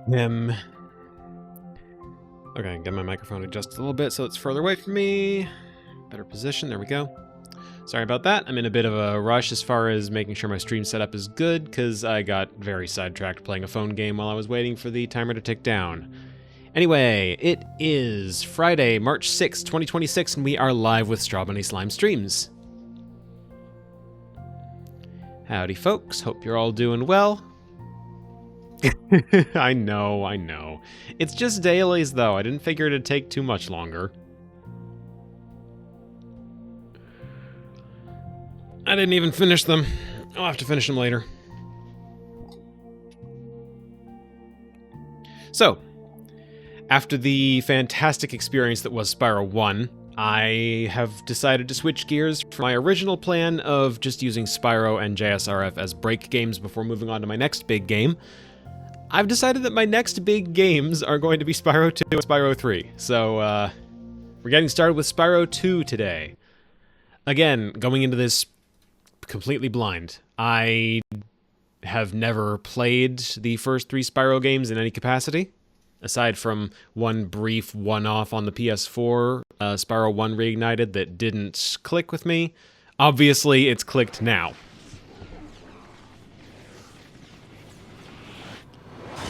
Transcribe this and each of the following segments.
him. Okay, get my microphone adjusted a little bit so it's further away from me. Better position, there we go. Sorry about that. I'm in a bit of a rush as far as making sure my stream setup is good, because I got very sidetracked playing a phone game while I was waiting for the timer to tick down. Anyway, it is Friday, March 6th, 2026, and we are live with Strawbunny Slime Streams. Howdy, folks. Hope you're all doing well. I know. It's just dailies, though. I didn't figure it'd take too much longer. I didn't even finish them. I'll have to finish them later. So, after the fantastic experience that was Spyro 1, I have decided to switch gears from my original plan of just using Spyro and JSRF as break games before moving on to my next big game. I've decided that my next big games are going to be Spyro 2 and Spyro 3. So, we're getting started with Spyro 2 today. Again, going into this completely blind. I have never played the first 3 Spyro games in any capacity, aside from one brief one-off on the PS4, Spyro 1 Reignited, that didn't click with me. Obviously, it's clicked now.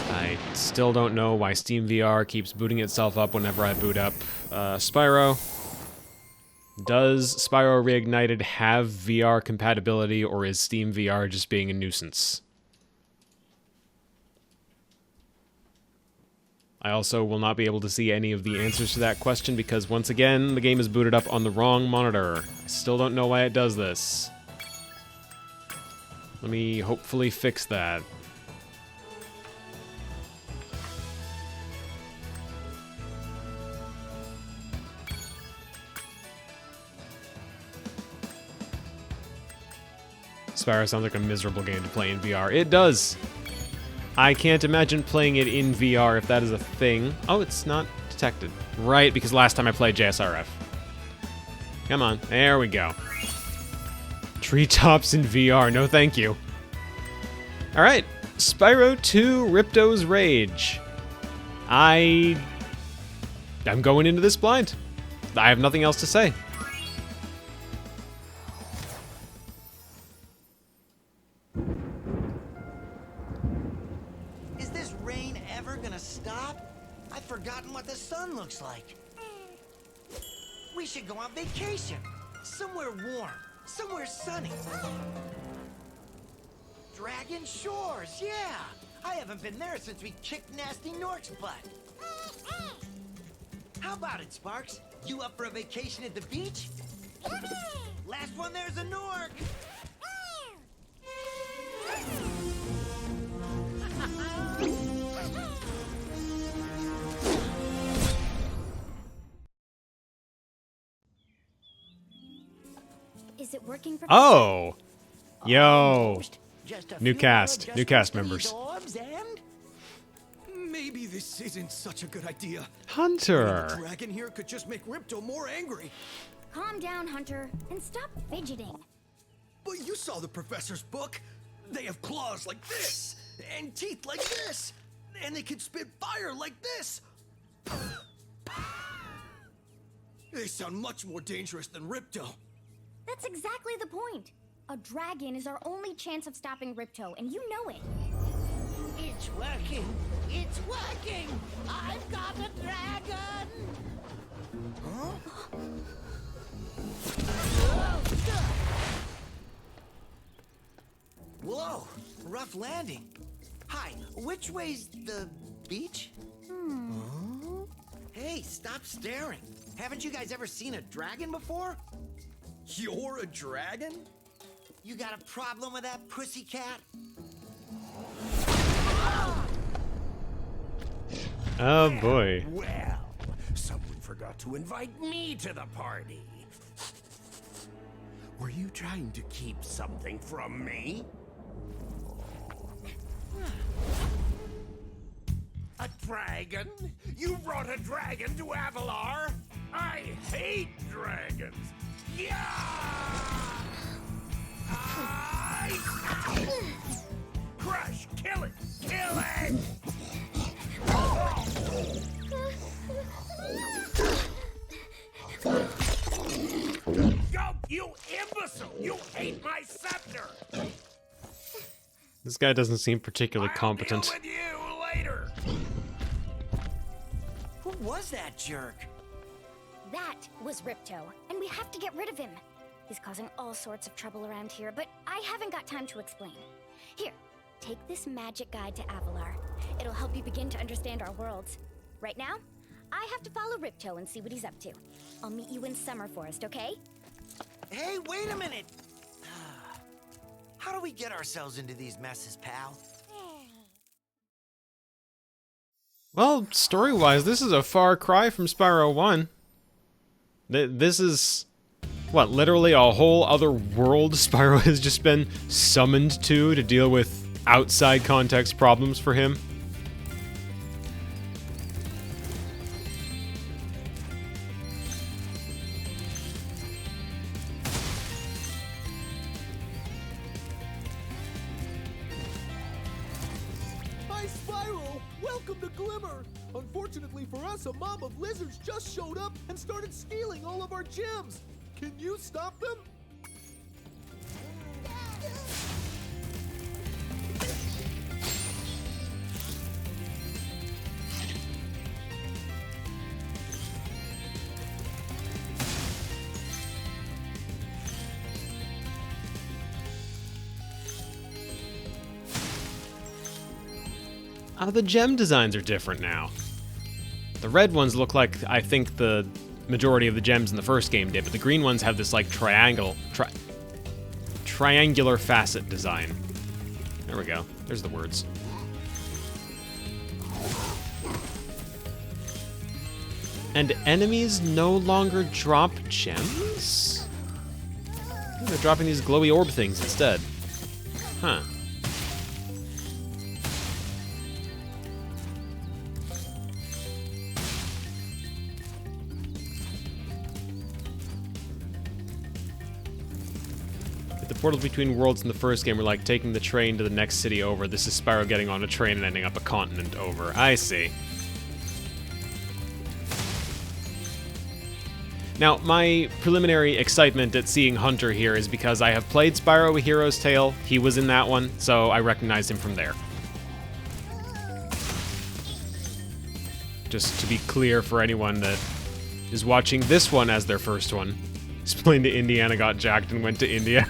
I still don't know why Steam VR keeps booting itself up whenever I boot up Spyro. Does Spyro Reignited have VR compatibility, or is Steam VR just being a nuisance? I also will not be able to see any of the answers to that question because, once again, the game is booted up on the wrong monitor. I still don't know why it does this. Let me hopefully fix that. Spyro sounds like a miserable game to play in VR. It does! I can't imagine playing it in VR if that is a thing. Oh, it's not detected. Right, because last time I played JSRF. Come on, there we go. Treetops in VR, no thank you. Alright, Spyro 2 Ripto's Rage. I'm going into this blind. I have nothing else to say. Looks like we should go on vacation somewhere warm, somewhere sunny. Dragon Shores, yeah. I haven't been there since we kicked Nasty Nork's butt. How about it, Sparks? You up for a vacation at the beach? Last one there's a Nork. Is it working, Professor? Oh! Yo! New cast members. Maybe this isn't such a good idea. Hunter! The dragon here could just make Ripto more angry. Calm down, Hunter, and stop fidgeting. But you saw the professor's book. They have claws like this, and teeth like this, and they can spit fire like this. They sound much more dangerous than Ripto. That's exactly the point. A dragon is our only chance of stopping Ripto, and you know it. It's working. It's working. I've got a dragon. Huh? Whoa, rough landing. Hi, which way's the beach? Huh? Hey, stop staring. Haven't you guys ever seen a dragon before? You're a dragon? You got a problem with that, pussycat? Oh boy. Well, someone forgot to invite me to the party. Were you trying to keep something from me? A dragon? You brought a dragon to Avalar? I hate dragons. Yeah! Crush! Kill it! Kill it! You ate my scepter! This guy doesn't seem particularly competent. I'll deal with you later! Who was that jerk? That was Ripto, and we have to get rid of him. He's causing all sorts of trouble around here, but I haven't got time to explain. Here, take this magic guide to Avalar. It'll help you begin to understand our worlds. Right now, I have to follow Ripto and see what he's up to. I'll meet you in Summer Forest, okay? Hey, wait a minute! How do we get ourselves into these messes, pal? Well, story-wise, this is a far cry from Spyro 1. This is, what, literally a whole other world Spyro has just been summoned to deal with outside context problems for him. Hi, Spyro! Welcome to Glimmer! Unfortunately for us, a mob of lizards just showed up and started stealing all of our gems! Can you stop them? The gem designs are different now. The red ones look like, I think, the majority of the gems in the first game did, but the green ones have this, like, triangular facet design. There we go. There's the words. And enemies no longer drop gems? They're dropping these glowy orb things instead. Huh. The portals between worlds in the first game were like taking the train to the next city over. This is Spyro getting on a train and ending up a continent over. I see. Now, my preliminary excitement at seeing Hunter here is because I have played Spyro: A Hero's Tale. He was in that one, so I recognize him from there. Just to be clear for anyone that is watching this one as their first one. Explained to Indiana, got jacked, and went to India.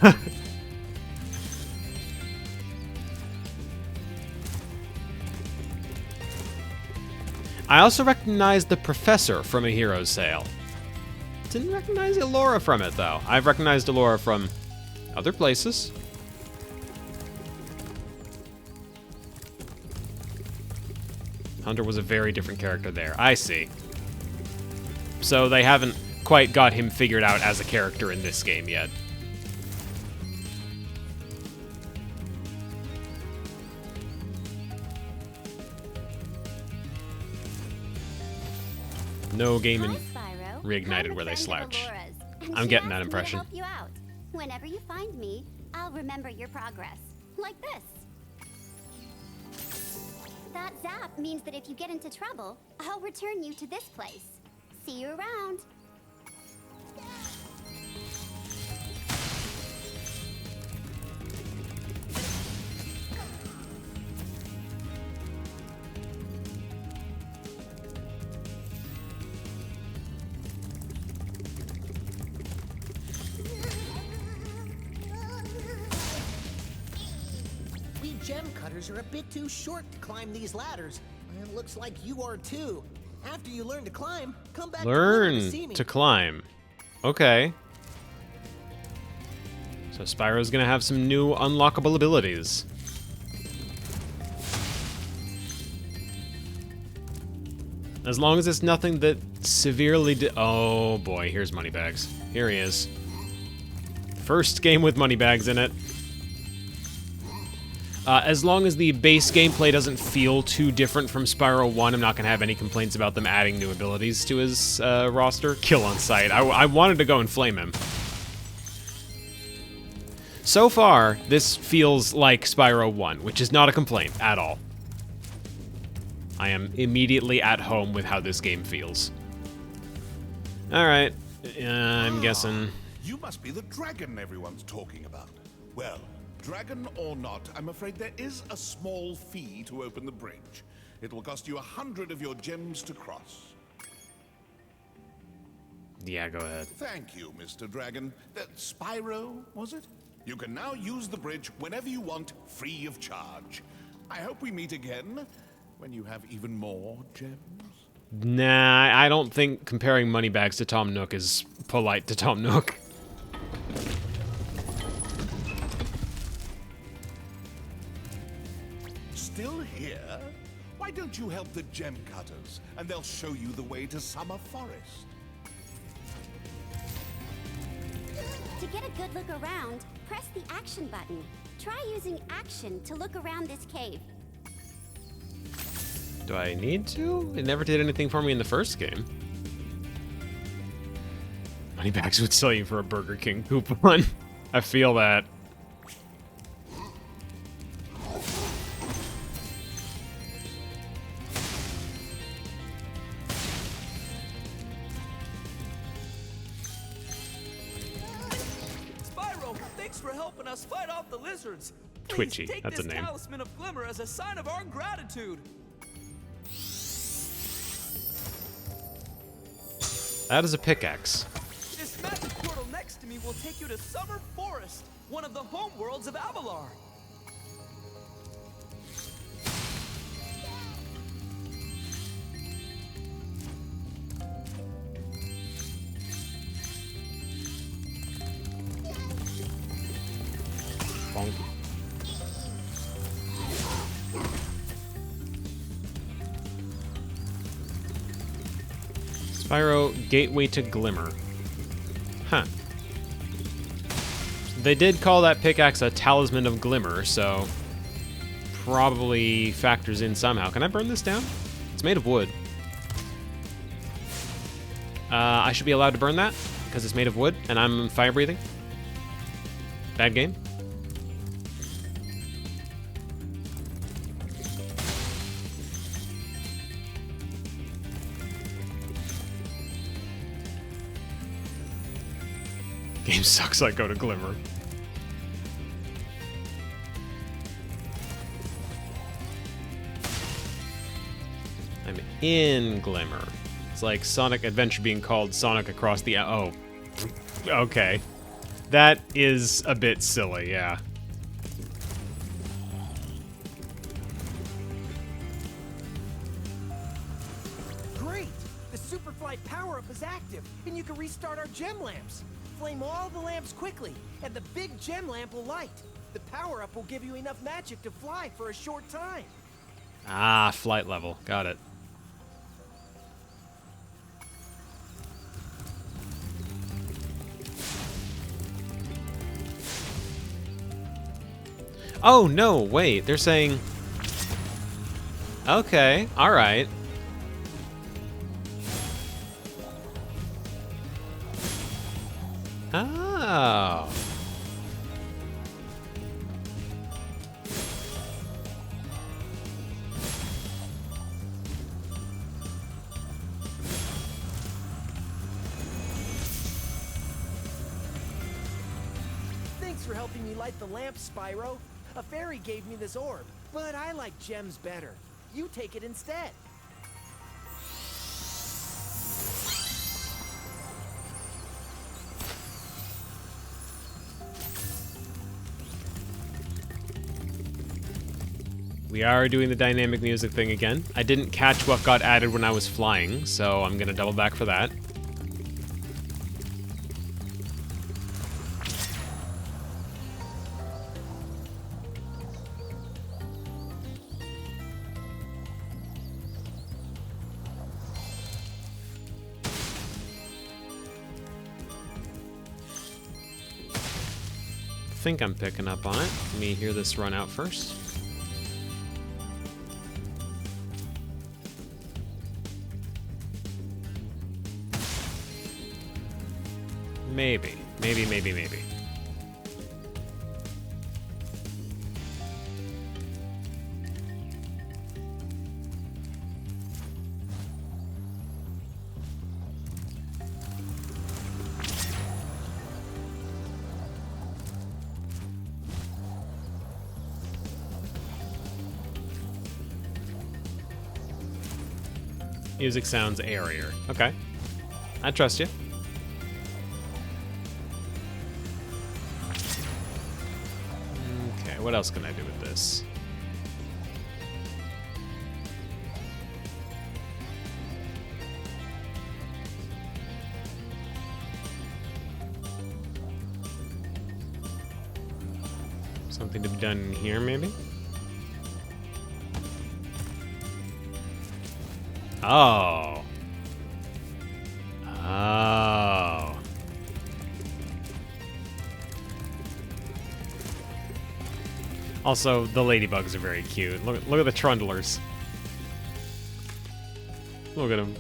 I also recognized the Professor from A Hero's Tale. Didn't recognize Elora from it, though. I've recognized Elora from other places. Hunter was a very different character there. I see. So they haven't quite got him figured out as a character in this game yet. No game in Reignited where they slouch. I'm getting that impression. Help you out. Whenever you find me, I'll remember your progress. Like this. That zap means that if you get into trouble, I'll return you to this place. See you around. We gem cutters are a bit too short to climb these ladders. And it looks like you are too. After you learn to climb, come back to see me. Learn to climb. Okay. So Spyro's gonna have some new unlockable abilities. As long as it's nothing that severely oh boy, here's Moneybags. Here he is. First game with Moneybags in it. As long as the base gameplay doesn't feel too different from Spyro 1, I'm not going to have any complaints about them adding new abilities to his roster. Kill on sight. I wanted to go and flame him. So far, this feels like Spyro 1, which is not a complaint at all. I am immediately at home with how this game feels. Alright, I'm guessing You must be the dragon everyone's talking about. Well, dragon or not, I'm afraid there is a small fee to open the bridge. It will cost you 100 of your gems to cross. Yeah, go ahead. Thank you, Mr. Dragon. Spyro, was it? You can now use the bridge whenever you want, free of charge. I hope we meet again when you have even more gems. Nah, I don't think comparing Moneybags to Tom Nook is polite to Tom Nook. Still here? Why don't you help the gem cutters, and they'll show you the way to Summer Forest. To get a good look around, press the action button. Try using action to look around this cave. Do I need to? It never did anything for me in the first game. Moneybags would sell you for a Burger King coupon. I feel that. Spyro, thanks for helping us fight off the lizards. Please Twitchy, take that's a this name. talisman of glimmer as a sign of our gratitude. That is a pickaxe. This magic portal next to me will take you to Summer Forest, one of the home worlds of Avalar. Bonk. Spyro, Gateway to Glimmer. Huh. They did call that pickaxe a Talisman of Glimmer, so probably factors in somehow. Can I burn this down? It's made of wood. I should be allowed to burn that because it's made of wood and I'm fire breathing. Bad game. Game sucks, I go to Glimmer. I'm in Glimmer. It's like Sonic Adventure being called Sonic Across the... Oh. Okay. That is a bit silly, yeah. Great! The Superflight power-up is active, and you can restart our gem lamps. Flame all the lamps quickly, and the big gem lamp will light. The power-up will give you enough magic to fly for a short time. Ah, flight level. Got it. Oh, no, wait. They're saying... Okay, alright. Oh. Thanks for helping me light the lamp, Spyro. A fairy gave me this orb, but I like gems better. You take it instead. We are doing the dynamic music thing again. I didn't catch what got added when I was flying, so I'm gonna double back for that. I think I'm picking up on it. Let me hear this run out first. Maybe. Maybe. Music sounds airier. Okay. I trust you. Okay, what else can I do with this? Something to be done in here, maybe? Oh. Oh. Also, the ladybugs are very cute. Look at the trundlers. Look at them.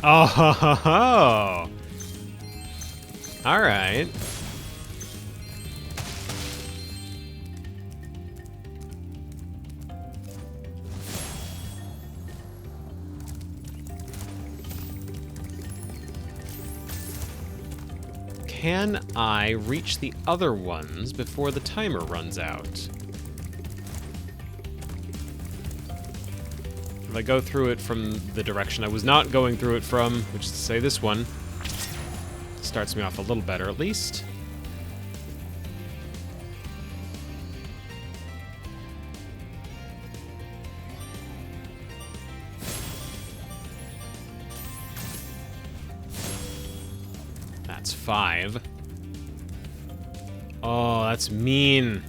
Oh, ho, ho, ho. All right. Can I reach the other ones before the timer runs out? If I go through it from the direction I was not going through it from, which is to say this one, starts me off a little better at least. That's 5. Oh, that's mean.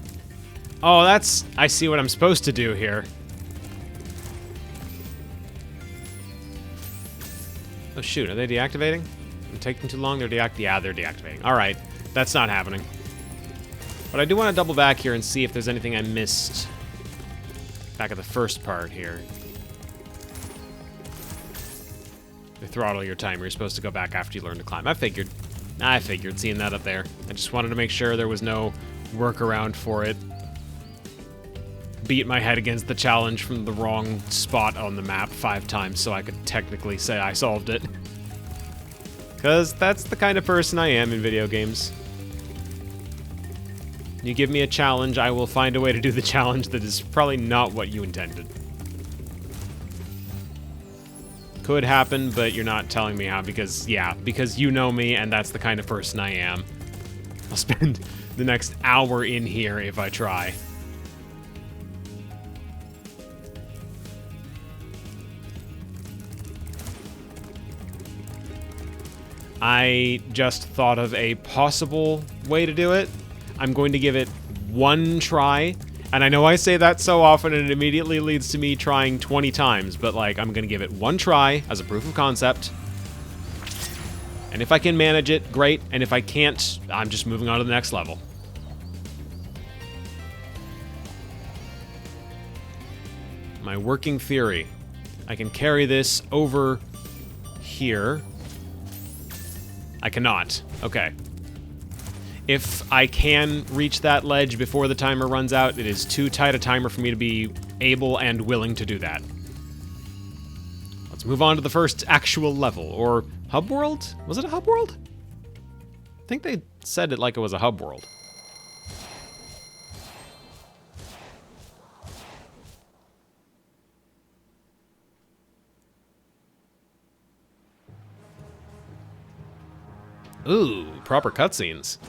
Oh, that's... I see what I'm supposed to do here. Oh shoot, are they deactivating? It taking too long? Yeah, they're deactivating. Alright, that's not happening. But I do want to double back here and see if there's anything I missed back at the first part here. They throttle your timer. You're supposed to go back after you learn to climb. I figured, seeing that up there. I just wanted to make sure there was no workaround for it. Beat my head against the challenge from the wrong spot on the map 5 times so I could technically say I solved it. Because that's the kind of person I am in video games. You give me a challenge, I will find a way to do the challenge that is probably not what you intended. Could happen, but you're not telling me how because, yeah, because you know me and that's the kind of person I am. I'll spend the next hour in here if I try. I just thought of a possible way to do it. I'm going to give it 1 try. And I know I say that so often and it immediately leads to me trying 20 times, but like, I'm going to give it 1 try as a proof of concept. And if I can manage it, great. And if I can't, I'm just moving on to the next level. My working theory. I can carry this over here. I cannot. Okay. If I can reach that ledge before the timer runs out, it is too tight a timer for me to be able and willing to do that. Let's move on to the first actual level, or hub world? Was it a hub world? I think they said it like it was a hub world. Ooh, proper cutscenes.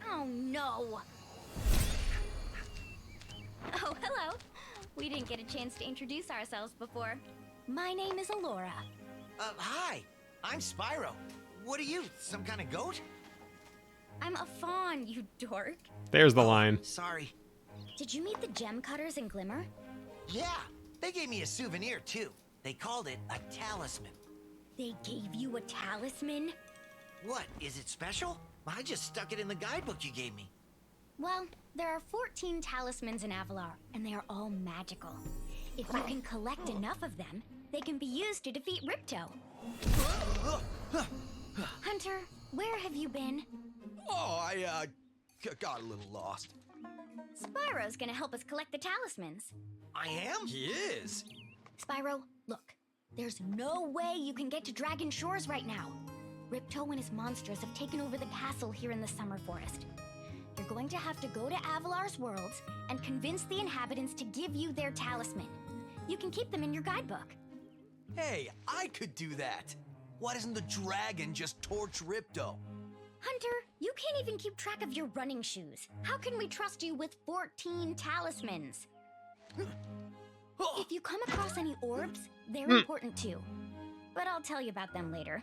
Oh no! Oh, hello. We didn't get a chance to introduce ourselves before. My name is Alora. Hi. I'm Spyro. What are you, some kind of goat? I'm a fawn, you dork. There's the line. Sorry. Did you meet the gem cutters in Glimmer? Yeah, they gave me a souvenir, too. They called it a talisman. They gave you a talisman? What, is it special? I just stuck it in the guidebook you gave me. Well, there are 14 talismans in Avalar, and they are all magical. If you can collect enough of them, they can be used to defeat Ripto. Hunter, where have you been? Oh, I got a little lost. Spyro's gonna help us collect the talismans. I am? He is. Spyro, look. There's no way you can get to Dragon Shores right now. Ripto and his monsters have taken over the castle here in the Summer Forest. You're going to have to go to Avalar's worlds and convince the inhabitants to give you their talisman. You can keep them in your guidebook. Hey, I could do that. Why doesn't the dragon just torch Ripto? Hunter, you can't even keep track of your running shoes. How can we trust you with 14 talismans? If you come across any orbs, they're important too. But I'll tell you about them later.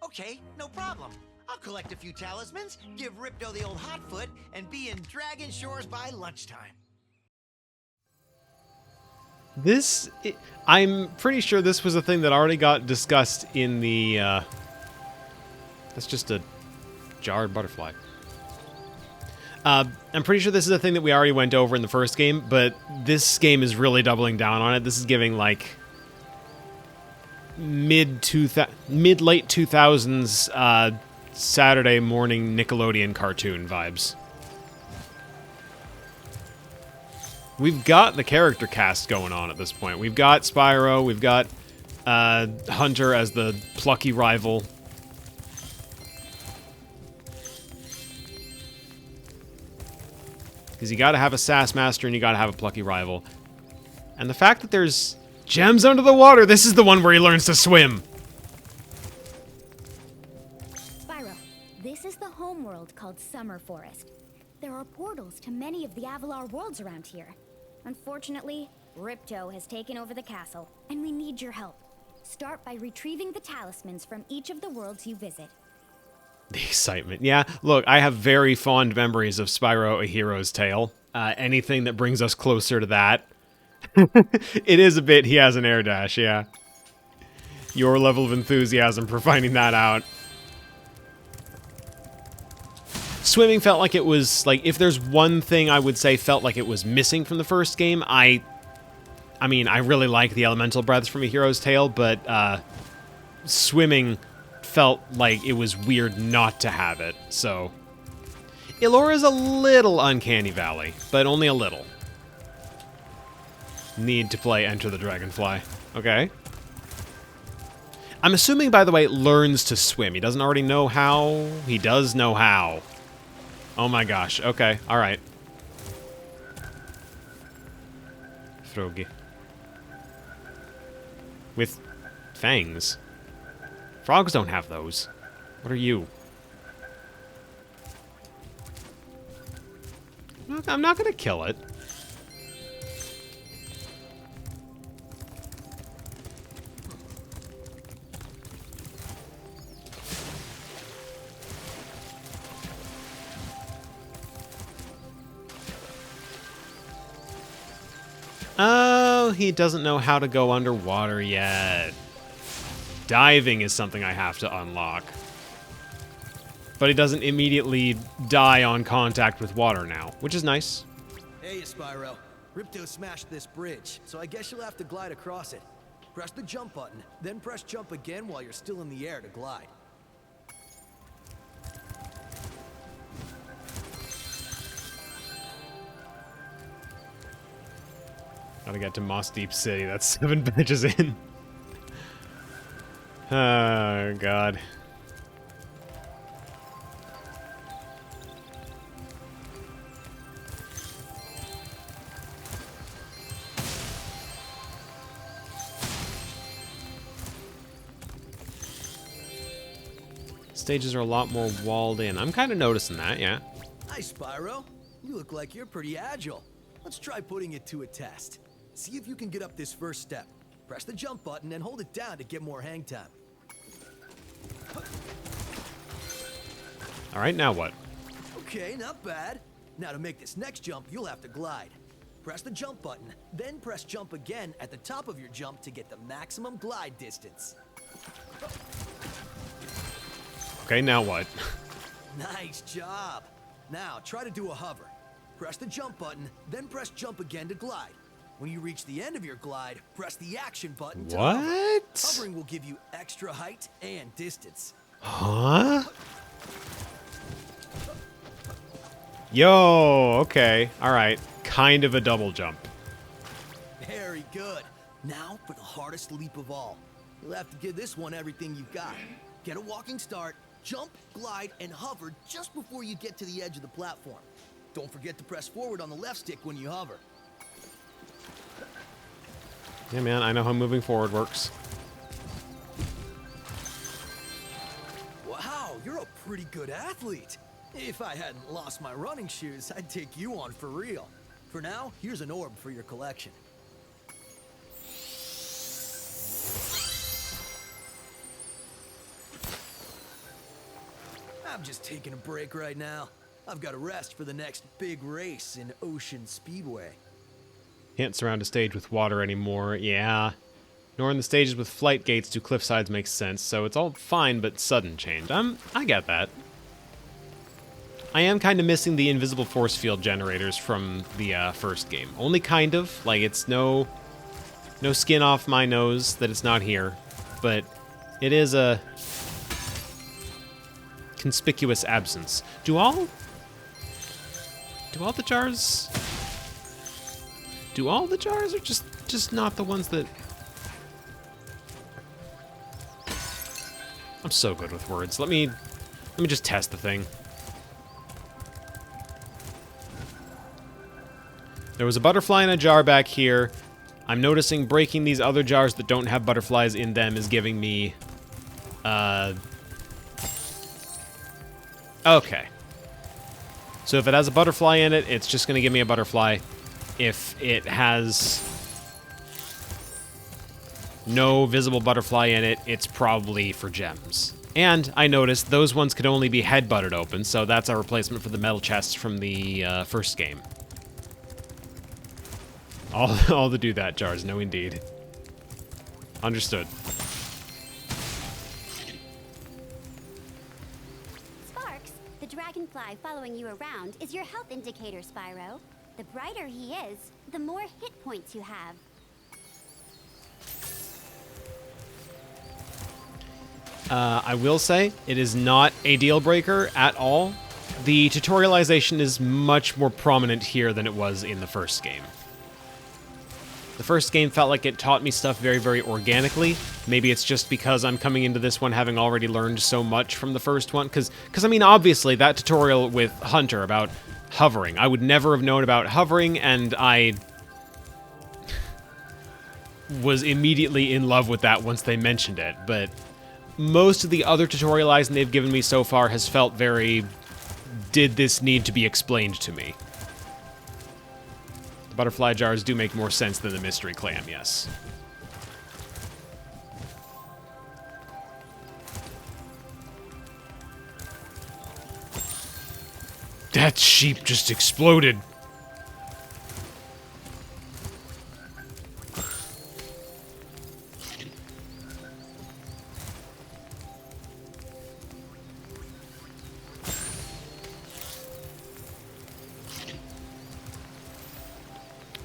Okay, no problem. I'll collect a few talismans, give Ripto the old hot foot, and be in Dragon Shores by lunchtime. I'm pretty sure this was a thing that already got discussed in the, that's just a jarred butterfly. I'm pretty sure this is a thing that we already went over in the first game, but this game is really doubling down on it. This is giving, like, mid-late 2000s, Saturday morning Nickelodeon cartoon vibes. We've got the character cast going on at this point. We've got Spyro, we've got Hunter as the plucky rival. Because you gotta have a sass master and you gotta have a plucky rival. And the fact that there's gems under the water, this is the one where he learns to swim. Spyro, this is the homeworld called Summer Forest. There are portals to many of the Avalar worlds around here. Unfortunately, Ripto has taken over the castle, and we need your help. Start by retrieving the talismans from each of the worlds you visit. The excitement. Yeah, look, I have very fond memories of Spyro: A Hero's Tale. Anything that brings us closer to that. It is a bit, he has an air dash, yeah. Your level of enthusiasm for finding that out. Swimming felt like it was, like, if there's one thing I would say felt like it was missing from the first game, I mean, I really like the elemental breaths from A Hero's Tale, but swimming felt like it was weird not to have it, so... Elora's a little Uncanny Valley, but only a little. Need to play Enter the Dragonfly. Okay. I'm assuming, by the way, learns to swim. He doesn't already know how. He does know how. Oh my gosh. Okay. Alright. Frogi. With fangs. Frogs don't have those. What are you? I'm not gonna kill it. Oh, he doesn't know how to go underwater yet. Diving is something I have to unlock. But he doesn't immediately die on contact with water now, which is nice. Hey, Spyro. Ripto smashed this bridge, so I guess you'll have to glide across it. Press the jump button, then press jump again while you're still in the air to glide. Gotta get to Moss Deep City. That's 7 benches in. Oh, God. Stages are a lot more walled in. I'm kind of noticing that, yeah. Hi, Spyro. You look like you're pretty agile. Let's try putting it to a test. See if you can get up this first step. Press the jump button and hold it down to get more hang time. All right, now what? Okay, not bad. Now to make this next jump, you'll have to glide. Press the jump button, then press jump again at the top of your jump to get the maximum glide distance. Okay, now what? Nice job. Now try to do a hover. Press the jump button, then press jump again to glide. When you reach the end of your glide, press the action button to hover. What? Hovering will give you extra height and distance. Huh? Yo, okay. Alright. Kind of a double jump. Very good. Now for the hardest leap of all. You'll have to give this one everything you've got. Get a walking start, jump, glide, and hover just before you get to the edge of the platform. Don't forget to press forward on the left stick when you hover. Yeah, man, I know how moving forward works. Wow, you're a pretty good athlete. If I hadn't lost my running shoes, I'd take you on for real. For now, here's an orb for your collection. I'm just taking a break right now. I've got to rest for the next big race in Ocean Speedway. Can't surround a stage with water anymore. Yeah. Nor in the stages with flight gates do cliff sides make sense, so it's all fine but sudden change. I get that. I am kind of missing the invisible force field generators from the first game. Only kind of. Like, it's no skin off my nose that it's not here. But it is a conspicuous absence. Do all the jars... Do all the jars or just not the ones that... I'm so good with words. Let me just test the thing. There was a butterfly in a jar back here. I'm noticing breaking these other jars that don't have butterflies in them is giving me... Okay. So if it has a butterfly in it, it's just going to give me a butterfly. If it has no visible butterfly in it, it's probably for gems. And I noticed those ones could only be head-butted open, so that's our replacement for the metal chests from the first game. All the do-that jars, no indeed. Understood. Sparks, the dragonfly following you around is your health indicator, Spyro. The brighter he is, the more hit points you have. I will say, it is not a deal breaker at all. The tutorialization is much more prominent here than it was in the first game. The first game felt like it taught me stuff very, very organically. Maybe it's just because I'm coming into this one having already learned so much from the first one. Because I mean, obviously, that tutorial with Hunter about hovering, I would never have known about hovering, and I was immediately in love with that once they mentioned it. But most of the other tutorializing they've given me so far has felt very, did this need to be explained to me? The butterfly jars do make more sense than the mystery clam, yes. That sheep just exploded.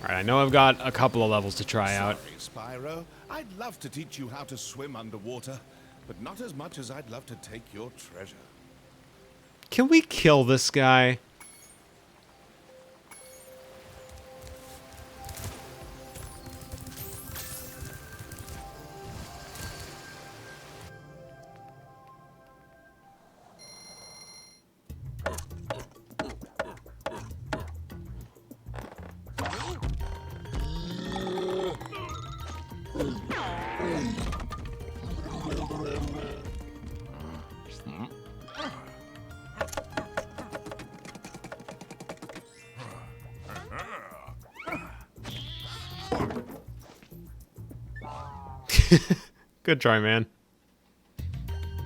Alright, I know I've got a couple of levels to try out. Sorry, Spyro. I'd love to teach you how to swim underwater, but not as much as I'd love to take your treasure. Can we kill this guy? Good try, man.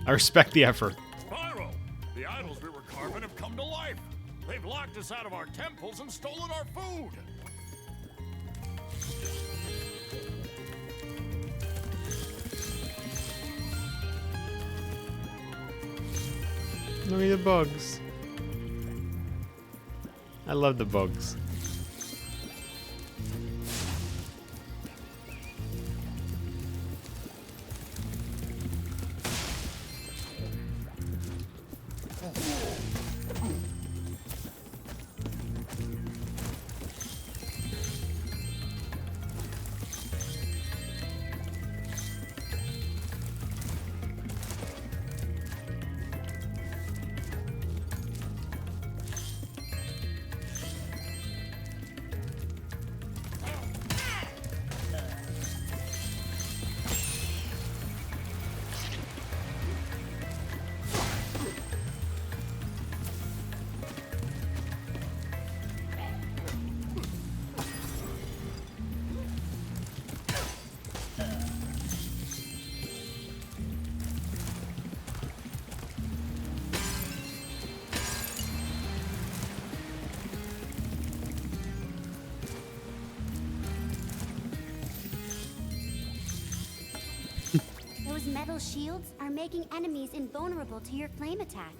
I respect the effort. Spyro, the idols we were carving have come to life. They've locked us out of our temples and stolen our food. Look at the bugs. I love the bugs. metal shields are making enemies invulnerable to your flame attack.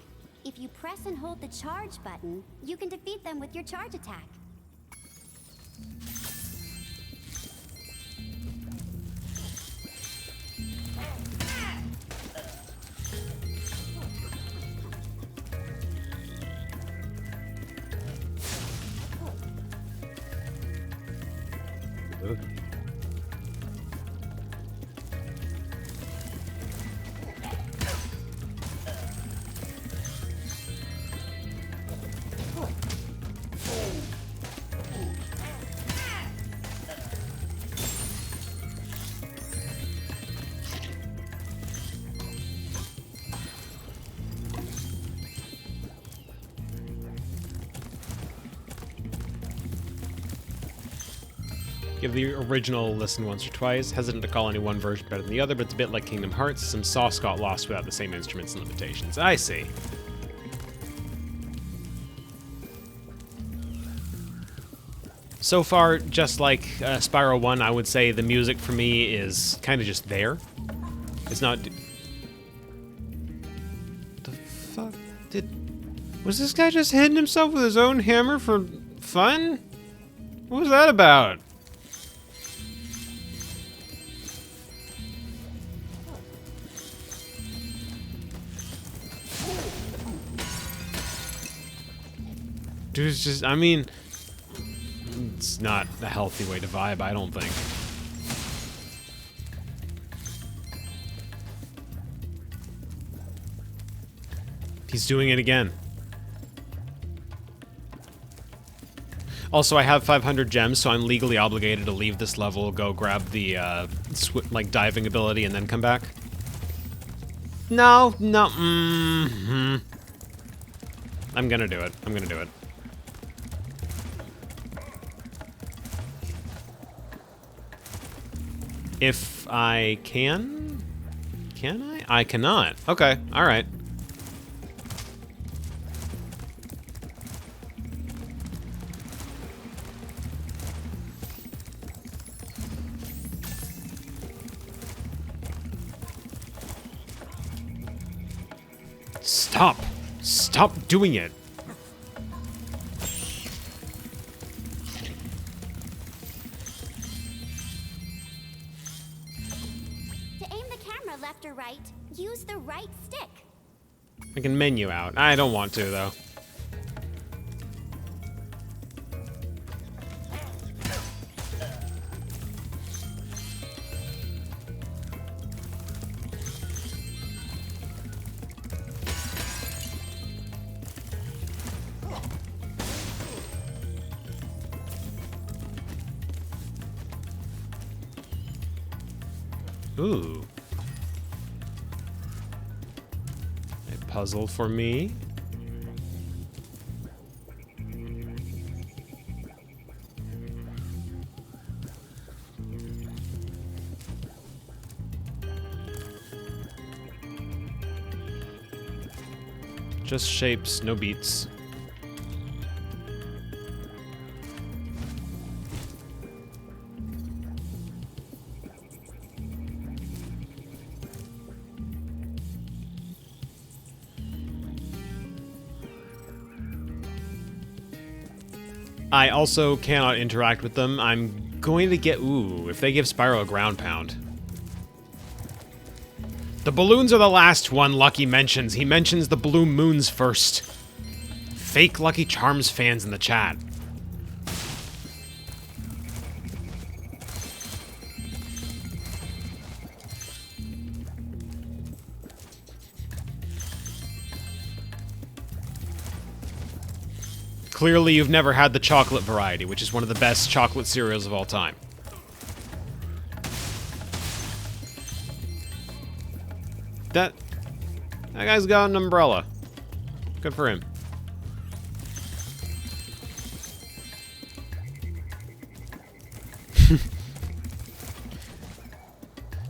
If you press and hold the charge button, you can defeat them with your charge attack. Give the original a listen once or twice. Hesitant to call any one version better than the other, but it's a bit like Kingdom Hearts. Some sauce got lost without the same instruments and limitations. I see. So far, just like Spyro 1, I would say the music for me is kind of just there. It's not... The fuck did... Was this guy just hitting himself with his own hammer for fun? What was that about? Dude's just, I mean, it's not a healthy way to vibe, I don't think. He's doing it again. Also, I have 500 gems, so I'm legally obligated to leave this level, go grab the, like, diving ability, and then come back. No, no, I'm gonna do it. I'm gonna do it. If I can? Can I? I cannot. Okay, alright. Stop! Stop doing it! Left or right, use the right stick. I can menu out. I don't want to, though. Ooh. Puzzle for me. Just shapes, no beats. I also cannot interact with them. I'm going to get... Ooh, if they give Spyro a ground pound. The balloons are the last one Lucky mentions. He mentions the blue moons first. Fake Lucky Charms fans in the chat. Clearly, you've never had the chocolate variety, which is one of the best chocolate cereals of all time. That guy's got an umbrella. Good for him.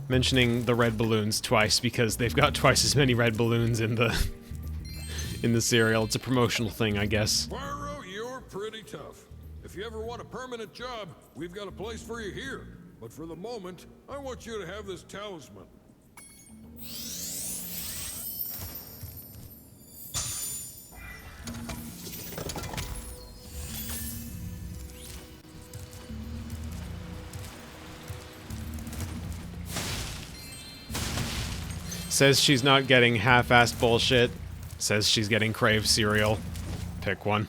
Mentioning the red balloons twice because they've got twice as many red balloons in the cereal. It's a promotional thing, I guess. Spyro, you're pretty tough. If you ever want a permanent job, we've got a place for you here. But for the moment, I want you to have this talisman. Says she's not getting half-assed bullshit. Says she's getting Crave cereal. Pick one.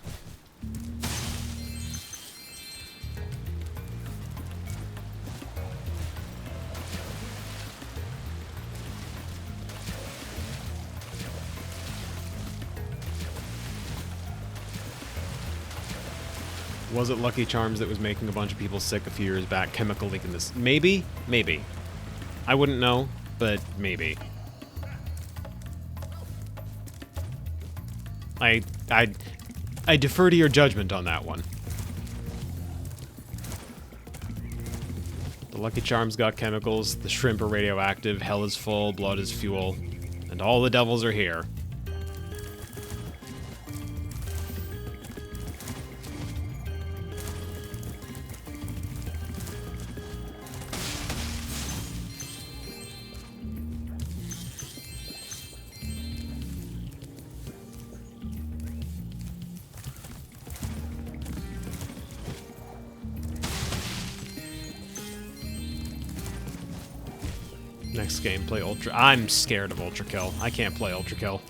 Was it Lucky Charms that was making a bunch of people sick a few years back? Chemical leak in this. Maybe? Maybe. I wouldn't know, but maybe. I defer to your judgment on that one. The Lucky Charms got chemicals, the shrimp are radioactive, hell is full, blood is fuel, and all the devils are here. Next game, play Ultra. I'm scared of Ultra Kill. I can't play Ultra Kill.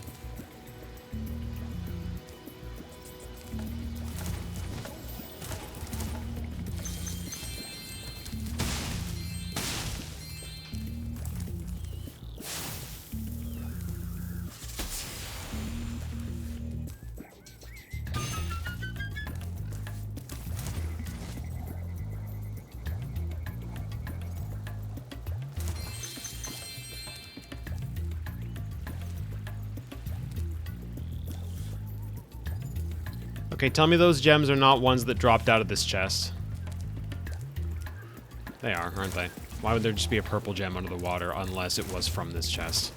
Okay, tell me those gems are not ones that dropped out of this chest. They are, aren't they? Why would there just be a purple gem under the water unless it was from this chest?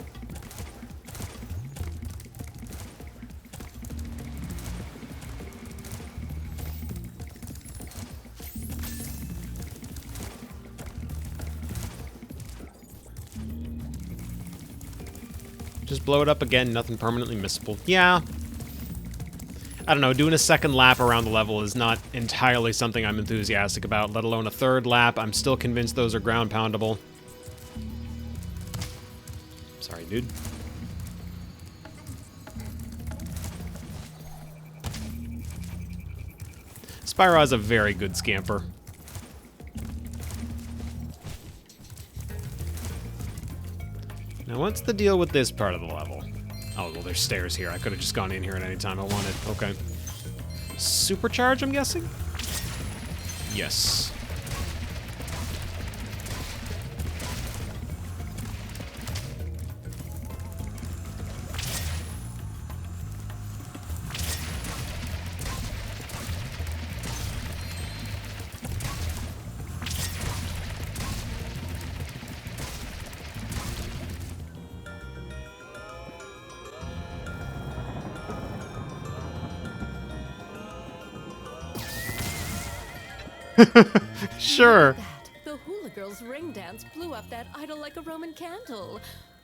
Just blow it up again, nothing permanently missable. Yeah. I don't know, doing a second lap around the level is not entirely something I'm enthusiastic about, let alone a third lap. I'm still convinced those are ground poundable. Sorry, dude. Spyro has a very good scamper. Now, what's the deal with this part of the level? Oh, well, there's stairs here. I could have just gone in here at any time I wanted. Okay. Supercharge, I'm guessing? Yes. Sure. The hula girl's ring dance blew up that idol like a Roman candle.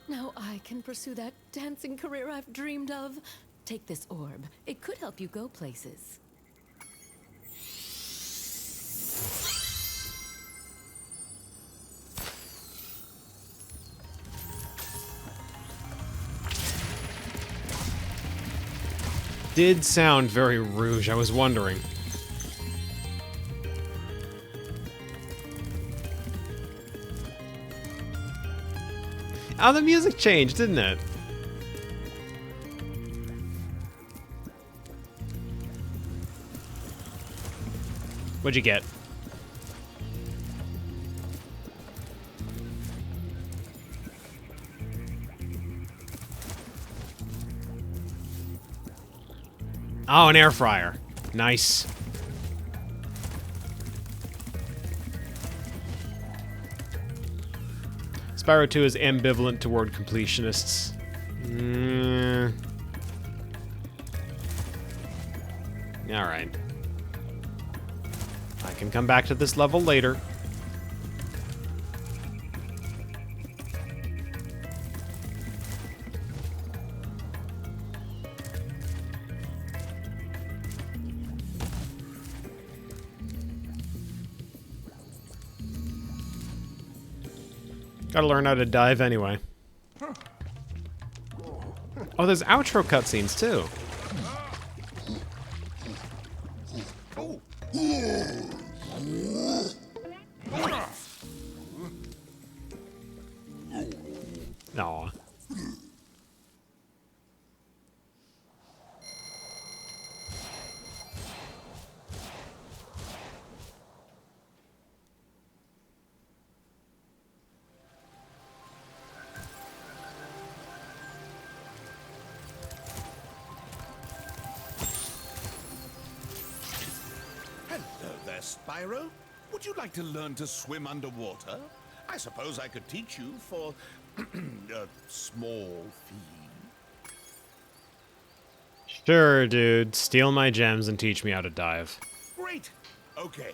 Now I can pursue that dancing career I've dreamed of. Take this orb. It could help you go places. Did sound very Rouge, I was wondering. Oh, the music changed, didn't it? What'd you get? Oh, an air fryer. Nice. Spyro 2 is ambivalent toward completionists. Alright. I can come back to this level later. Gotta learn how to dive anyway. Oh, there's outro cutscenes too. Aw. Hello there, Spyro. Would you like to learn to swim underwater? I suppose I could teach you for a small fee. Sure, dude. Steal my gems and teach me how to dive. Great. Okay.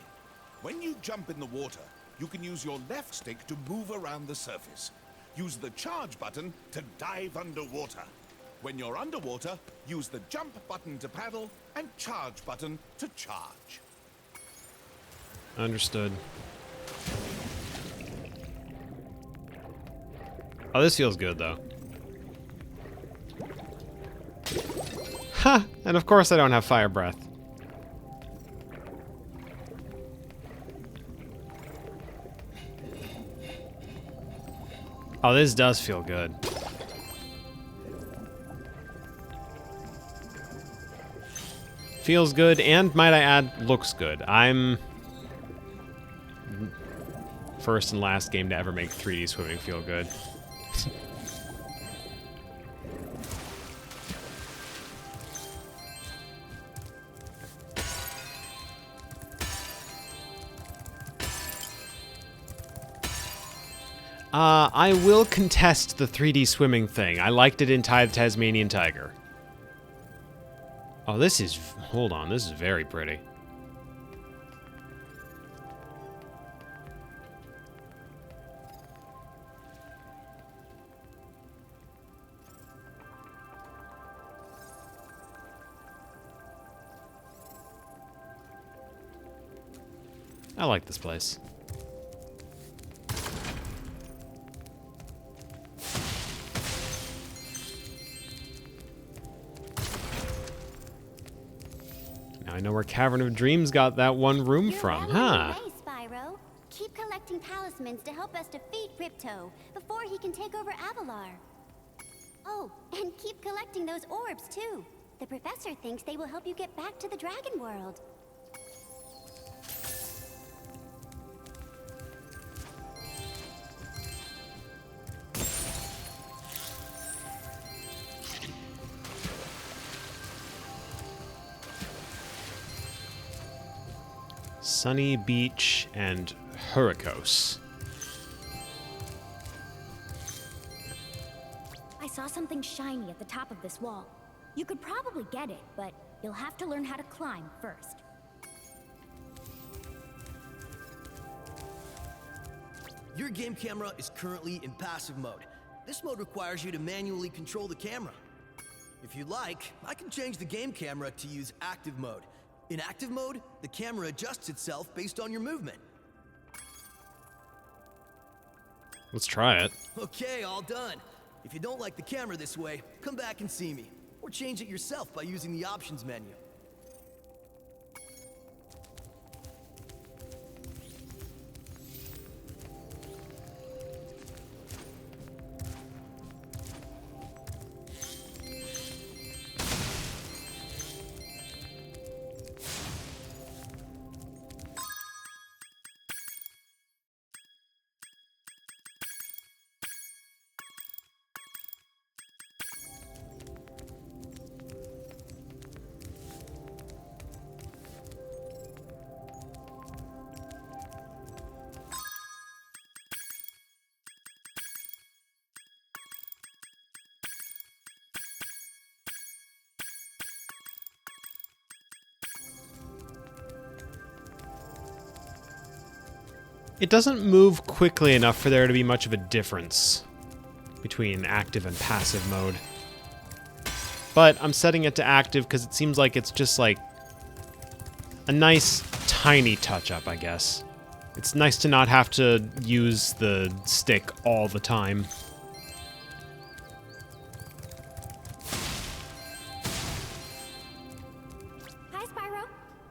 When you jump in the water, you can use your left stick to move around the surface. Use the charge button to dive underwater. When you're underwater, use the jump button to paddle and charge button to charge. Understood. Oh, this feels good, though. Ha! And of course I don't have fire breath. Oh, this does feel good. Feels good, and might I add, looks good. I'm first and last game to ever make 3D swimming feel good. I will contest the 3D swimming thing. I liked it in Tasmanian Tiger. Oh, this is... Hold on, this is very pretty. I like this place. Now I know where Cavern of Dreams got that one room from, huh? You're well on your way, Spyro. Keep collecting talismans to help us defeat Ripto before he can take over Avalar. Oh, and keep collecting those orbs too. The professor thinks they will help you get back to the Dragon World. Sunny Beach and Hurricos. I saw something shiny at the top of this wall. You could probably get it, but you'll have to learn how to climb first. Your game camera is currently in passive mode. This mode requires you to manually control the camera. If you like, I can change the game camera to use active mode. In active mode, the camera adjusts itself based on your movement. Let's try it. Okay, all done. If you don't like the camera this way, come back and see me. Or change it yourself by using the options menu. It doesn't move quickly enough for there to be much of a difference between active and passive mode. But I'm setting it to active because it seems like it's just like a nice tiny touch-up, I guess. It's nice to not have to use the stick all the time. Hi, Spyro.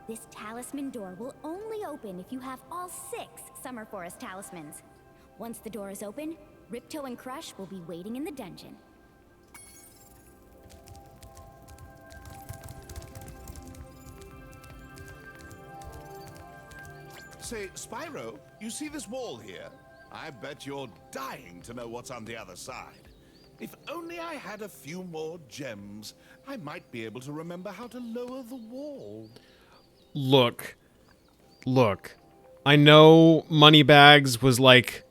This talisman door will only open if you have all 6 Summer Forest talismans. Once the door is open, Ripto and Crush will be waiting in the dungeon. Say, Spyro, you see this wall here? I bet you're dying to know what's on the other side. If only I had a few more gems, I might be able to remember how to lower the wall. Look. I know Moneybags was like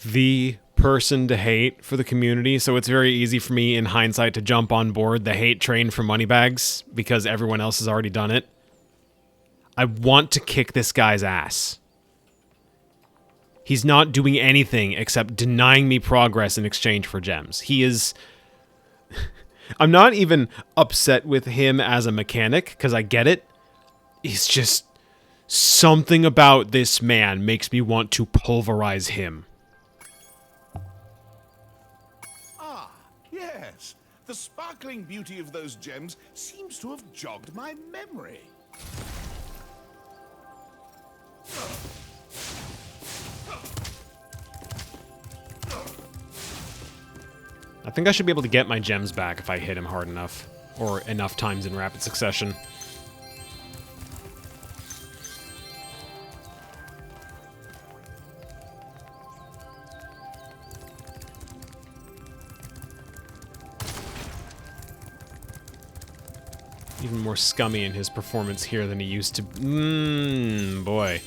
the person to hate for the community, so it's very easy for me in hindsight to jump on board the hate train for Moneybags because everyone else has already done it. I want to kick this guy's ass. He's not doing anything except denying me progress in exchange for gems. He is... I'm not even upset with him as a mechanic, because I get it. He's just... Something about this man makes me want to pulverize him. Ah, yes. The sparkling beauty of those gems seems to have jogged my memory. I think I should be able to get my gems back if I hit him hard enough. Or enough times in rapid succession. Even more scummy in his performance here than he used to. Boy.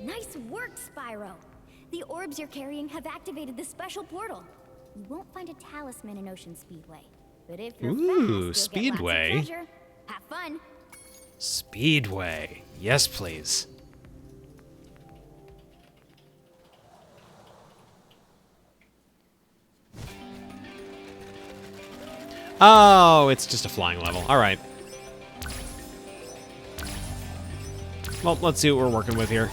Nice work, Spyro. The orbs you're carrying have activated the special portal. You won't find a talisman in Ocean Speedway, but if you're fast, Speedway. You'll get lots of treasure. Have fun. Speedway. Yes, please. Oh, it's just a flying level. All right. Well, let's see what we're working with here.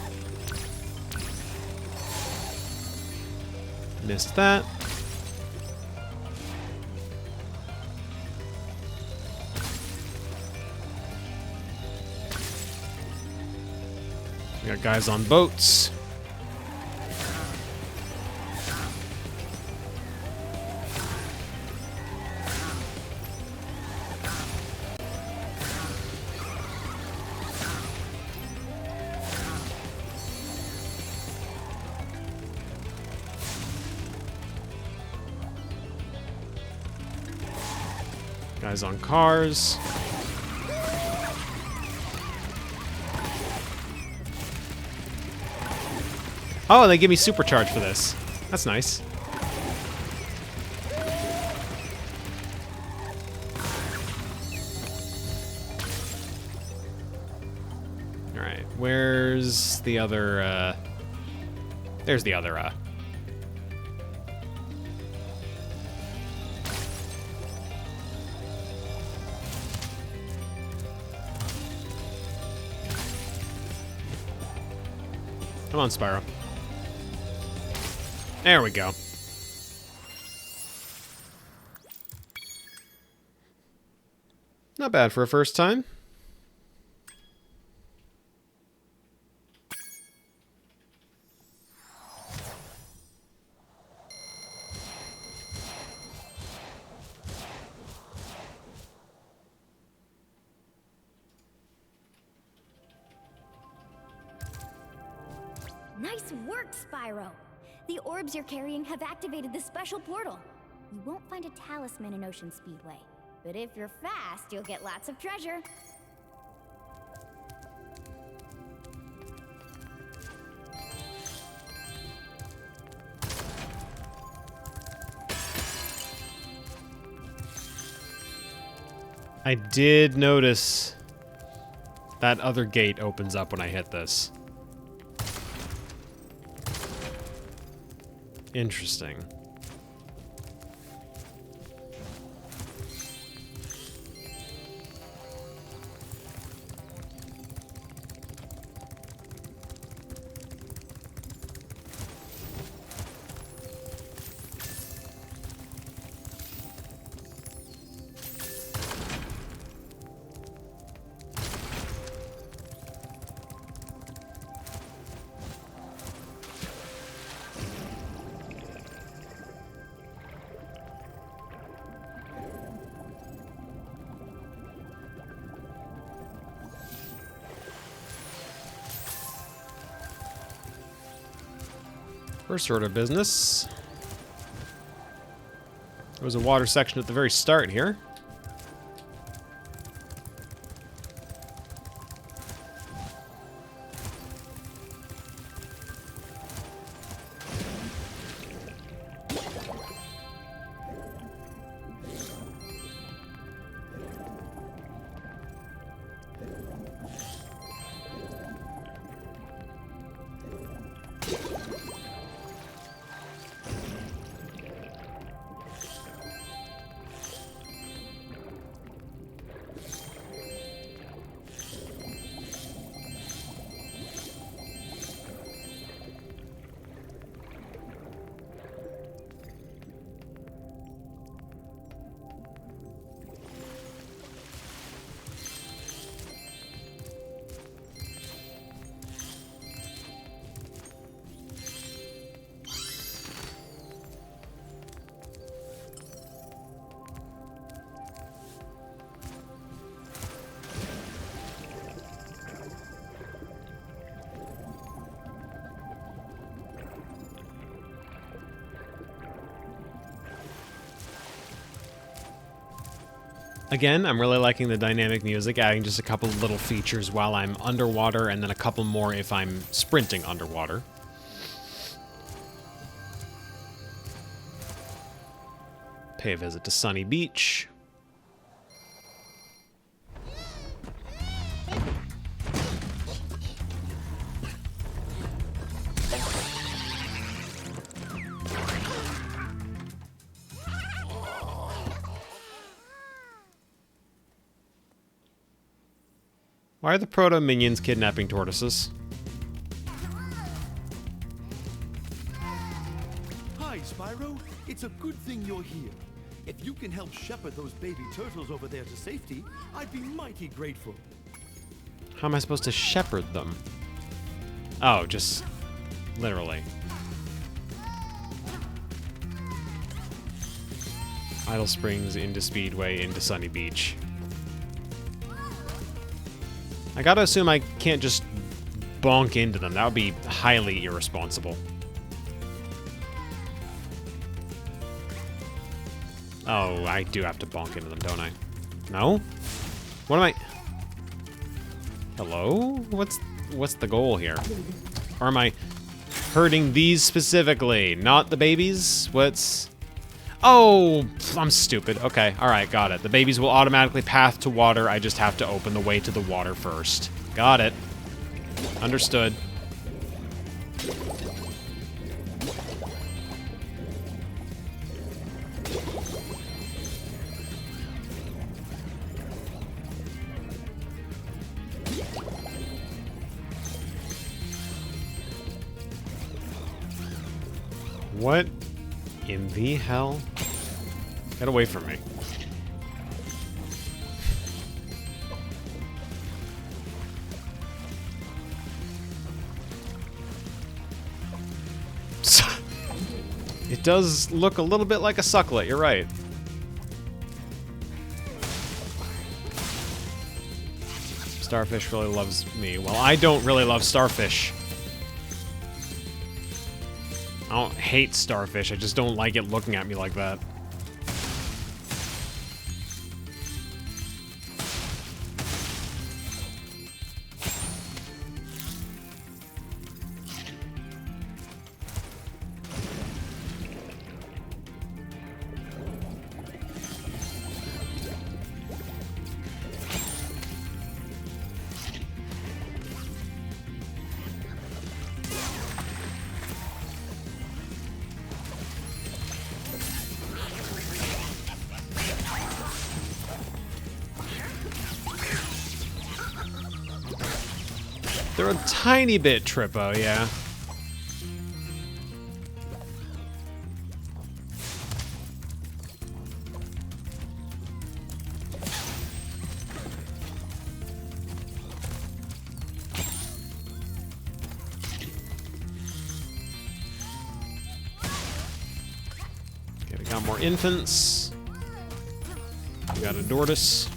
Missed that. We got guys on boats. Guys on cars. Oh, and they give me supercharge for this. That's nice. Alright, where's the other, there's the other, Come on, Spyro. There we go. Not bad for a first time. Nice work, Spyro. The orbs you're carrying have activated the special portal. You won't find a talisman in Ocean Speedway, but if you're fast, you'll get lots of treasure. I did notice that other gate opens up when I hit this. Interesting. First order of business. There was a water section at the very start here. Again, I'm really liking the dynamic music, adding just a couple of little features while I'm underwater, and then a couple more if I'm sprinting underwater. Pay a visit to Sunny Beach. Why are the proto-minions kidnapping tortoises? Hi, Spyro. It's a good thing you're here. If you can help shepherd those baby turtles over there to safety, I'd be mighty grateful. How am I supposed to shepherd them? Oh, just literally. Idle Springs into Speedway into Sunny Beach. I gotta assume I can't just bonk into them. That would be highly irresponsible. Oh, I do have to bonk into them, don't I? No? What am I... Hello? What's the goal here? Or am I hurting these specifically? Not the babies? What's... Oh, I'm stupid. Okay, alright, got it. The babies will automatically path to water. I just have to open the way to the water first. Got it. Understood. What in the hell? Get away from me. It does look a little bit like a sucklet, you're right. Starfish really loves me. Well, I don't really love starfish. I don't hate starfish, I just don't like it looking at me like that. They're a tiny bit trippo, yeah. Okay, we got more infants. We got a tortoise.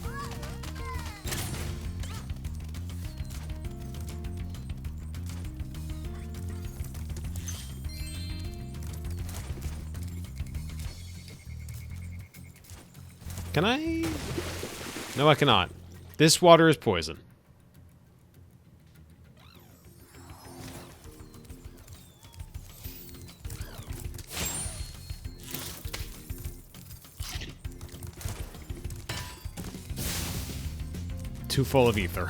Can I? No, I cannot. This water is poison. Too full of ether.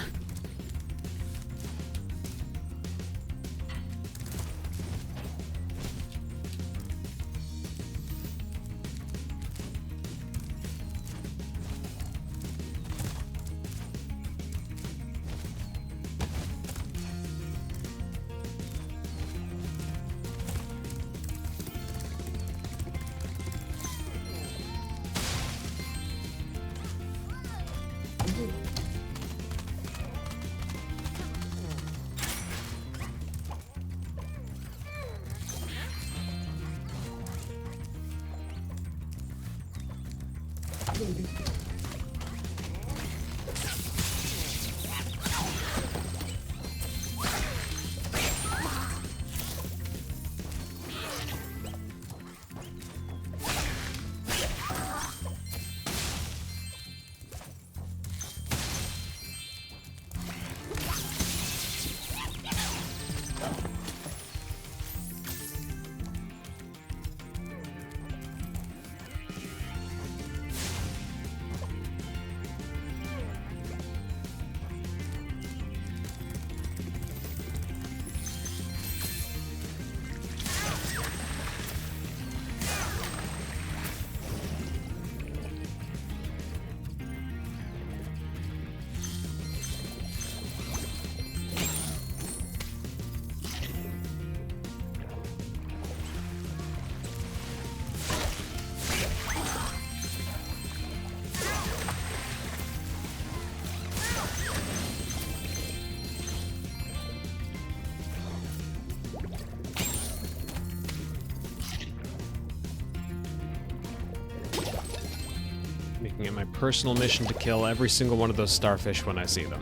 Making it my personal mission to kill every single one of those starfish when I see them.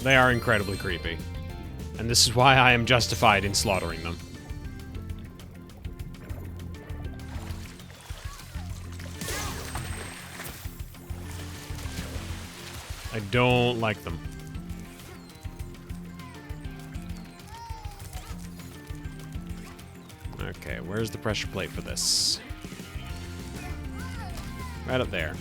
They are incredibly creepy. And this is why I am justified in slaughtering them. I don't like them. Okay, where's the pressure plate for this? Right up there.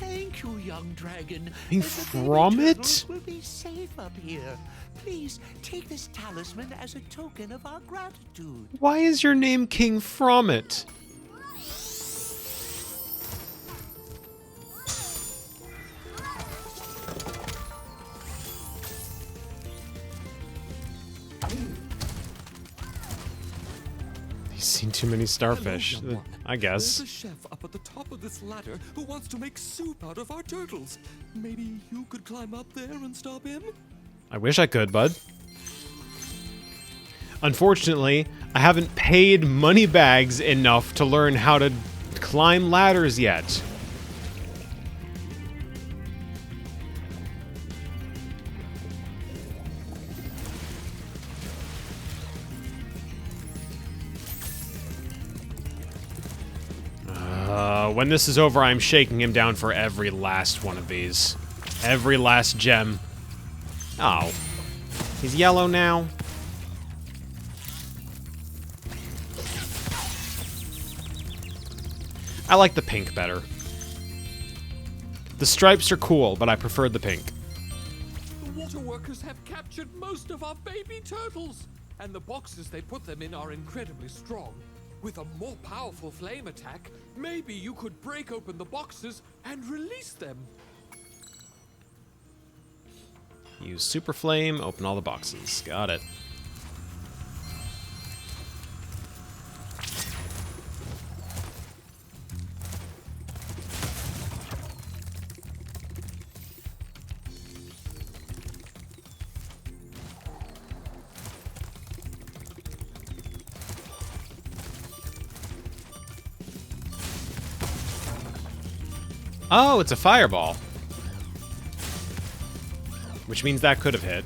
Thank you, young dragon. King Fromit? Will be safe up here. Please take this talisman as a token of our gratitude. Why is your name King Fromit? He's seen too many starfish, Hello, I guess. There's a chef up at the top of this ladder who wants to make soup out of our turtles. Maybe you could climb up there and stop him? I wish I could, bud. Unfortunately, I haven't paid Moneybags enough to learn how to climb ladders yet. When this is over, I'm shaking him down for every last one of these. Every last gem. Oh. He's yellow now. I like the pink better. The stripes are cool, but I prefer the pink. The water workers have captured most of our baby turtles, and the boxes they put them in are incredibly strong. With a more powerful flame attack, maybe you could break open the boxes and release them. Use Super Flame, open all the boxes. Got it. Oh, it's a fireball. Which means that could have hit.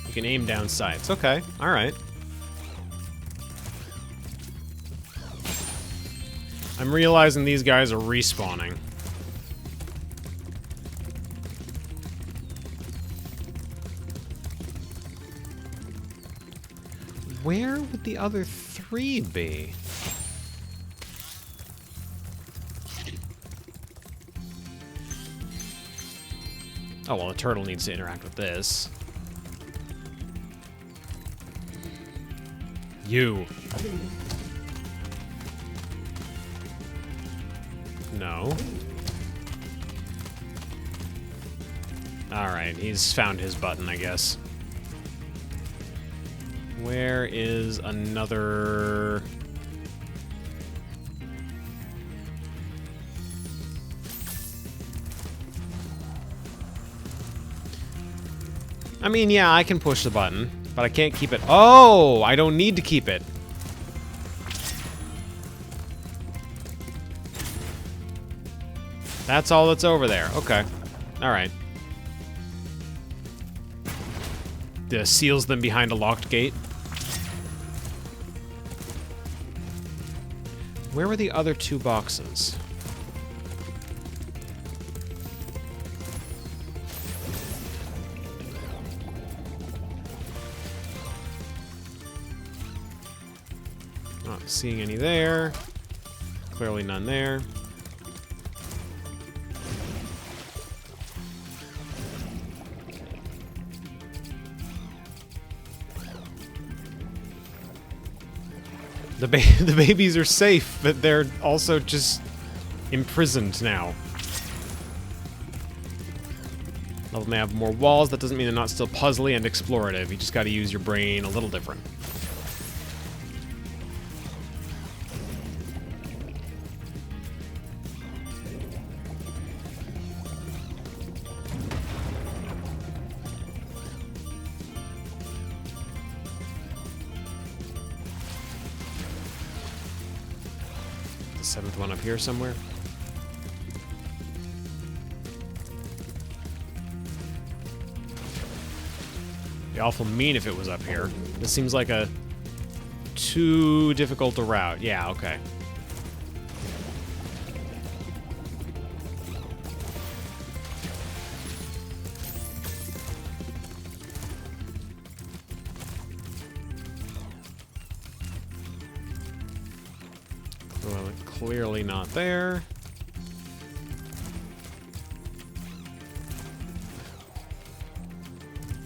You can aim down sights. Okay, alright. I'm realizing these guys are respawning. Where would the other three be? Oh, well, the turtle needs to interact with this. You. No. Alright, he's found his button, I guess. Where is another... I mean, yeah, I can push the button, but I can't keep it. Oh, I don't need to keep it. That's all that's over there. Okay. Alright. Seals them behind a locked gate. Where were the other two boxes? Not seeing any there. Clearly none there. The babies are safe, but they're also just imprisoned now. Level may have more walls. That doesn't mean they're not still puzzly and explorative. You just got to use your brain a little different. Seventh one up here somewhere. Be awful mean if it was up here. This seems like a too difficult a route. Yeah, okay. Well, clearly not there.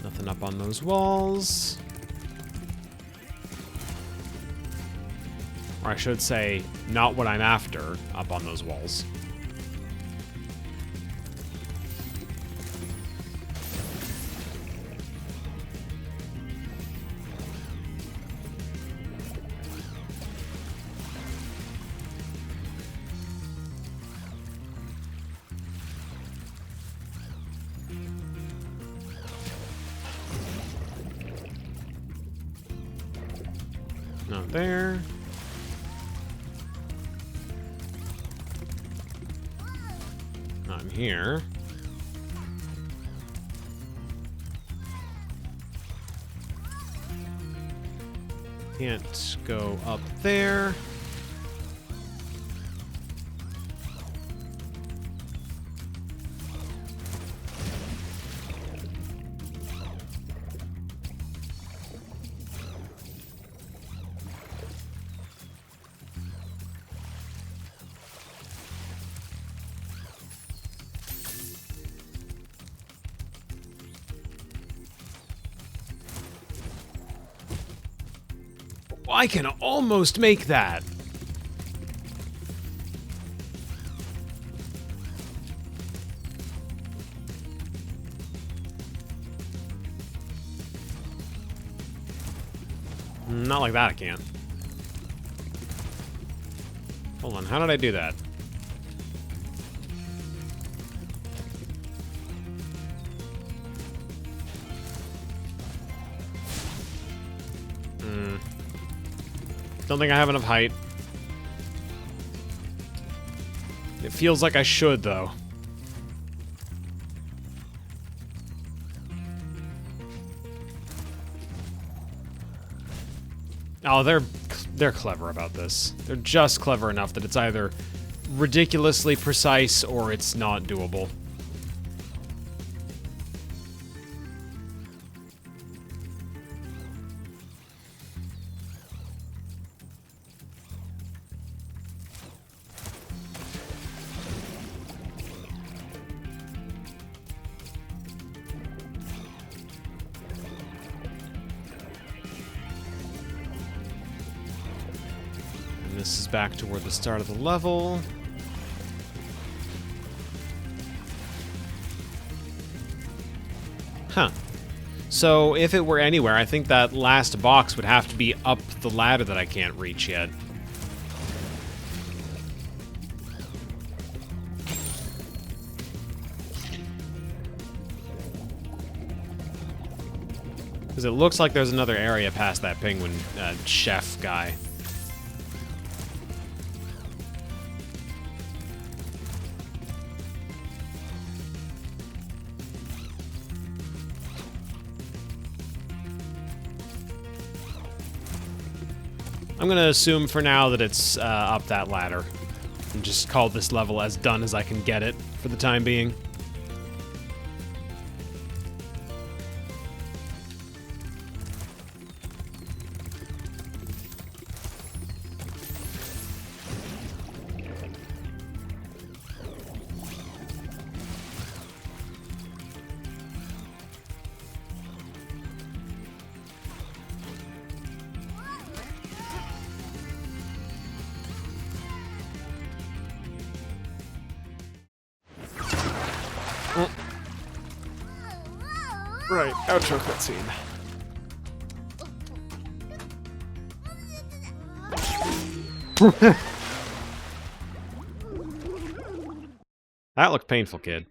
Nothing up on those walls. Or I should say, not what I'm after up on those walls. Not there. Not in here. Can't go up there. I can almost make that. Not like that, I can't. Hold on, how did I do that? Don't think I have enough height. It feels like I should, though. Oh, they're clever about this. They're just clever enough that it's either ridiculously precise or it's not doable. This is back toward the start of the level. Huh. So if it were anywhere, I think that last box would have to be up the ladder that I can't reach yet. Because it looks like there's another area past that penguin chef guy. I'm gonna assume for now that it's up that ladder, and just call this level as done as I can get it for the time being. Right, outro cutscene. That looked painful, kid.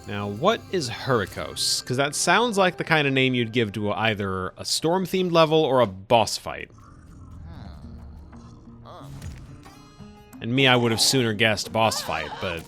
Now, what is Hurricos? Because that sounds like the kind of name you'd give to either a storm-themed level or a boss fight. And me, I would have sooner guessed boss fight, but...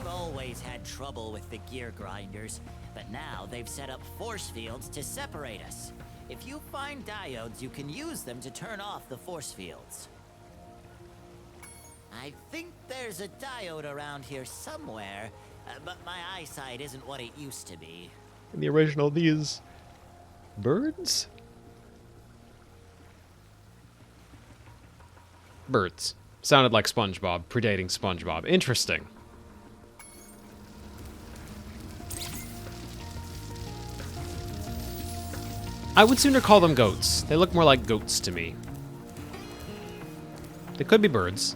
always had trouble with the gear grinders, but now they've set up force fields to separate us. If you find diodes, you can use them to turn off the force fields. I think there's a diode around here somewhere, but my eyesight isn't what it used to be. In the original, these birds? Birds. Sounded like SpongeBob, predating SpongeBob. Interesting. I would sooner call them goats. They look more like goats to me. They could be birds.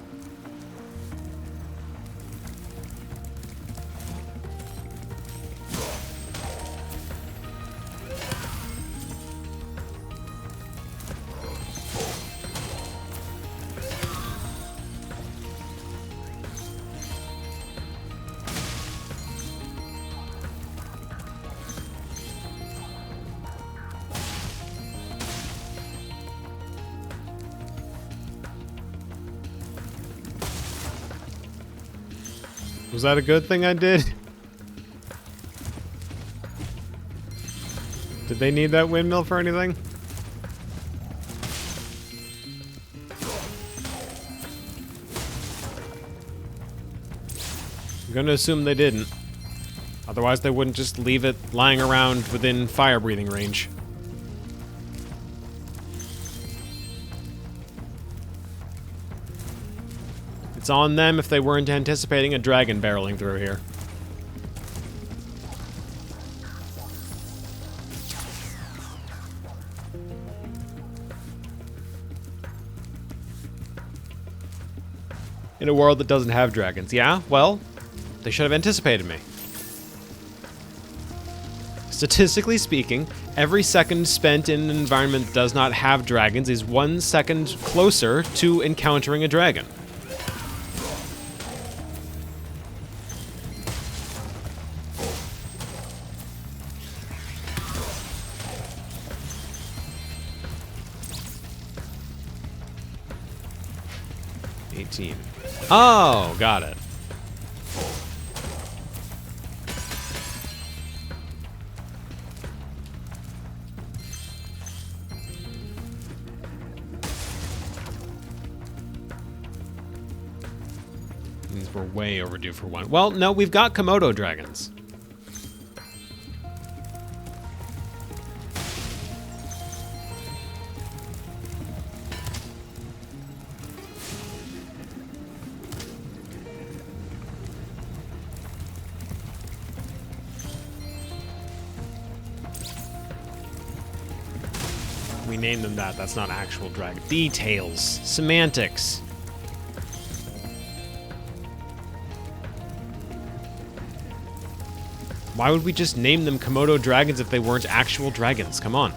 Was that a good thing I did? Did they need that windmill for anything? I'm gonna assume they didn't. Otherwise, they wouldn't just leave it lying around within fire-breathing range. It's on them if they weren't anticipating a dragon barreling through here. In a world that doesn't have dragons. Yeah, well, they should have anticipated me. Statistically speaking, every second spent in an environment that does not have dragons is 1 second closer to encountering a dragon. Oh, got it. These were way overdue for one. Well, no, we've got Komodo dragons. We named them that. That's not actual dragon. Details. Semantics. Why would we just name them Komodo dragons if they weren't actual dragons? Come on.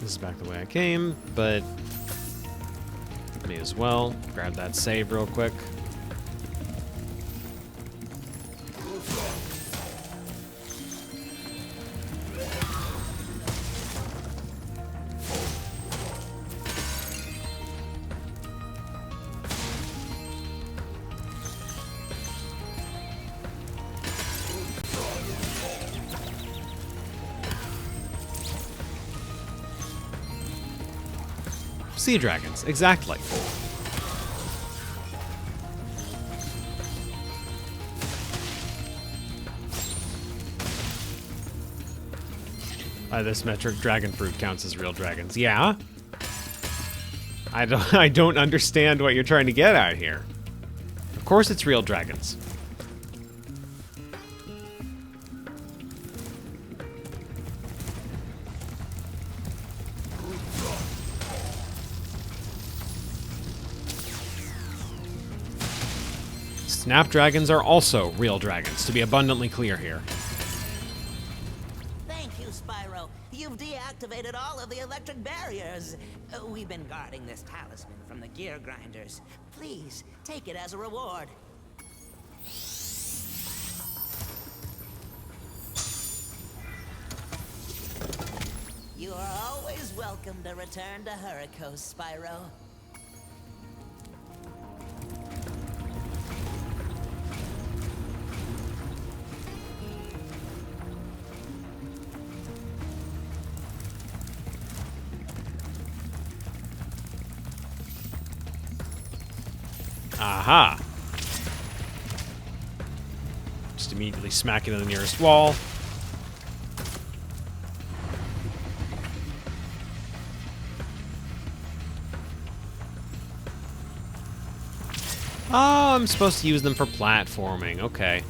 This is back the way I came, but me as well. Grab that save real quick. Sea dragons, exactly. By this metric, dragon fruit counts as real dragons. Yeah. I don't understand what you're trying to get at here. Of course it's real dragons. Snapdragons are also real dragons, to be abundantly clear here. Thank you, Spyro. You've deactivated all of the electric barriers. We've been guarding this talisman from the gear grinders. Please, take it as a reward. You are always welcome to return to Hurricos, Spyro. Aha! Just immediately smack into the nearest wall. Oh, I'm supposed to use them for platforming. Okay.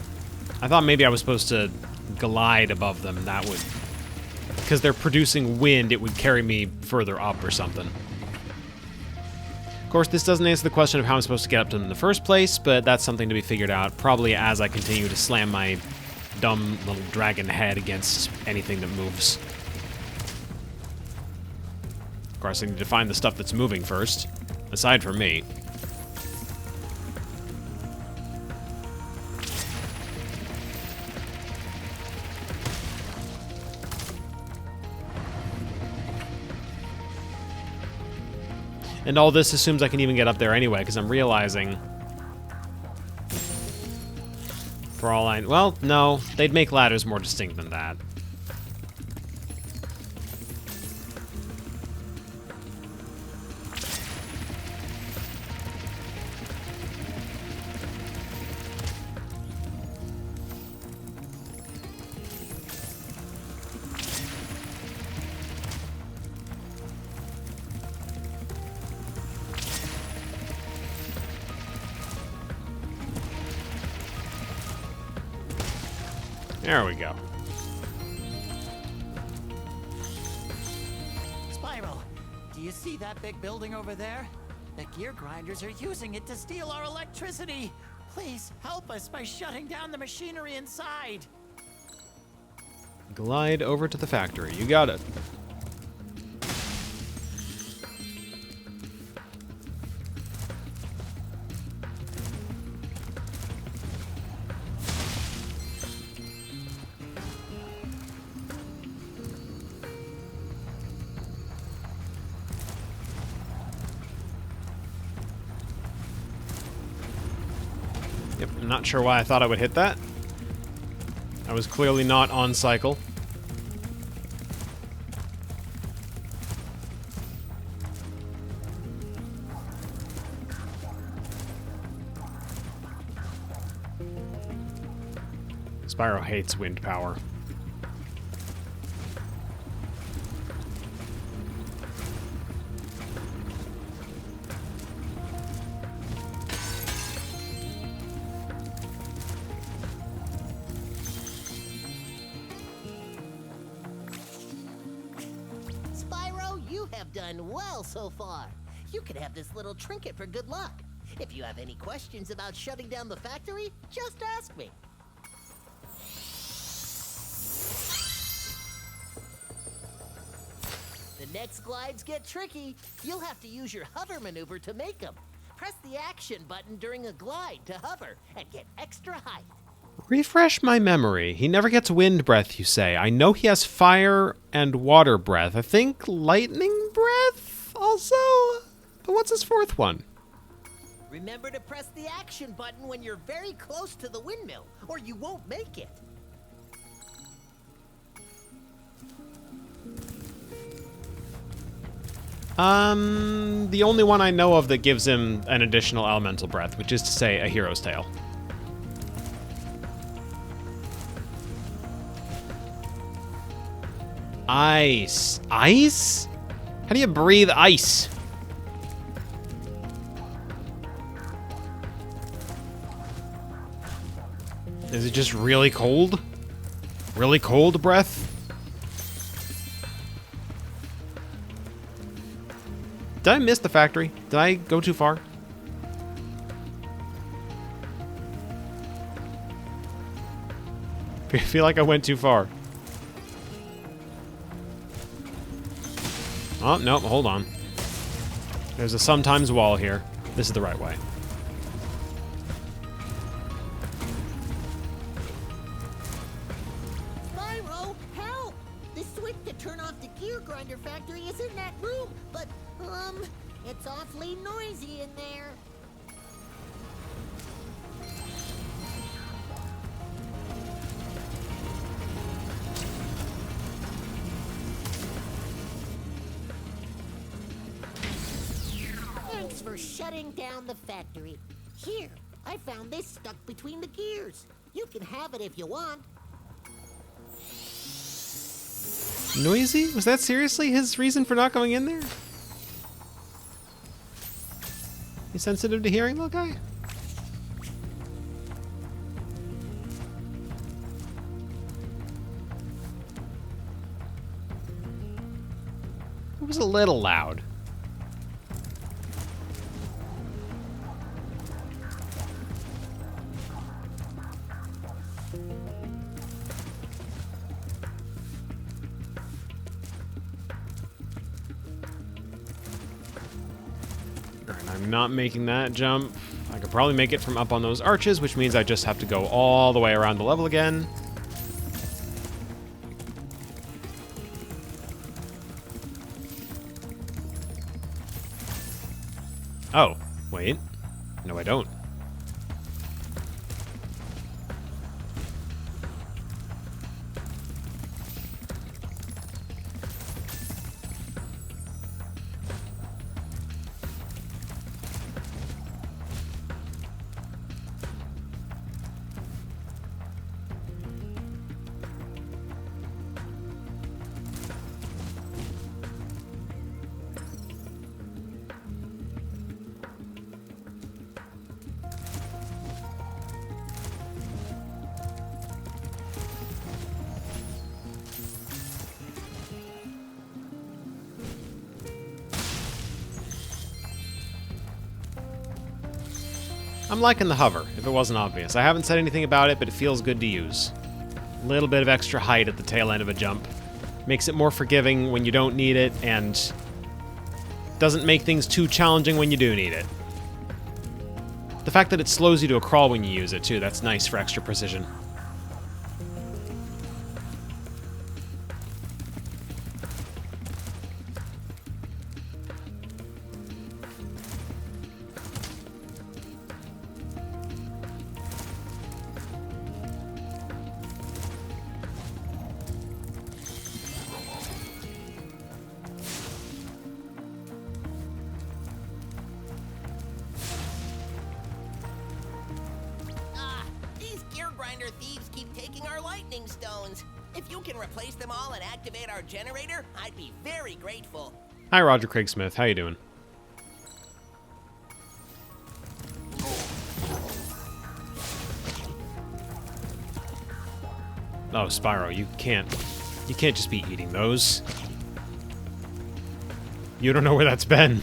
I thought maybe I was supposed to glide above them. That would... Because they're producing wind, it would carry me further up or something. Of course, this doesn't answer the question of how I'm supposed to get up to them in the first place, but that's something to be figured out, probably as I continue to slam my dumb little dragon head against anything that moves. Of course, I need to find the stuff that's moving first, aside from me. And all this assumes I can even get up there anyway, because I'm realizing... For all I... Well, no. They'd make ladders more distinct than that. There we go. Spyro, do you see that big building over there? The gear grinders are using it to steal our electricity. Please help us by shutting down the machinery inside. Glide over to the factory. You got it. Yep, I'm not sure why I thought I would hit that. I was clearly not on cycle. Spyro hates wind power. Spyro, you have done well so far. You could have this little trinket for good luck. If you have any questions about shutting down the factory, just ask me. The next glides get tricky. You'll have to use your hover maneuver to make them. Press the action button during a glide to hover and get extra height. Refresh my memory. He never gets wind breath, you say. I know he has fire and water breath. I think lightning breath also? But what's his fourth one? Remember to press the action button when you're very close to the windmill, or you won't make it. The only one I know of that gives him an additional elemental breath, which is to say a hero's tail. Ice. Ice? How do you breathe ice? Is it just really cold? Really cold breath? Did I miss the factory? Did I go too far? I feel like I went too far. Oh, no, hold on. There's a sometimes wall here. This is the right way. Spyro, help! The switch to turn off the gear grinder factory is in that room, but, it's awfully noisy in there. Thanks for shutting down the factory. Here, I found this stuck between the gears. You can have it if you want. Noisy? Was that seriously his reason for not going in there? You sensitive to hearing, little guy? It was a little loud. I'm not making that jump. I could probably make it from up on those arches, which means I just have to go all the way around the level again. Oh, wait. No, I don't. I'm liking the hover, if it wasn't obvious. I haven't said anything about it, but it feels good to use. A little bit of extra height at the tail end of a jump. Makes it more forgiving when you don't need it, and doesn't make things too challenging when you do need it. The fact that it slows you to a crawl when you use it, too, that's nice for extra precision. Thieves keep taking our lightning stones. If you can replace them all and activate our generator, I'd be very grateful. Hi, Roger Craig Smith. How you doing? Oh, Spyro, you can't just be eating those. You don't know where that's been.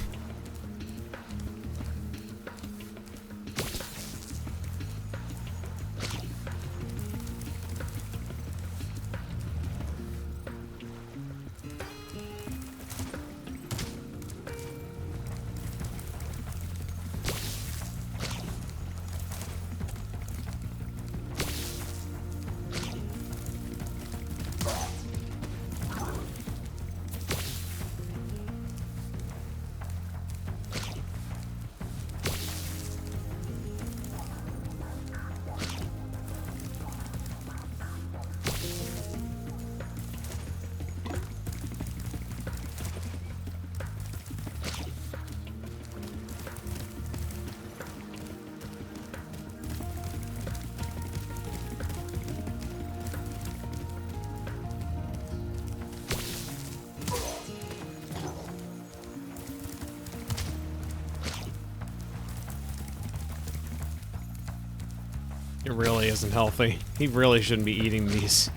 It really isn't healthy. He really shouldn't be eating these.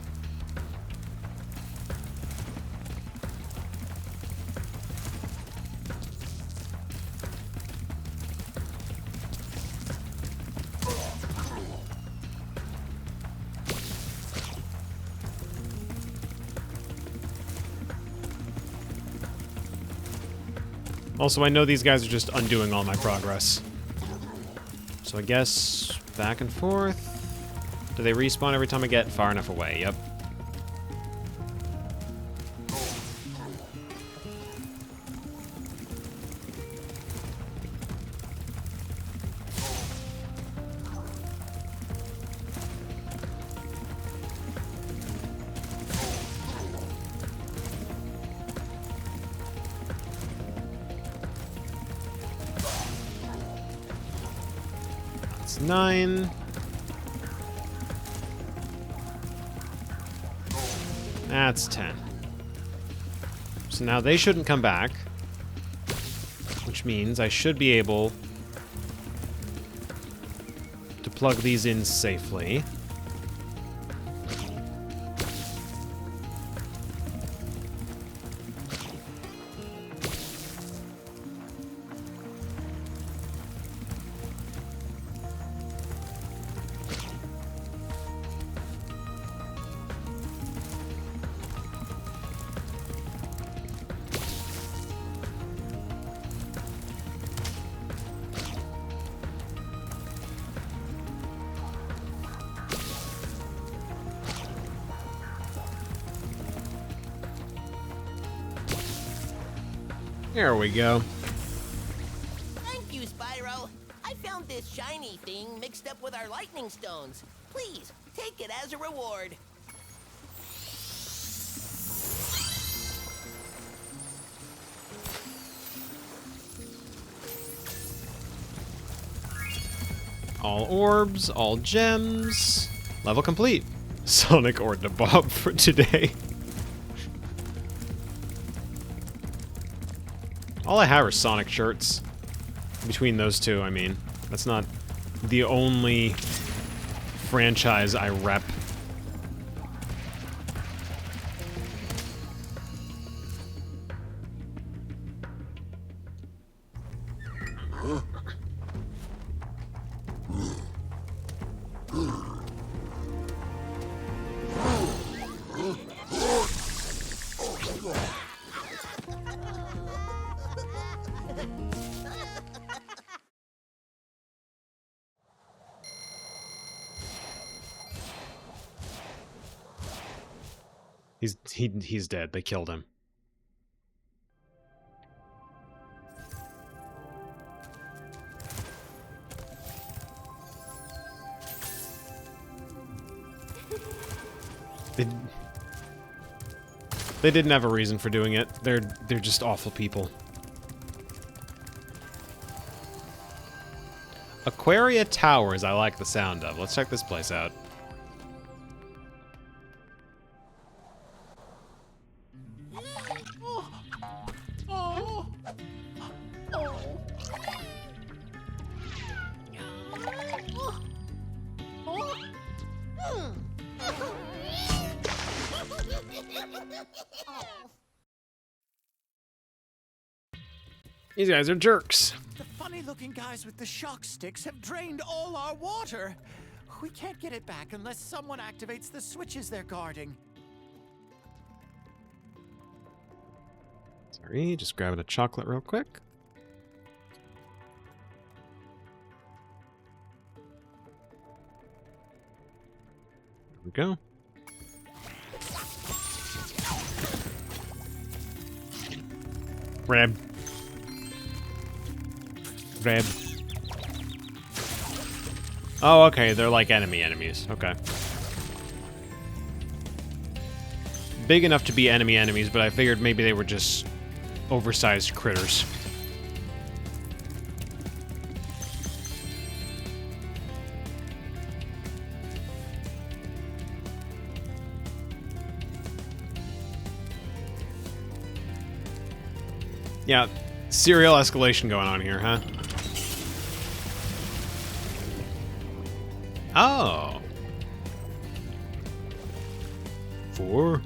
Also, I know these guys are just undoing all my progress. So I guess back and forth. Do they respawn every time I get far enough away? Yep. That's 9. That's 10. So now they shouldn't come back, which means I should be able to plug these in safely. There we go. Thank you, Spyro. I found this shiny thing mixed up with our lightning stones. Please, take it as a reward. All orbs, all gems. Level complete. Sonic or Nabob for today. All I have are Sonic shirts. Between those two, I mean. That's not the only franchise I rep. He's dead. They killed him. They didn't have a reason for doing it. They're just awful people. Aquaria Towers, I like the sound of. Let's check this place out. These guys are jerks. The funny-looking guys with the shock sticks have drained all our water. We can't get it back unless someone activates the switches they're guarding. Sorry, just grabbing a chocolate real quick. There we go. Grab. Grab. Oh, okay, they're like enemies. Okay. Big enough to be enemies, but I figured maybe they were just oversized critters. Yeah, serial escalation going on here, huh? Oh. 4.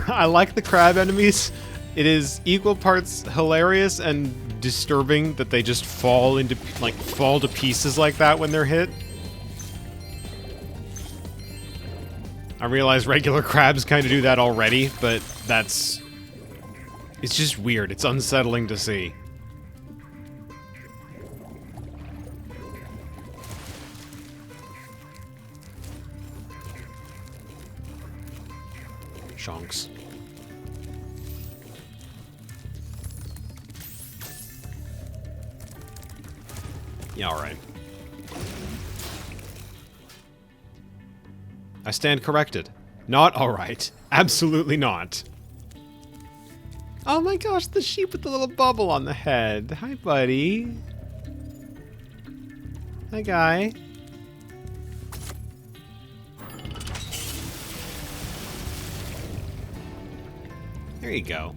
I like the crab enemies. It is equal parts hilarious and disturbing that they just fall to pieces like that when they're hit. I realize regular crabs kind of do that already, but it's just weird. It's unsettling to see. Chunks. Yeah, alright. I stand corrected. Not alright. Absolutely not. Oh my gosh, the sheep with the little bubble on the head. Hi, buddy. Hi, guy. There you go.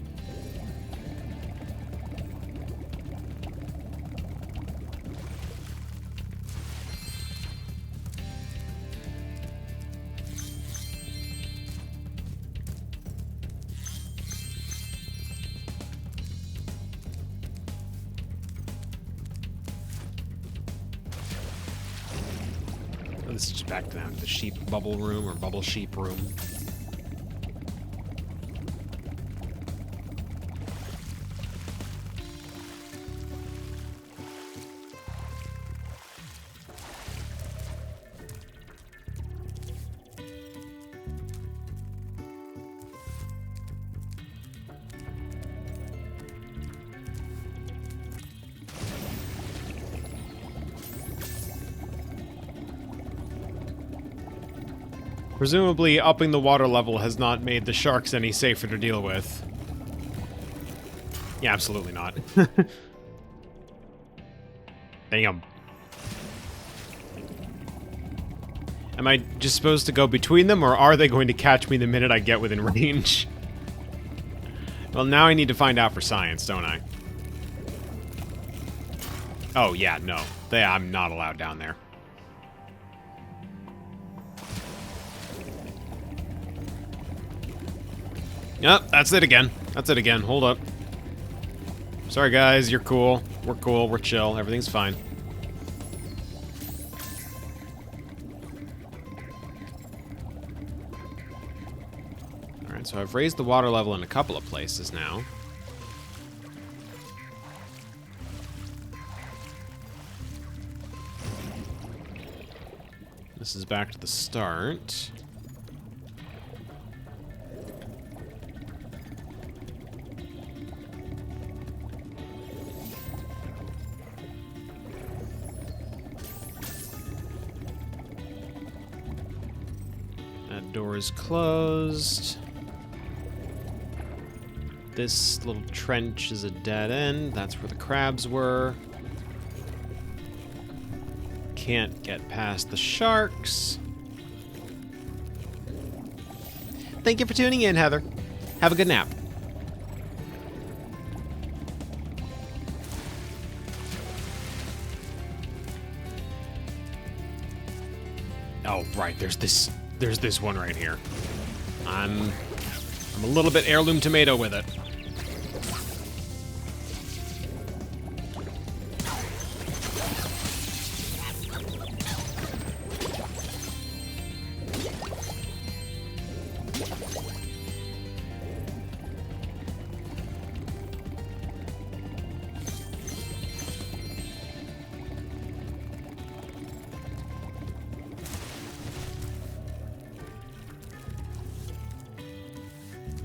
This is just back down to the sheep bubble room or bubble sheep room. Presumably, upping the water level has not made the sharks any safer to deal with. Yeah, absolutely not. Damn. Am I just supposed to go between them, or are they going to catch me the minute I get within range? Well, now I need to find out for science, don't I? Oh, yeah, no. I'm not allowed down there. Yep, that's it again. That's it again. Hold up. Sorry, guys. You're cool. We're cool. We're chill. Everything's fine. Alright, so I've raised the water level in a couple of places now. This is back to the start. That door is closed. This little trench is a dead end. That's where the crabs were. Can't get past the sharks. Thank you for tuning in, Heather. Have a good nap. Oh, right. There's this one right here. I'm a little bit heirloom tomato with it.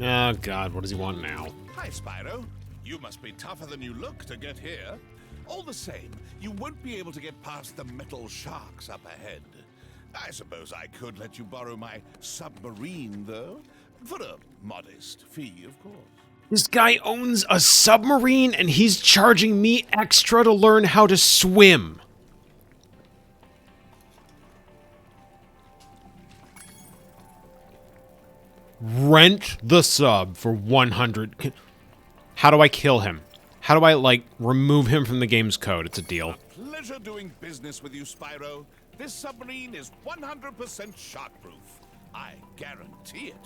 Oh, God, what does he want now? Hi, Spyro. You must be tougher than you look to get here. All the same, you won't be able to get past the metal sharks up ahead. I suppose I could let you borrow my submarine, though. For a modest fee, of course. This guy owns a submarine and he's charging me extra to learn how to swim. Rent the sub for 100. How do I kill him? How do I, like, remove him from the game's code? It's a deal. A pleasure doing business with you, Spyro. This submarine is 100% shark-proof. I guarantee it.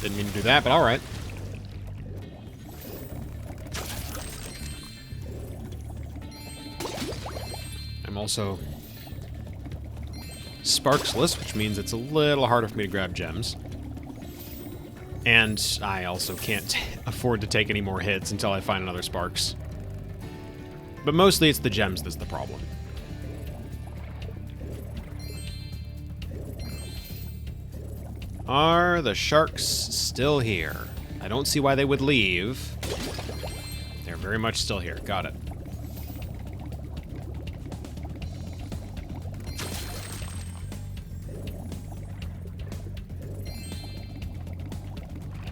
Didn't mean to do that, but alright. I'm also sparksless, which means it's a little harder for me to grab gems. And I also can't afford to take any more hits until I find another sparks. But mostly it's the gems that's the problem. Are the sharks still here? I don't see why they would leave. They're very much still here. Got it.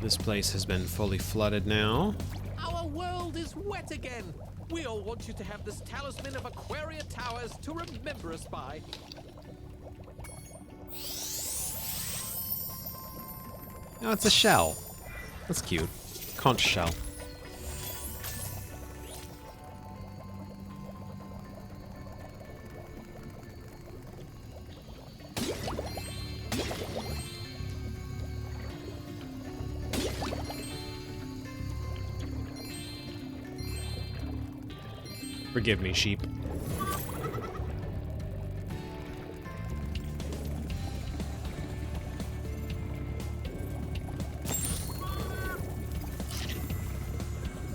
This place has been fully flooded now. Our world is wet again. We all want you to have this talisman of Aquaria Towers to remember us by. Oh, it's a shell. That's cute. Conch shell. Forgive me, sheep.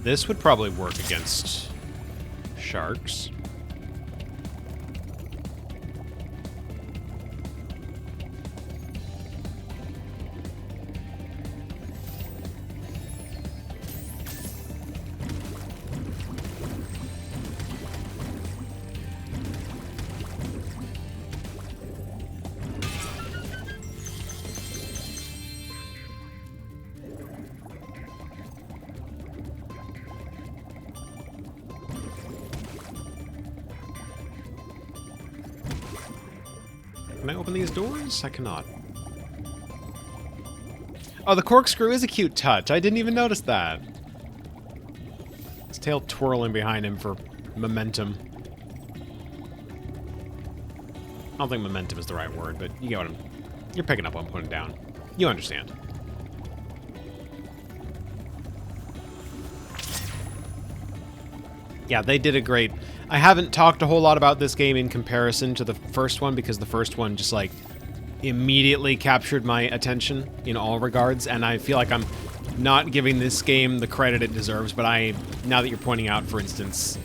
This would probably work against sharks. Can I open these doors? I cannot. Oh, the corkscrew is a cute touch. I didn't even notice that. His tail twirling behind him for momentum. I don't think momentum is the right word, but you get what you're picking up what I'm putting down. You understand. Yeah, they did a great... I haven't talked a whole lot about this game in comparison to the first one, because the first one just, like, immediately captured my attention in all regards, and I feel like I'm not giving this game the credit it deserves, but now that you're pointing out, for instance,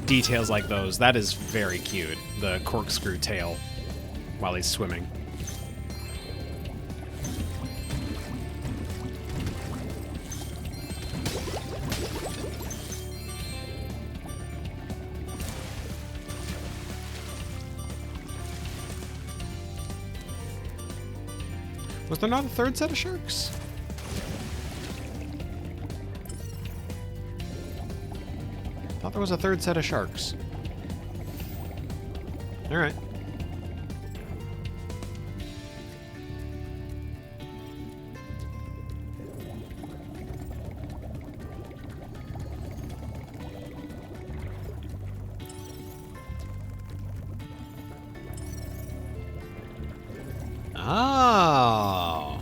details like those, that is very cute. The corkscrew tail while he's swimming. Was there not a third set of sharks? I thought there was a third set of sharks. Alright. Oh.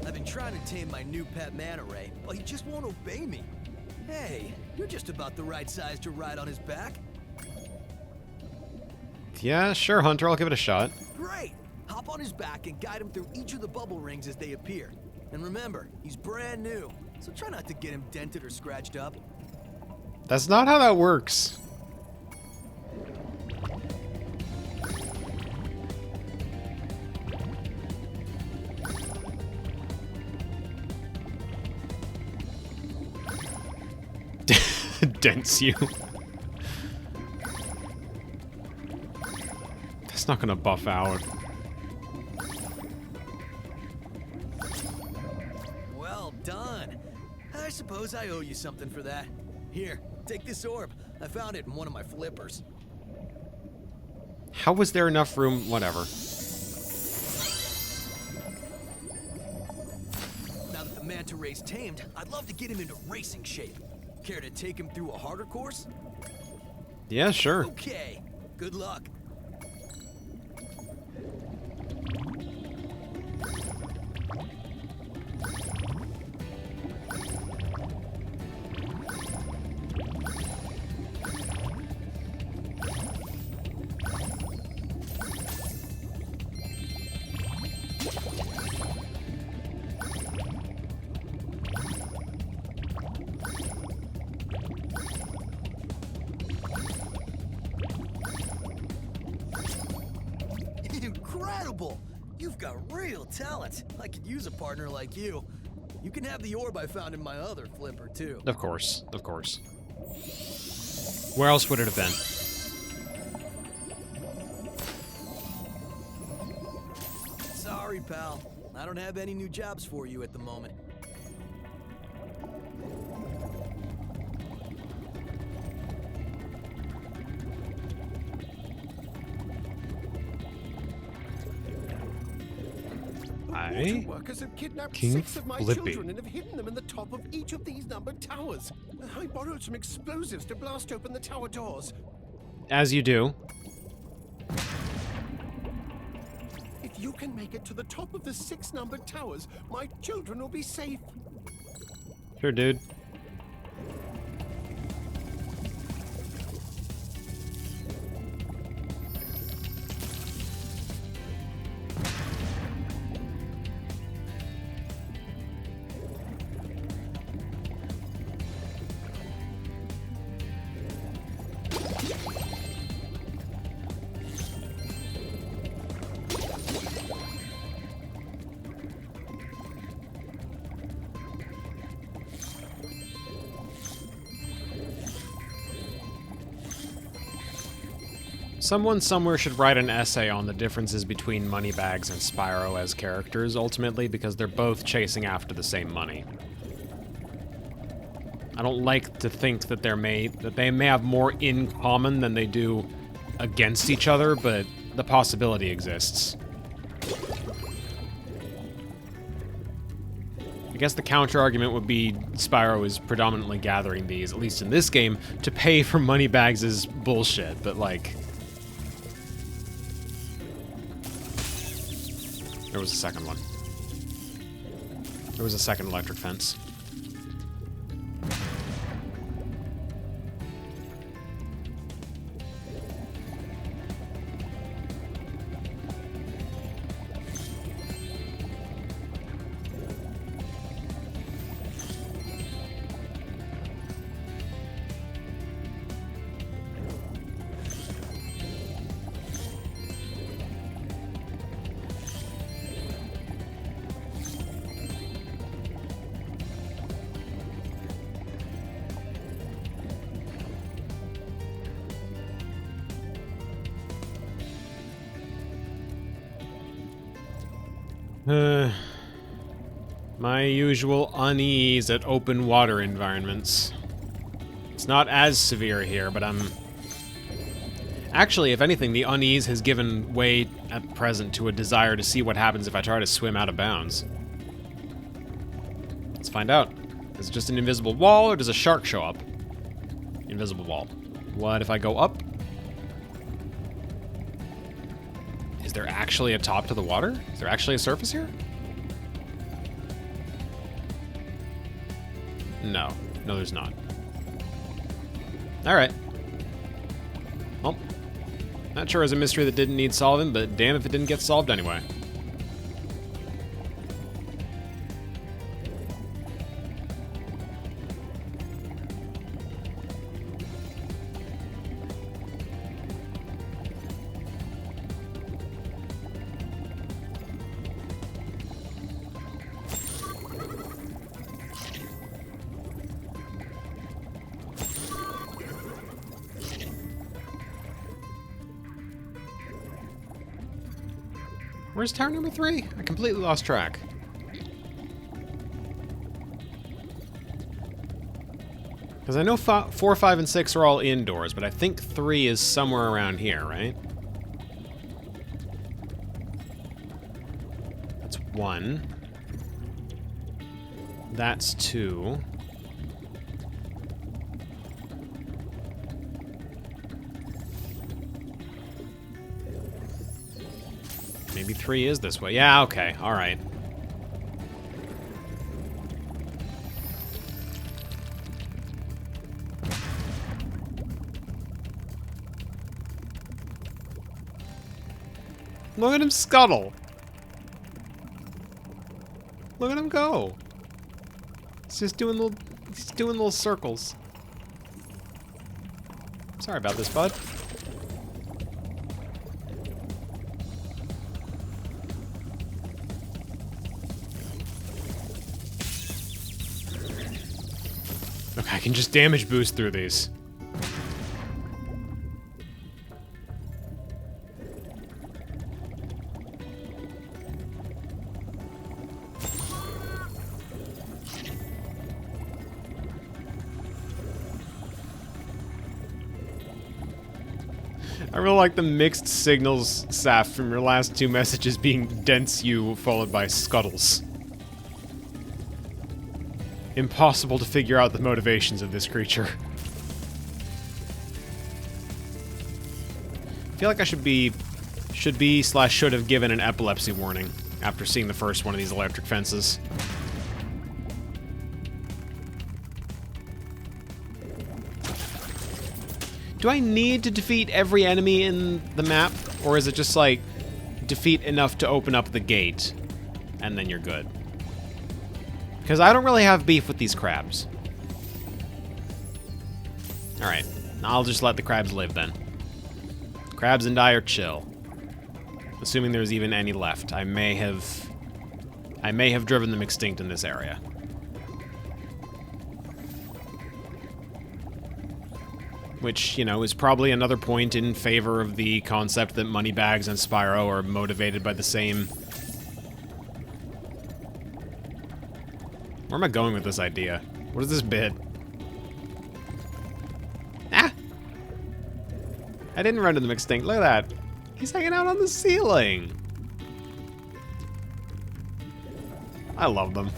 I've been trying to tame my new pet manta ray, but he just won't obey me. Hey, you're just about the right size to ride on his back. Yeah, sure, Hunter. I'll give it a shot. Great! Hop on his back and guide him through each of the bubble rings as they appear. And remember, he's brand new, so try not to get him dented or scratched up. That's not how that works. Dents you. That's not gonna buff out. Well done. I suppose I owe you something for that. Here, take this orb. I found it in one of my flippers. How was there enough room? Whatever. Now that the manta ray's tamed, I'd love to get him into racing shape. Care to take him through a harder course? Yeah, sure. Okay. Good luck. Incredible! You've got real talent. I could use a partner like you. You can have the orb I found in my other flipper, too. Of course, of course. Where else would it have been? Sorry, pal. I don't have any new jobs for you at the moment. Water workers have kidnapped King 6 of my Flippy. children and have hidden them in the top of each of these numbered towers. I borrowed some explosives to blast open the tower doors. As you do. If you can make it to the top of the 6 numbered towers, my children will be safe. Sure, dude. Someone somewhere should write an essay on the differences between Moneybags and Spyro as characters, ultimately, because they're both chasing after the same money. I don't like to think that they may have more in common than they do against each other, but the possibility exists. I guess the counter-argument would be Spyro is predominantly gathering these, at least in this game, to pay for Moneybags' bullshit, but like... There was a second one. There was a second electric fence. My usual unease at open water environments. It's not as severe here, but I'm... Actually, if anything, the unease has given way at present to a desire to see what happens if I try to swim out of bounds. Let's find out. Is it just an invisible wall, or does a shark show up? Invisible wall. What if I go up? Is there actually a top to the water? Is there actually a surface here? No. No, there's not. Alright. Well, not sure it was a mystery that didn't need solving, but damn if it didn't get solved anyway. Where's tower number 3? I completely lost track. Because I know 4, 5, and 6 are all indoors, but I think 3 is somewhere around here, right? That's 1. That's 2. Maybe 3 is this way. Yeah, okay. All right. Look at him scuttle. Look at him go. He's just doing little circles. Sorry about this, bud. Okay, I can just damage boost through these. I really like the mixed signals, Saf, from your last 2 messages being dense you followed by scuttles. Impossible to figure out the motivations of this creature. I feel like I should have given an epilepsy warning after seeing the first one of these electric fences. Do I need to defeat every enemy in the map? Or is it just like, defeat enough to open up the gate, and then you're good? Because I don't really have beef with these crabs. Alright, I'll just let the crabs live then. Crabs and I are chill. Assuming there's even any left. I may have driven them extinct in this area. which, you know, is probably another point in favor of the concept that Moneybags and Spyro are motivated by the same... Where am I going with this idea? What is this bit? Ah! I didn't render them extinct. Look at that. He's hanging out on the ceiling. I love them.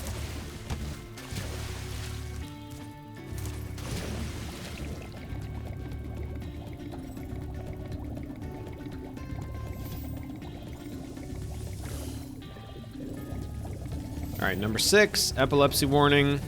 Alright, number 6, epilepsy warning.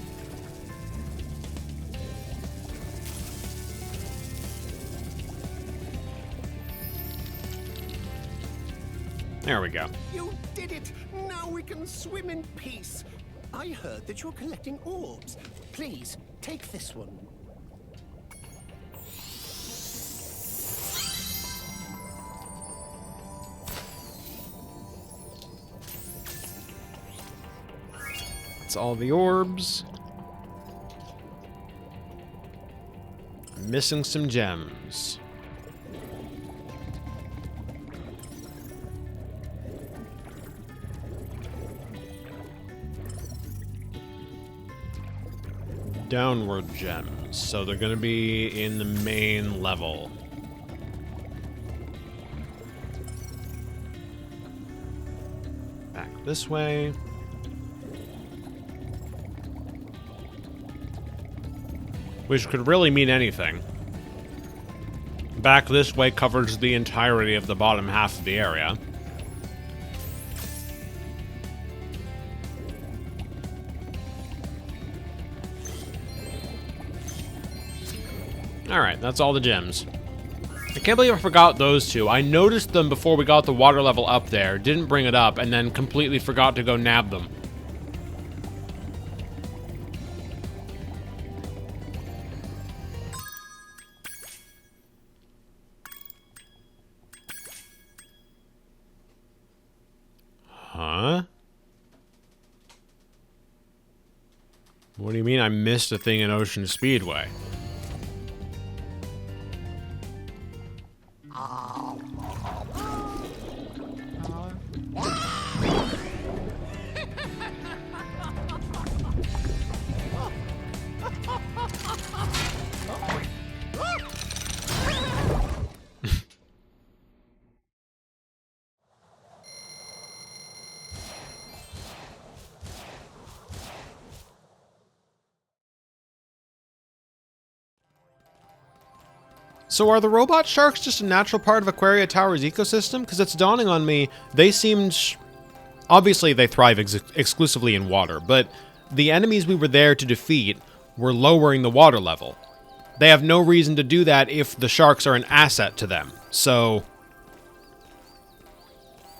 There we go. You did it! Now we can swim in peace. I heard that you're collecting orbs. Please, take this one. That's all the orbs. I'm missing some gems. Downward gems, so they're gonna be in the main level. Back this way. Which could really mean anything. Back this way covers the entirety of the bottom half of the area. Alright, that's all the gems. I can't believe I forgot those two. I noticed them before we got the water level up there, didn't bring it up, and then completely forgot to go nab them. Huh? What do you mean I missed a thing in Ocean Speedway? So are the robot sharks just a natural part of Aquaria Tower's ecosystem? Because it's dawning on me, they seemed... Obviously, they thrive exclusively in water, but the enemies we were there to defeat were lowering the water level. They have no reason to do that if the sharks are an asset to them. So...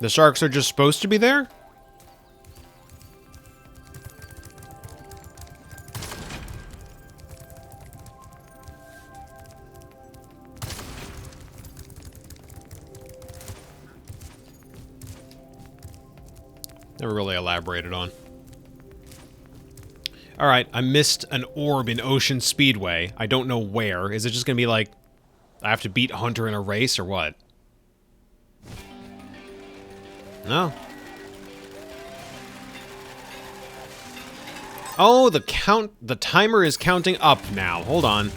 the sharks are just supposed to be there? Never really elaborated on. Alright, I missed an orb in Ocean Speedway. I don't know where. Is it just gonna be like, I have to beat Hunter in a race or what? No. Oh, the timer is counting up now. Hold on.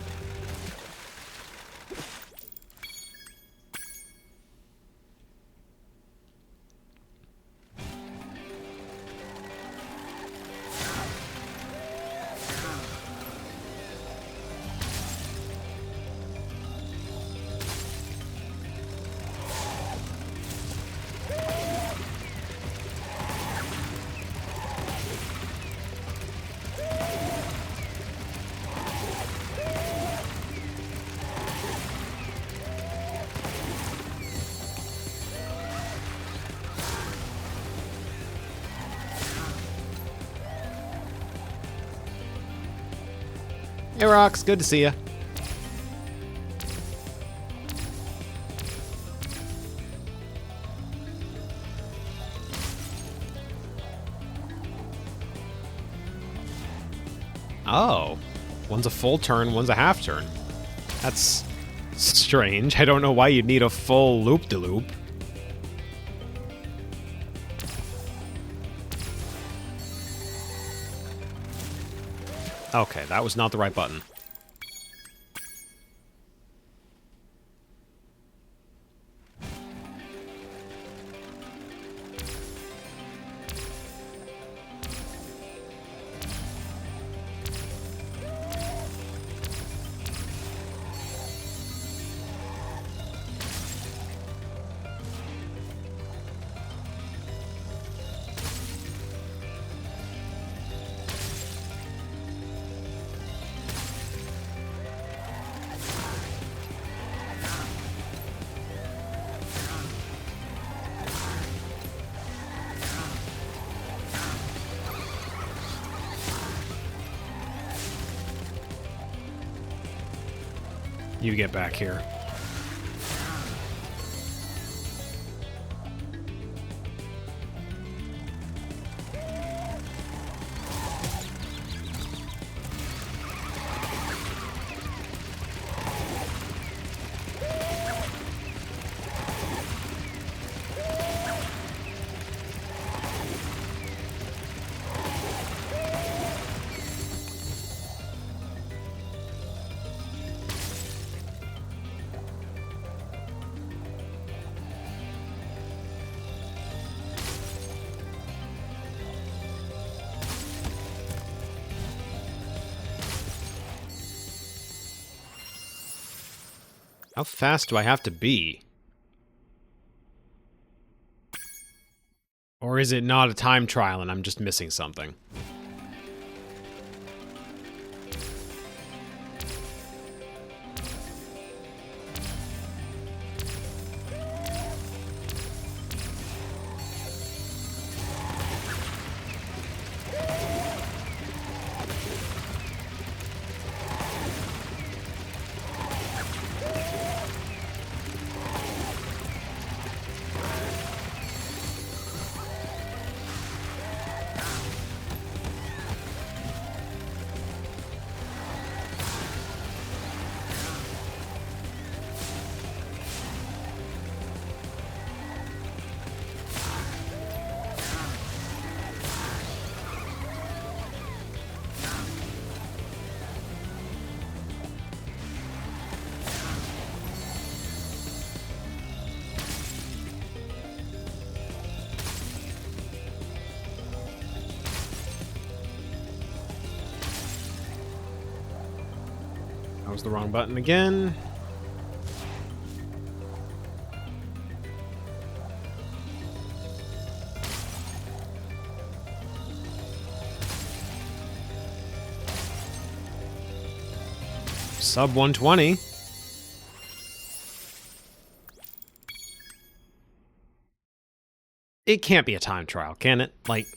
Hey, Rox, good to see ya. Oh. One's a full turn, one's a half turn. That's strange. I don't know why you'd need a full loop-de-loop. Okay, that was not the right button. You get back here. How fast do I have to be? Or is it not a time trial and I'm just missing something? That was the wrong button again. Sub 120. It can't be a time trial, can it? Like...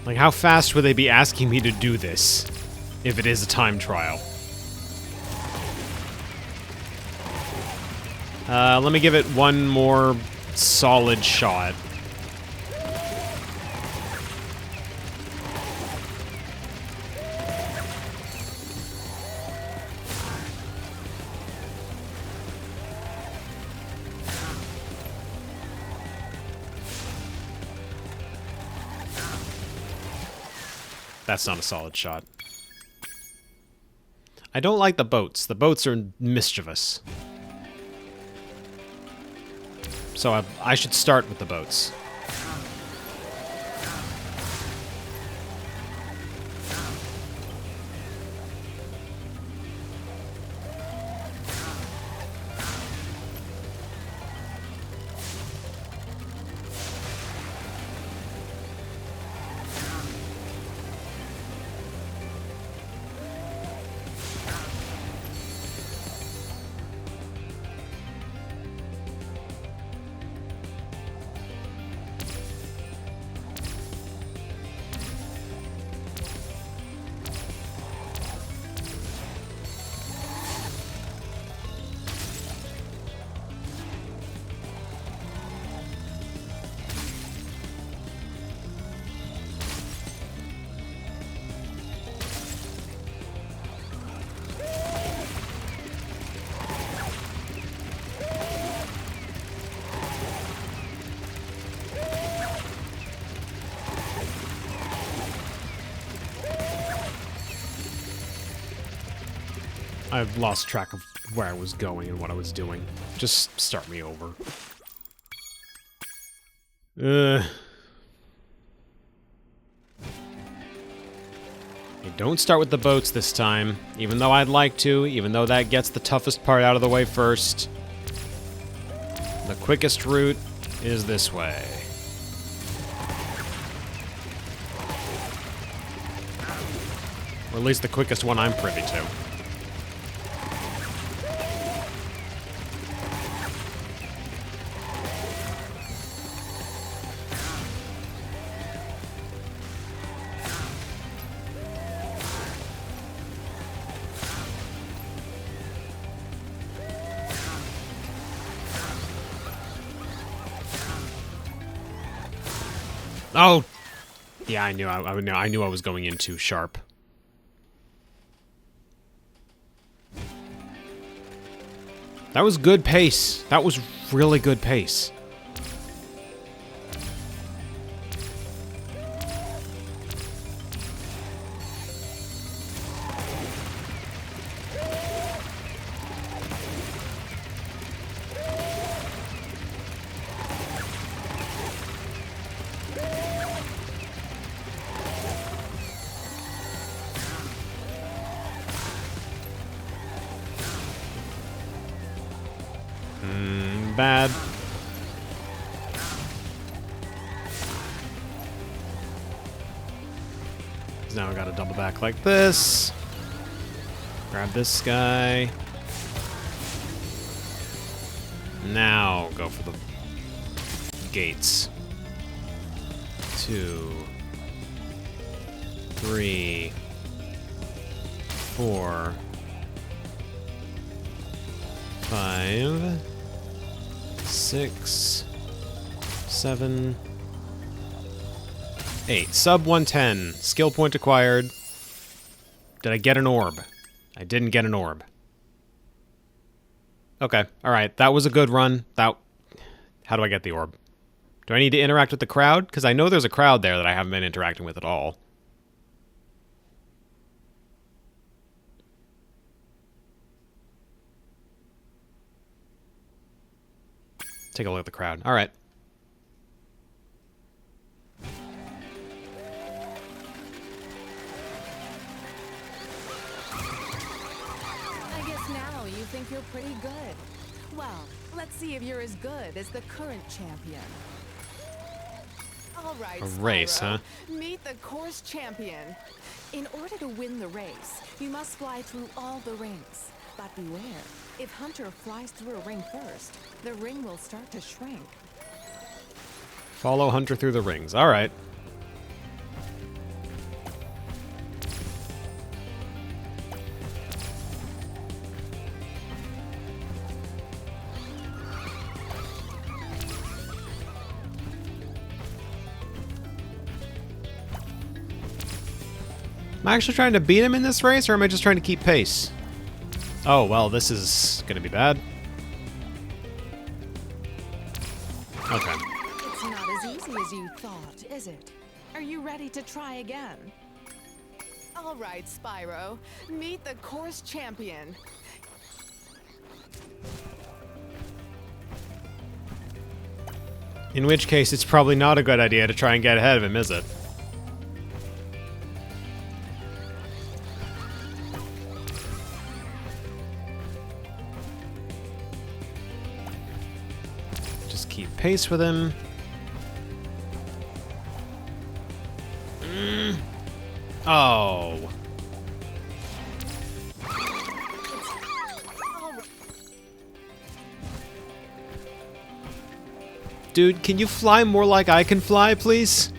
Like, how fast would they be asking me to do this if it is a time trial? Let me give it one more solid shot. That's not a solid shot. I don't like the boats. The boats are mischievous. So I should start with the boats. I've lost track of where I was going and what I was doing. Just start me over. Hey, don't start with the boats this time, even though I'd like to, even though that gets the toughest part out of the way first. The quickest route is this way. Or at least the quickest one I'm privy to. Oh! Yeah, I knew I was going in too sharp. That was good pace. That was really good pace. Bad. Now I gotta double back like this. Grab this guy. Now go for the gates. 2, 3, 4, 5, 6, 7, 8. Sub 110. Skill point acquired. Did I get an orb? I didn't get an orb. Okay, alright. That was a good run. How do I get the orb? Do I need to interact with the crowd? Because I know there's a crowd there that I haven't been interacting with at all. Take a look at the crowd. All right. I guess now you think you're pretty good. Well, let's see if you're as good as the current champion. All right, A race, Spyro. huh? Meet the course champion. In order to win the race, you must fly through all the rings. But beware, if Hunter flies through a ring first, the ring will start to shrink. Follow Hunter through the rings. All right. Am I actually trying to beat him in this race, or am I just trying to keep pace? Oh, well, this is gonna be bad. Okay. It's not as easy as you thought, is it? Are you ready to try again? All right, Spyro. Meet the course champion. In which case, it's probably not a good idea to try and get ahead of him, is it? Just keep pace with him. Oh. Dude, can you fly more like I can fly, please?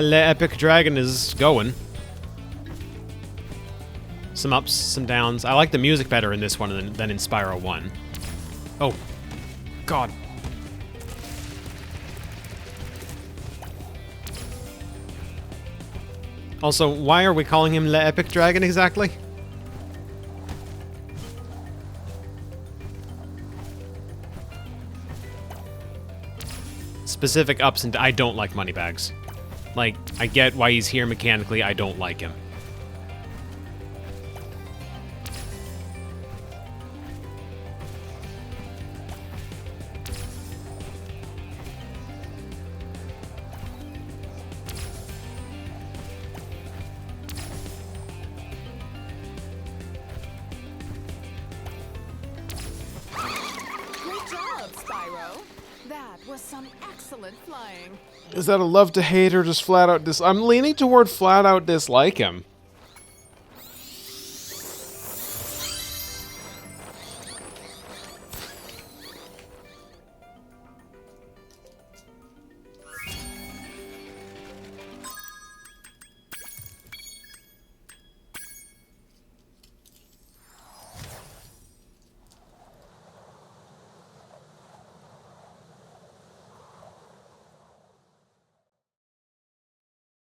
Le Epic Dragon is going. Some ups, some downs. I like the music better in this one than in Spyro 1. Oh. God. Also, why are we calling him Le Epic Dragon exactly? Specific ups and I don't like Moneybags. Like, I get why he's here mechanically, I don't like him. Great job, Spyro. That was some excellent flying. Is that a love to hate or just flat out I'm leaning toward flat out dislike him.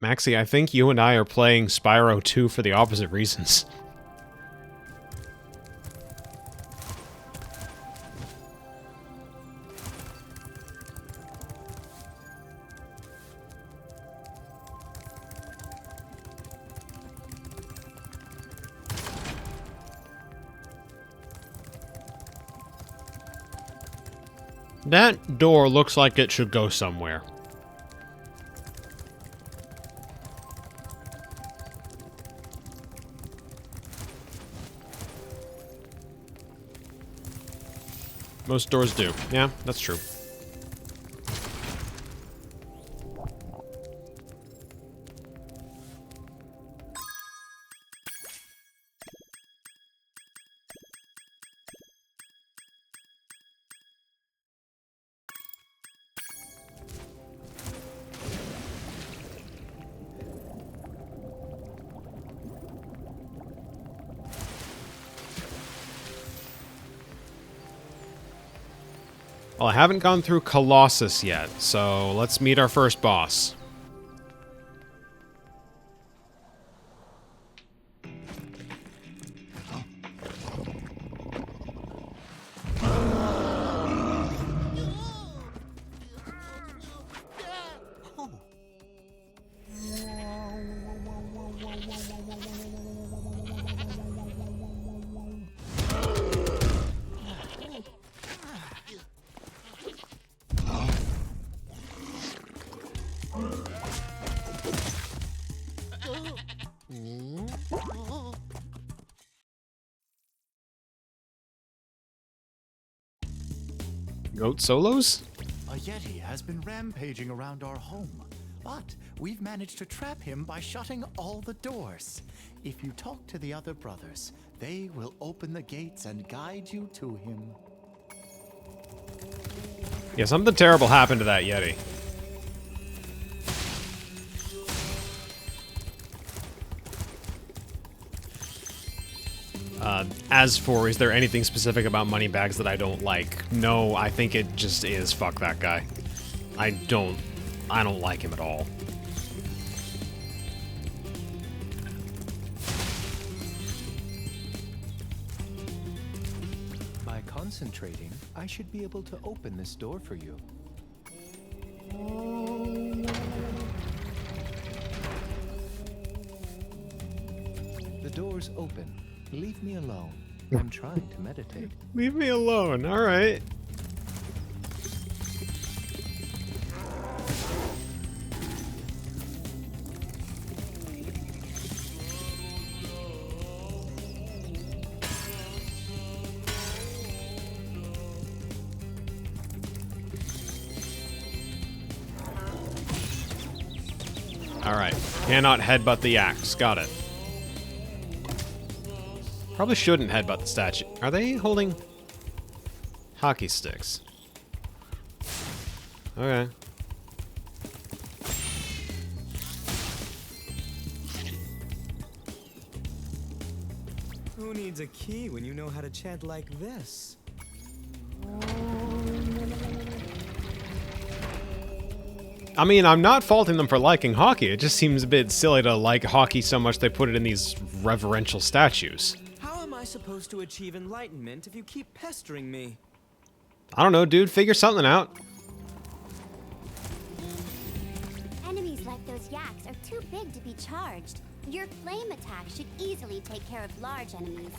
Maxie, I think you and I are playing Spyro 2 for the opposite reasons. That door looks like it should go somewhere. Most doors do. Yeah, that's true. Well, I haven't gone through Colossus yet, so let's meet our first boss. Goat solos? A Yeti has been rampaging around our home, but we've managed to trap him by shutting all the doors. If you talk to the other brothers, they will open the gates and guide you to him. Yeah, something terrible happened to that Yeti. As for, is there anything specific about Moneybags that I don't like? No, I think it just is fuck that guy. I don't like him at all. By concentrating, I should be able to open this door for you. The door's open. Leave me alone. I'm trying to meditate. Leave me alone, alright. Alright, cannot headbutt the axe. Got it. Probably shouldn't headbutt the statue. Are they holding hockey sticks? Okay. needs a key when you know how to chant like this? I mean, I'm not faulting them for liking hockey. It just seems a bit silly to like hockey so much they put it in these reverential statues. How am I supposed to achieve enlightenment if you keep pestering me? I don't know, dude. Figure something out. Enemies like those yaks are too big to be charged. Your flame attack should easily take care of large enemies.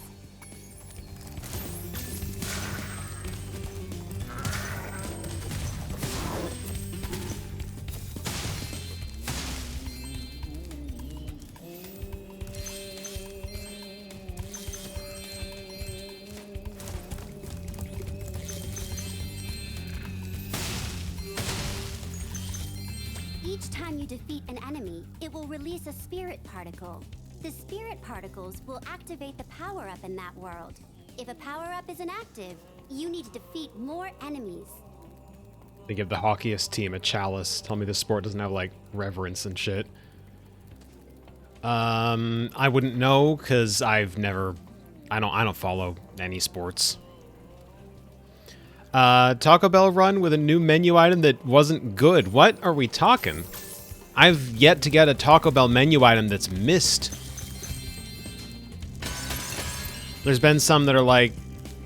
Each time you defeat an enemy, it will release a spirit particle. The spirit particles will activate the power-up in that world. If a power-up isn't active, you need to defeat more enemies. They give the hockeyist team a chalice. Tell me this sport doesn't have, like, reverence and shit. I wouldn't know, because I've never... I don't follow any sports. Taco Bell run with a new menu item that wasn't good. What are we talking? I've yet to get a Taco Bell menu item that's missed. There's been some that are like,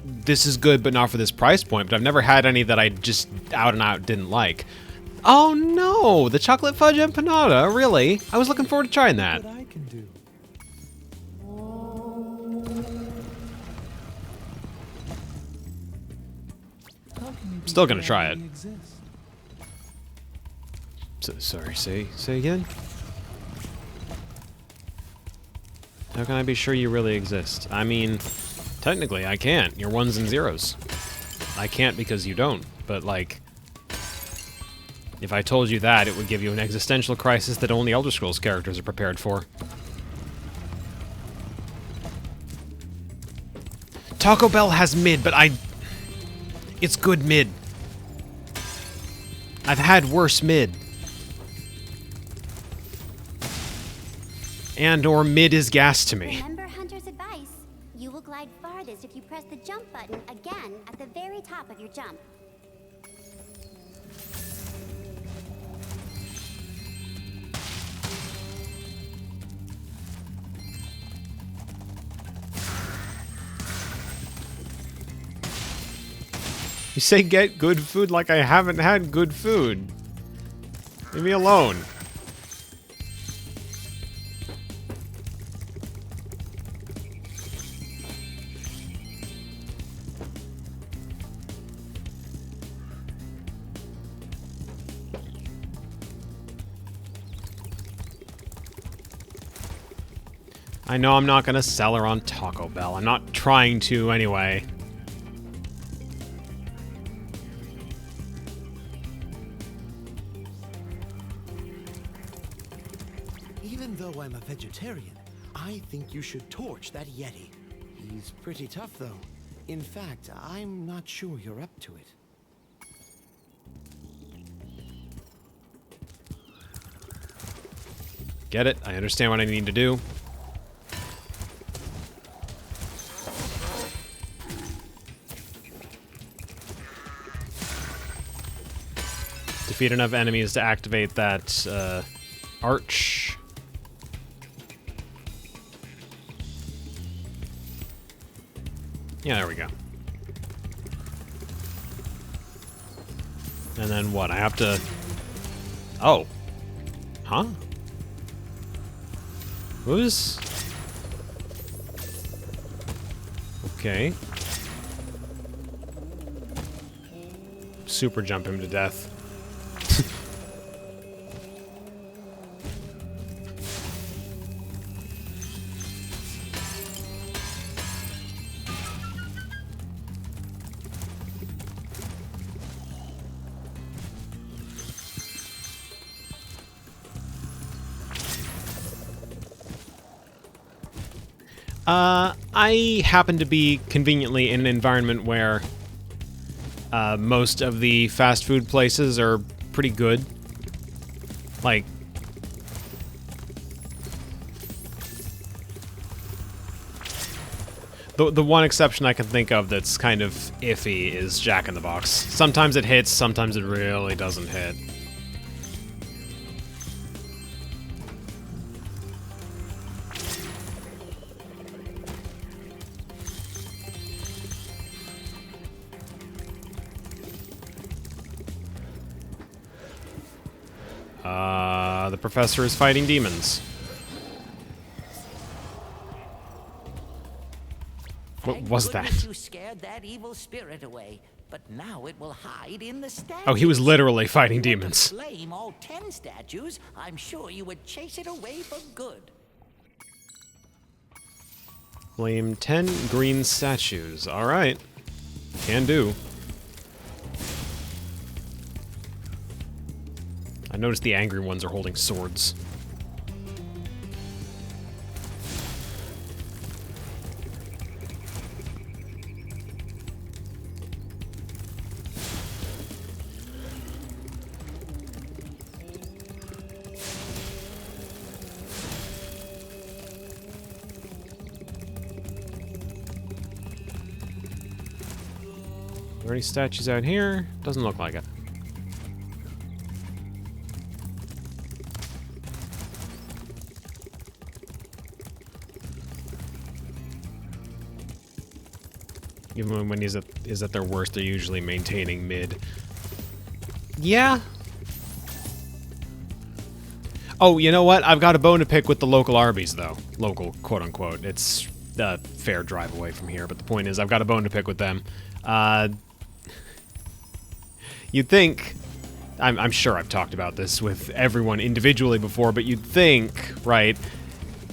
this is good, but not for this price point, but I've never had any that I just out and out didn't like. Oh no, the chocolate fudge empanada, really? I was looking forward to trying that. What I can do. Still gonna try it. So, sorry, say again? How can I be sure you really exist? I mean, technically I can't. You're ones and zeros. I can't because you don't, but like, if I told you that, it would give you an existential crisis that only Elder Scrolls characters are prepared for. Taco Bell has mid, but it's good mid. I've had worse mid. And or mid is gas to me. Remember Hunter's advice. You will glide farthest if you press the jump button again at the very top of your jump. You say get good food like I haven't had good food. Leave me alone. I know I'm not gonna sell her on Taco Bell. I'm not trying to anyway. Even though I'm a vegetarian, I think you should torch that Yeti. He's pretty tough, though. In fact, I'm not sure you're up to it. Get it? I understand what I need to do. Defeat enough enemies to activate that, arch. Yeah, there we go. And then what? I have to... Oh. Huh? Who's... Okay. Super jump him to death. I happen to be conveniently in an environment where most of the fast food places are pretty good. Like, The one exception I can think of that's kind of iffy is Jack in the Box. Sometimes it hits, sometimes it really doesn't hit. The professor is fighting demons. What was that? You scared that evil spirit away, but now it will hide in the statues. Oh, he was literally fighting demons. Flame all 10 statues, I'm sure you would chase it away for good. Flame 10 green statues. Alright. Can do. I noticed the angry ones are holding swords. Are there any statues out here? Doesn't look like it. Even when he's at their worst, they're usually maintaining mid. Yeah. Oh, you know what? I've got a bone to pick with the local Arby's, though. Local, quote-unquote. It's a fair drive away from here, but the point is, I've got a bone to pick with them. You'd think... I'm sure I've talked about this with everyone individually before, but you'd think, right,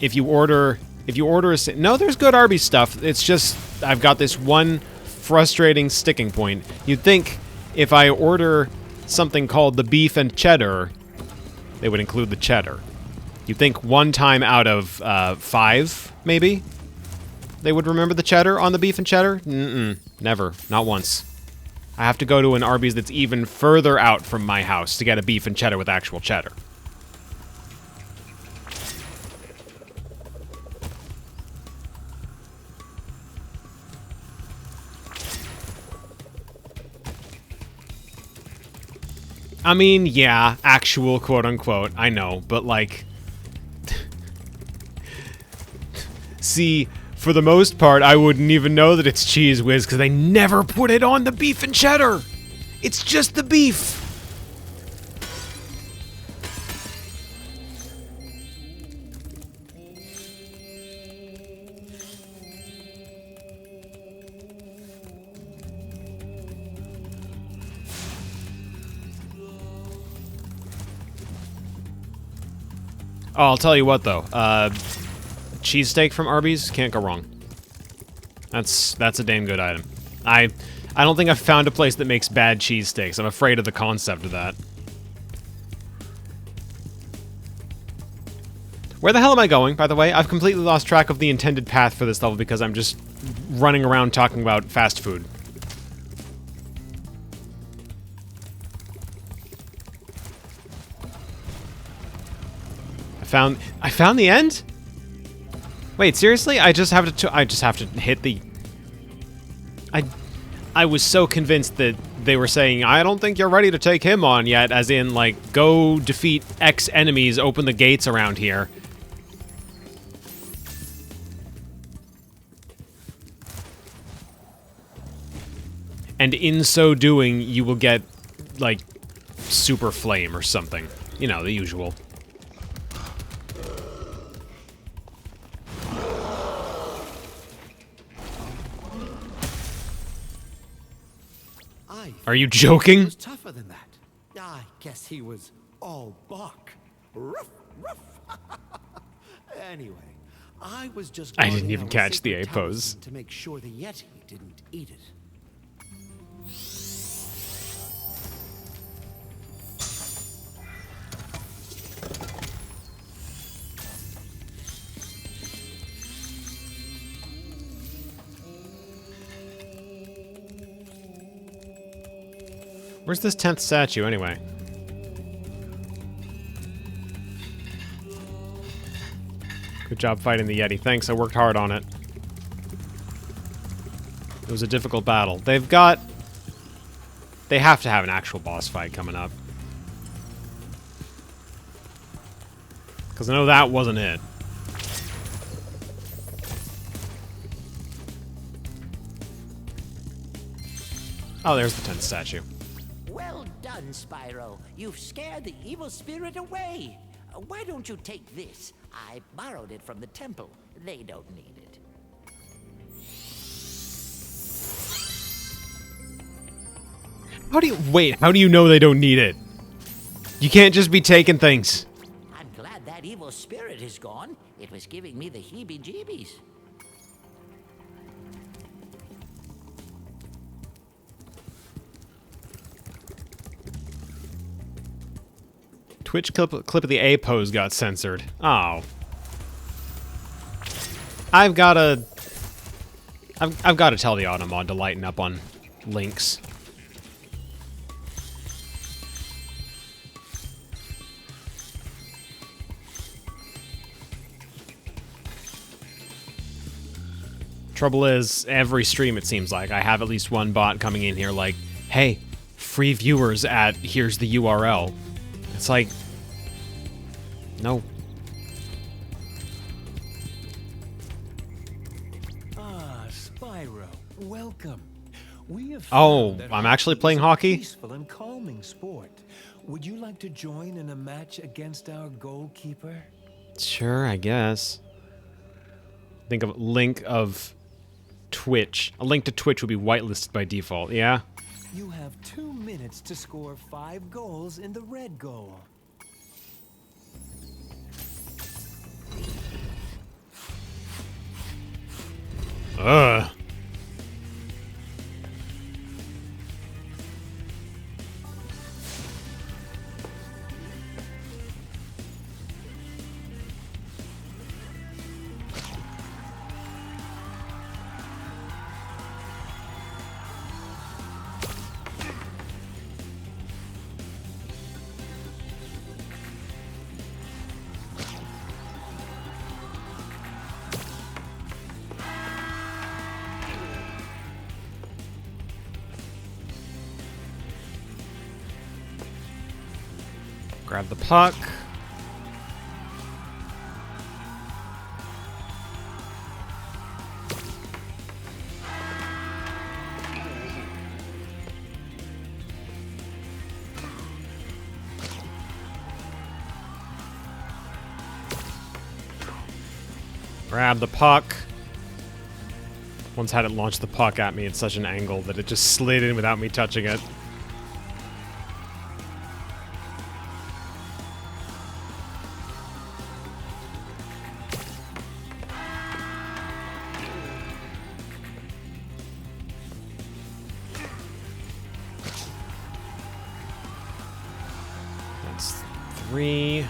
if you order a... No, there's good Arby's stuff. It's just, I've got this one frustrating sticking point. You'd think if I order something called the beef and cheddar, they would include the cheddar. You'd think one time out of 5, maybe, they would remember the cheddar on the beef and cheddar? Never. Not once. I have to go to an Arby's that's even further out from my house to get a beef and cheddar with actual cheddar. I mean, yeah, actual quote-unquote, I know, but like... See, for the most part, I wouldn't even know that it's Cheese Whiz, because they never put it on the beef and cheddar! It's just the beef! Oh, I'll tell you what, though. Cheesesteak from Arby's, can't go wrong. That's a damn good item. I don't think I've found a place that makes bad cheesesteaks. I'm afraid of the concept of that. Where the hell am I going, by the way? I've completely lost track of the intended path for this level because I'm just running around talking about fast food. I found the end? Wait, seriously? I just have to hit the... I was so convinced that they were saying, I don't think you're ready to take him on yet, as in, like, go defeat X enemies, open the gates around here. And in so doing, you will get, like, super flame or something. You know, the usual. Are you joking? He was tougher than that. I guess he was all bark. Ruff, ruff. Anyway, I was just... I didn't even catch the A pose. ...to make sure the Yeti didn't eat it. Where's this 10th statue, anyway? Good job fighting the Yeti. Thanks, I worked hard on it. It was a difficult battle. They have to have an actual boss fight coming up. Because I know that wasn't it. Oh, there's the 10th statue. Well done, Spyro. You've scared the evil spirit away. Why don't you take this? I borrowed it from the temple. They don't need it. How do you know they don't need it? You can't just be taking things. I'm glad that evil spirit is gone. It was giving me the heebie-jeebies. Twitch clip of the A pose got censored. Oh. I've gotta tell the Automod to lighten up on links. Trouble is, every stream it seems like, I have at least one bot coming in here like, hey, free viewers at here's the URL. It's like, no. Ah, Spyro, welcome. We have Oh, found that I'm actually hockey playing is a hockey? Peaceful and calming sport. Would you like to join in a match against our goalkeeper? Sure, I guess. Think of link of Twitch. A link to Twitch would be whitelisted by default, yeah? You have 2 minutes to score 5 goals in the red goal. Ugh. Grab the puck. Grab the puck. Once had it launch the puck at me at such an angle that it just slid in without me touching it. That's 3.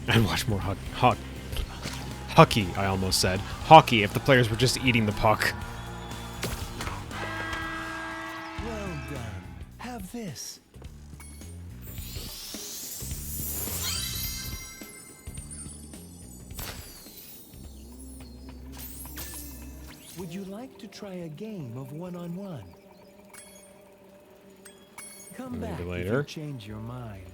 And watch more hockey, I almost said. Hockey, if the players were just eating the puck. Well done. Have this. Would you like to try a game of one-on-one? Come Maybe back if later. you change your mind.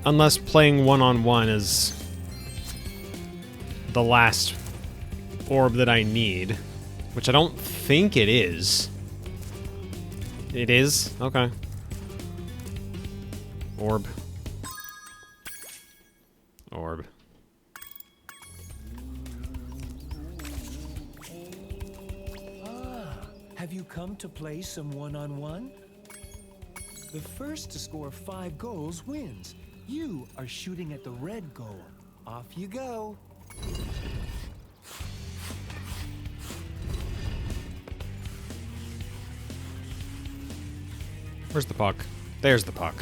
Unless playing one-on-one is the last orb that I need, which I don't think it is. It is? Okay. Orb. Orb. Ah, have you come to play some one-on-one? The first to score 5 goals wins. You are shooting at the red goal. Off you go. Where's the puck? There's the puck.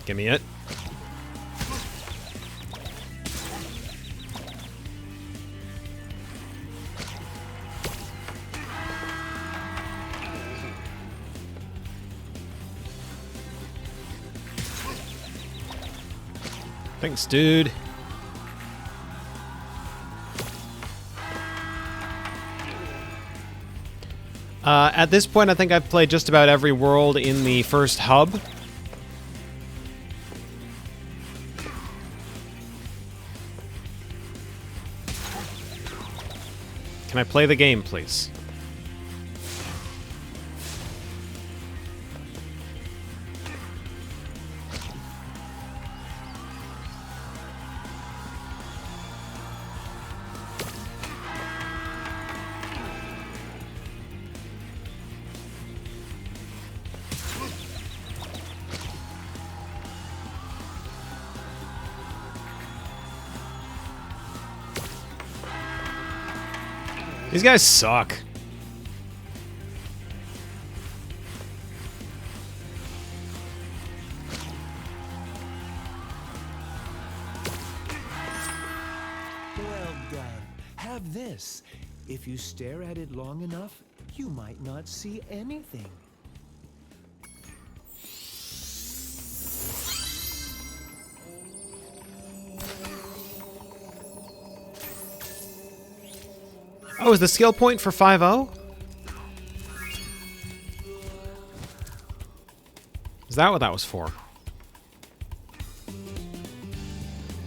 Give me it. Thanks, dude. At this point, I think I've played just about every world in the first hub. Can I play the game, please? These guys suck. Well done. Have this. If you stare at it long enough, you might not see anything. Oh, is the skill point for 5-0? Is that what that was for?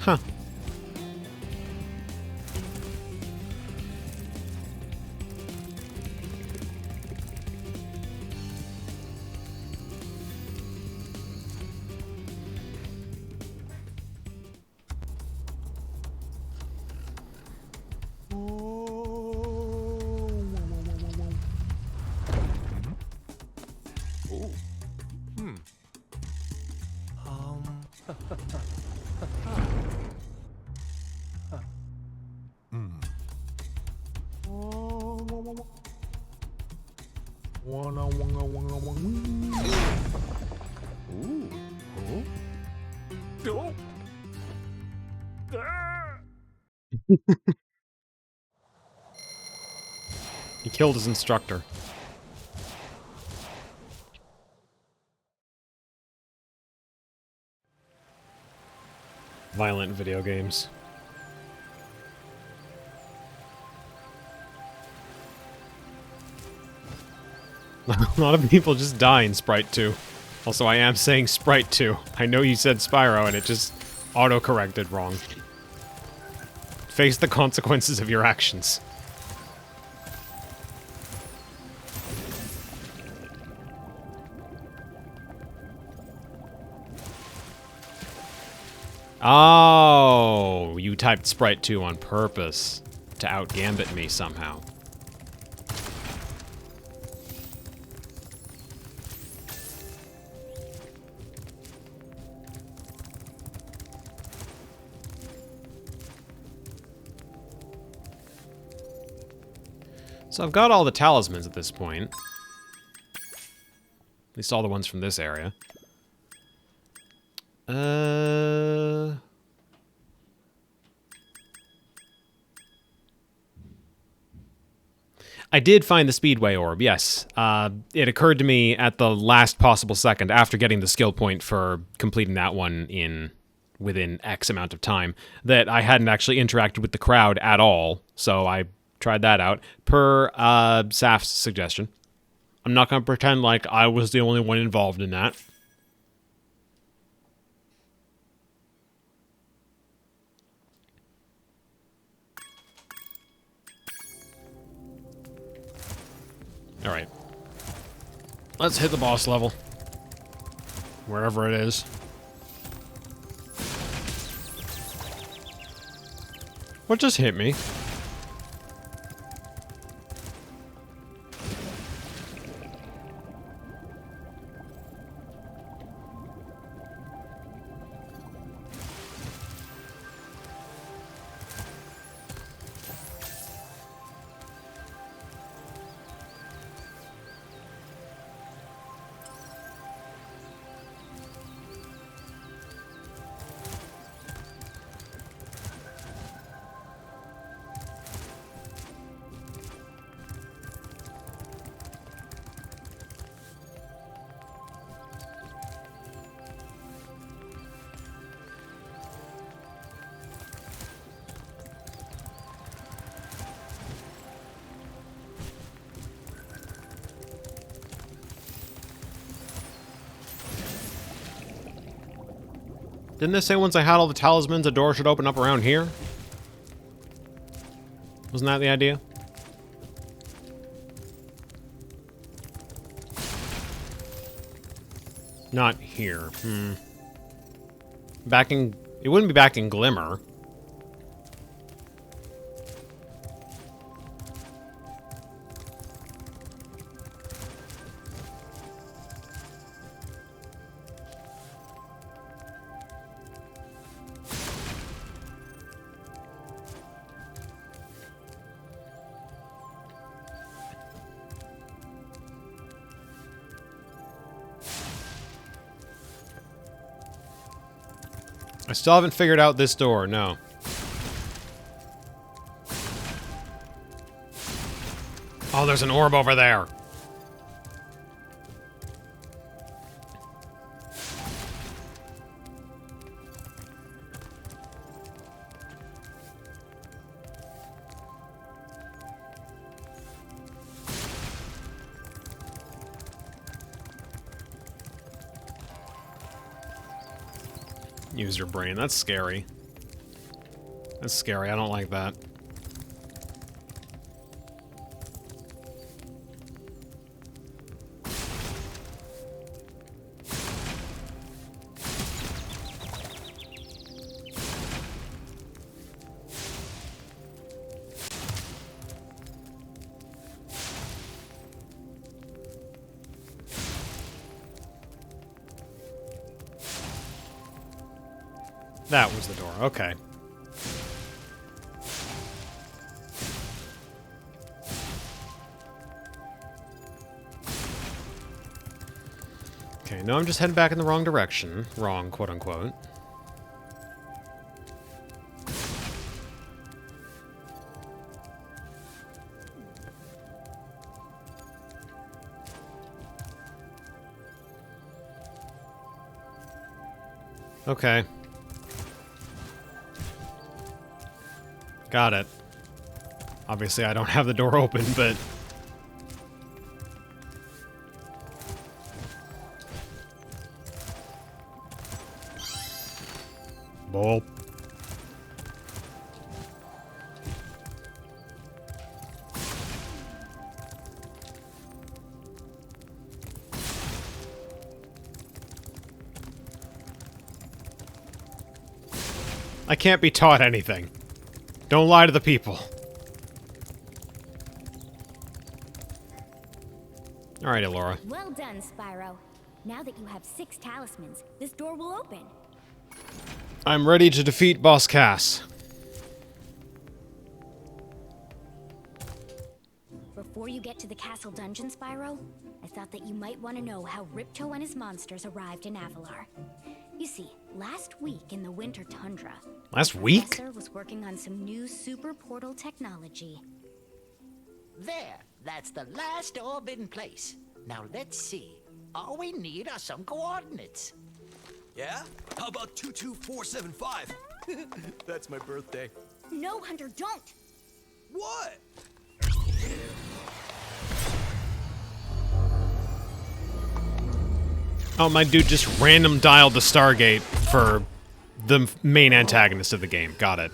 Huh. He killed his instructor. Violent video games. A lot of people just die in Sprite 2. Also, I am saying Sprite 2. I know you said Spyro and it just auto-corrected wrong. Face the consequences of your actions. Oh, you typed Sprite 2 on purpose to out-gambit me somehow. So I've got all the talismans at this point. At least all the ones from this area. I did find the Speedway Orb, yes. It occurred to me at the last possible second after getting the skill point for completing that one within X amount of time that I hadn't actually interacted with the crowd at all, so I tried that out per Saf's suggestion. I'm not going to pretend like I was the only one involved in that. Alright. Let's hit the boss level. Wherever it is. What just hit me? Didn't they say once I had all the talismans, a door should open up around here? Wasn't that the idea? Not here. Back in... It wouldn't be back in Glimmer. I still haven't figured out this door, no. Oh, there's an orb over there. Use your brain. That's scary. That's scary. I don't like that. That was the door. Okay. Okay, no, I'm just heading back in the wrong direction. Wrong, quote-unquote. Okay. Got it. Obviously, I don't have the door open, but... Bull. I can't be taught anything. Don't lie to the people. Alright, Elora. Well done, Spyro. Now that you have 6 talismans, this door will open. I'm ready to defeat Boss Cass. Before you get to the castle dungeon, Spyro, I thought that you might want to know how Ripto and his monsters arrived in Avalar. You see, last week in the winter tundra, Last week? the professor was working on some new super portal technology. There, that's the last orb in place. Now let's see. All we need are some coordinates. Yeah? How about 22475? That's my birthday. No, Hunter, don't! What? Oh, my dude just random dialed the Stargate for the main antagonist of the game. Got it.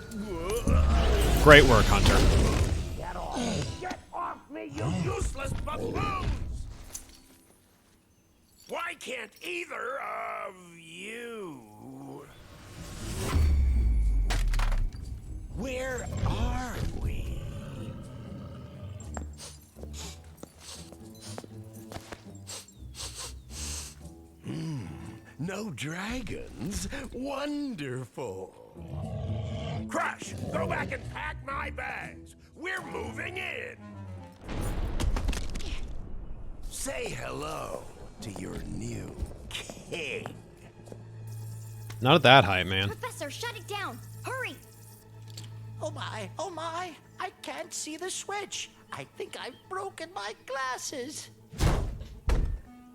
Great work, Hunter. Get off me, you useless buffoons! Why can't either of you? Where are we? No dragons? Wonderful. Crush, go back and pack my bags. We're moving in. Say hello to your new king. Not at that height, man. Professor, shut it down! Hurry! Oh my, I can't see the switch. I think I've broken my glasses.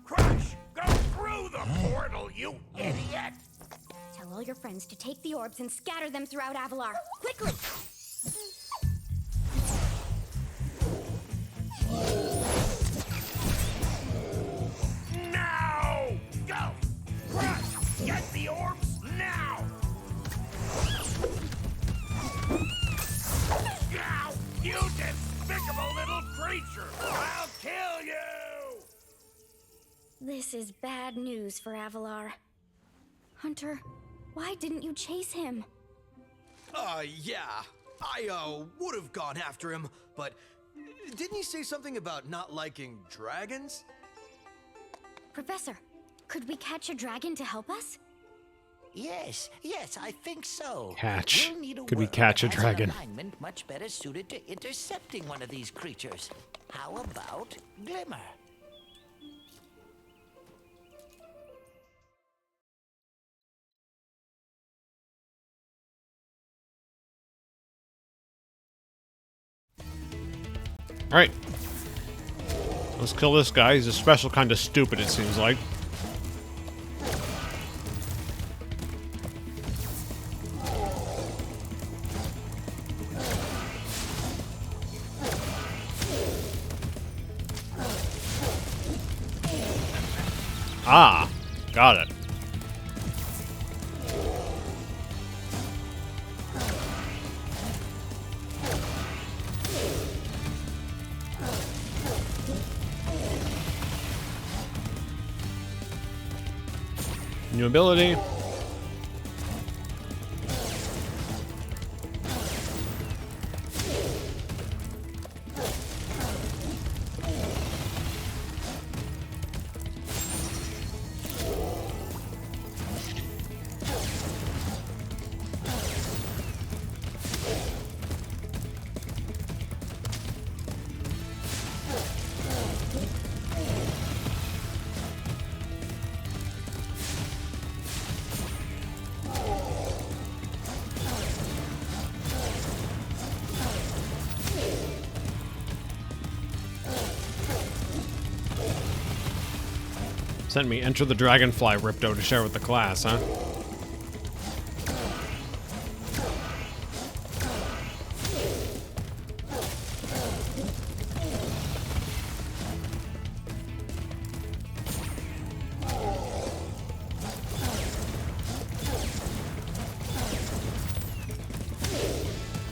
Crush, go through the portal, you idiot! Tell all your friends to take the orbs and scatter them throughout Avalar. Quickly! Now! Go! Crush, get the orbs now! This is bad news for Avalar. Hunter, why didn't you chase him? Yeah. I would have gone after him, but didn't he say something about not liking dragons? Professor, could we catch a dragon to help us? Yes, I think so. Catch. We'll need a Could we world catch a that has dragon? An alignment much better suited to intercepting one of these creatures. How about Glimmer? Alright. Let's kill this guy. He's a special kind of stupid, it seems like. Ah, got it. New ability. Sent me Enter the Dragonfly Ripto to share with the class, huh?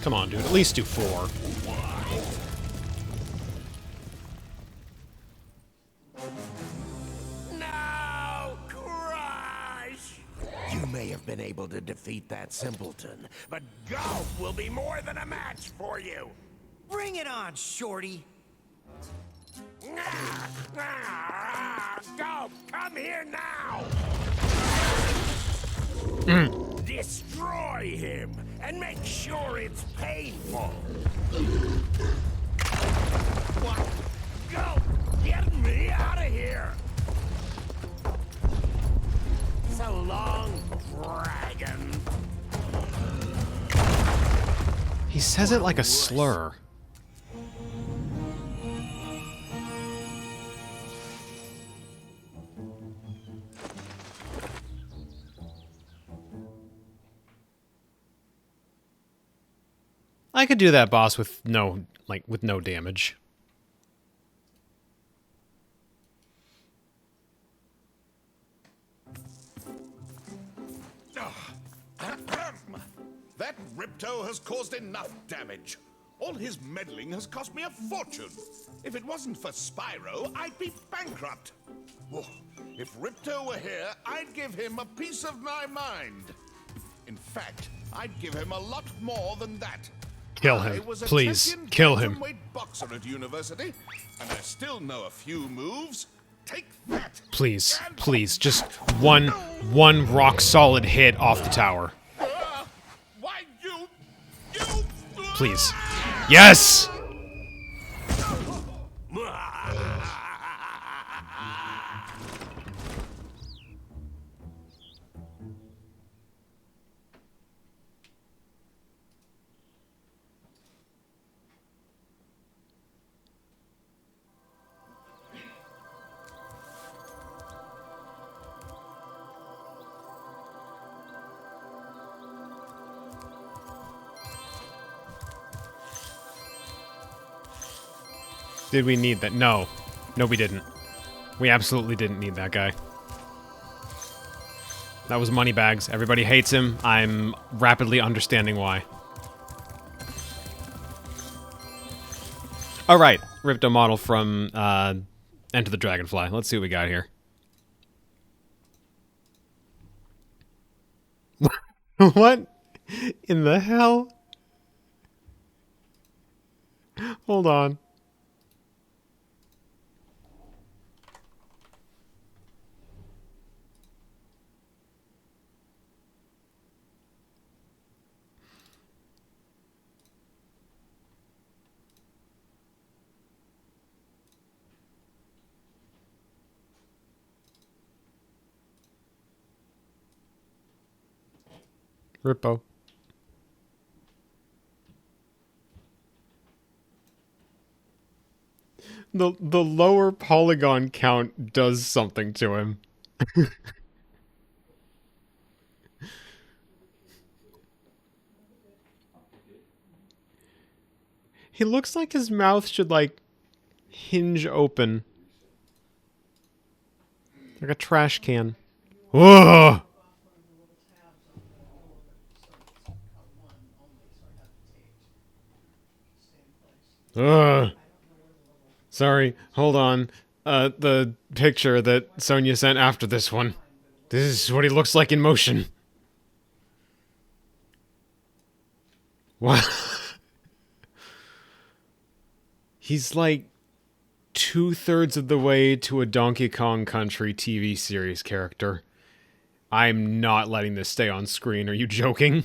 Come on, dude. At least do 4. You may have been able to defeat that simpleton, but golf will be more than a match for you. Bring it on, Shorty. Golf, come here now! Destroy him, and make sure it's painful. What? Golf, get me out of here! So long, dragon. He says it like a slur. I could do that boss with no damage. That Ripto has caused enough damage. All his meddling has cost me a fortune. If it wasn't for Spyro, I'd be bankrupt. Whoa. If Ripto were here, I'd give him a piece of my mind. In fact, I'd give him a lot more than that. Kill him, I was a please. champion Kill him. bantamweight boxer at university, and I still know a few moves. Take that. Please, please, just one rock solid hit off the tower. Why you? Please. Yes! Did we need that? No. No, we didn't. We absolutely didn't need that guy. That was Moneybags. Everybody hates him. I'm rapidly understanding why. Alright, Ripto model from Enter the Dragonfly. Let's see what we got here. What in the hell? Hold on. Rippo. The lower polygon count does something to him. He looks like his mouth should, like, hinge open. Like a trash can. Ugh! Ugh. Sorry, hold on. The picture that Sonia sent after this one. This is what he looks like in motion. What? He's like 2/3 of the way to a Donkey Kong Country TV series character. I'm not letting this stay on screen. Are you joking?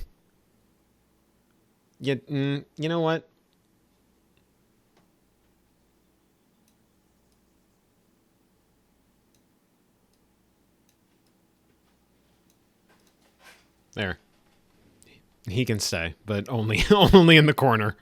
You know what? There. He can stay, but only only in the corner.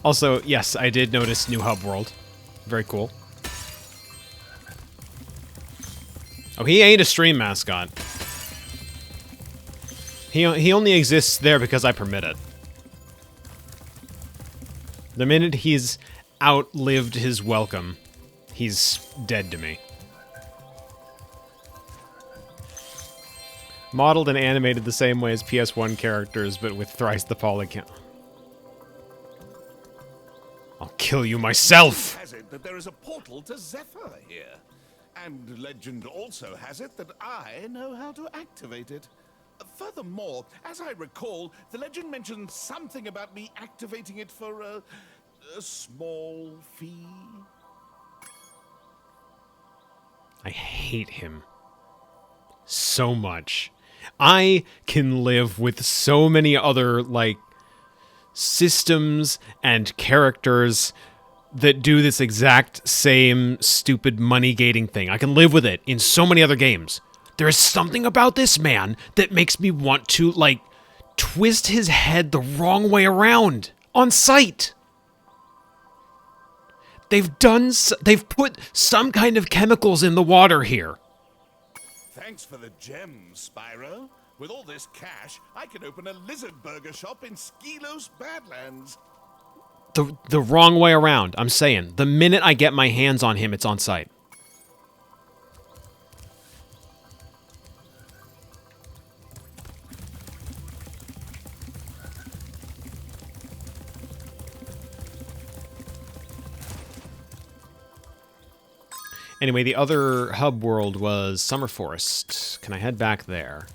Also, yes, I did notice new hub world. Very cool. Oh, he ain't a stream mascot. He only exists there because I permit it. The minute he's outlived his welcome, he's dead to me. Modeled and animated the same way as PS1 characters, but with thrice the polygon. I'll kill you myself! Has it that there is a portal to Zephyr here. And legend also has it that I know how to activate it. Furthermore, as I recall, the legend mentioned something about me activating it for a small fee. I hate him so much. I can live with so many other, like, systems and characters that do this exact same stupid money gating thing. I can live with it in so many other games. There is something about this man that makes me want to, like, twist his head the wrong way around on sight. They've put some kind of chemicals in the water here. Thanks for the gems, Spyro. With all this cash, I can open a lizard burger shop in Skelos Badlands. The wrong way around, I'm saying. The minute I get my hands on him, it's on sight. Anyway, the other hub world was Summer Forest. Can I head back there?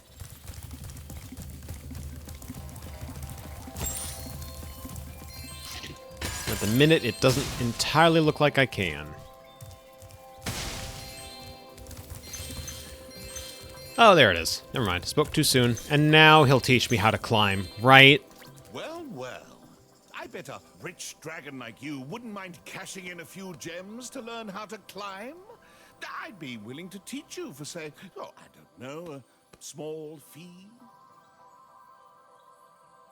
At the minute, it doesn't entirely look like I can. Oh, there it is. Never mind. Spoke too soon. And now he'll teach me how to climb, right? Well, well. I bet a rich dragon like you wouldn't mind cashing in a few gems to learn how to climb. I'd be willing to teach you for, say, oh, I don't know, a small fee.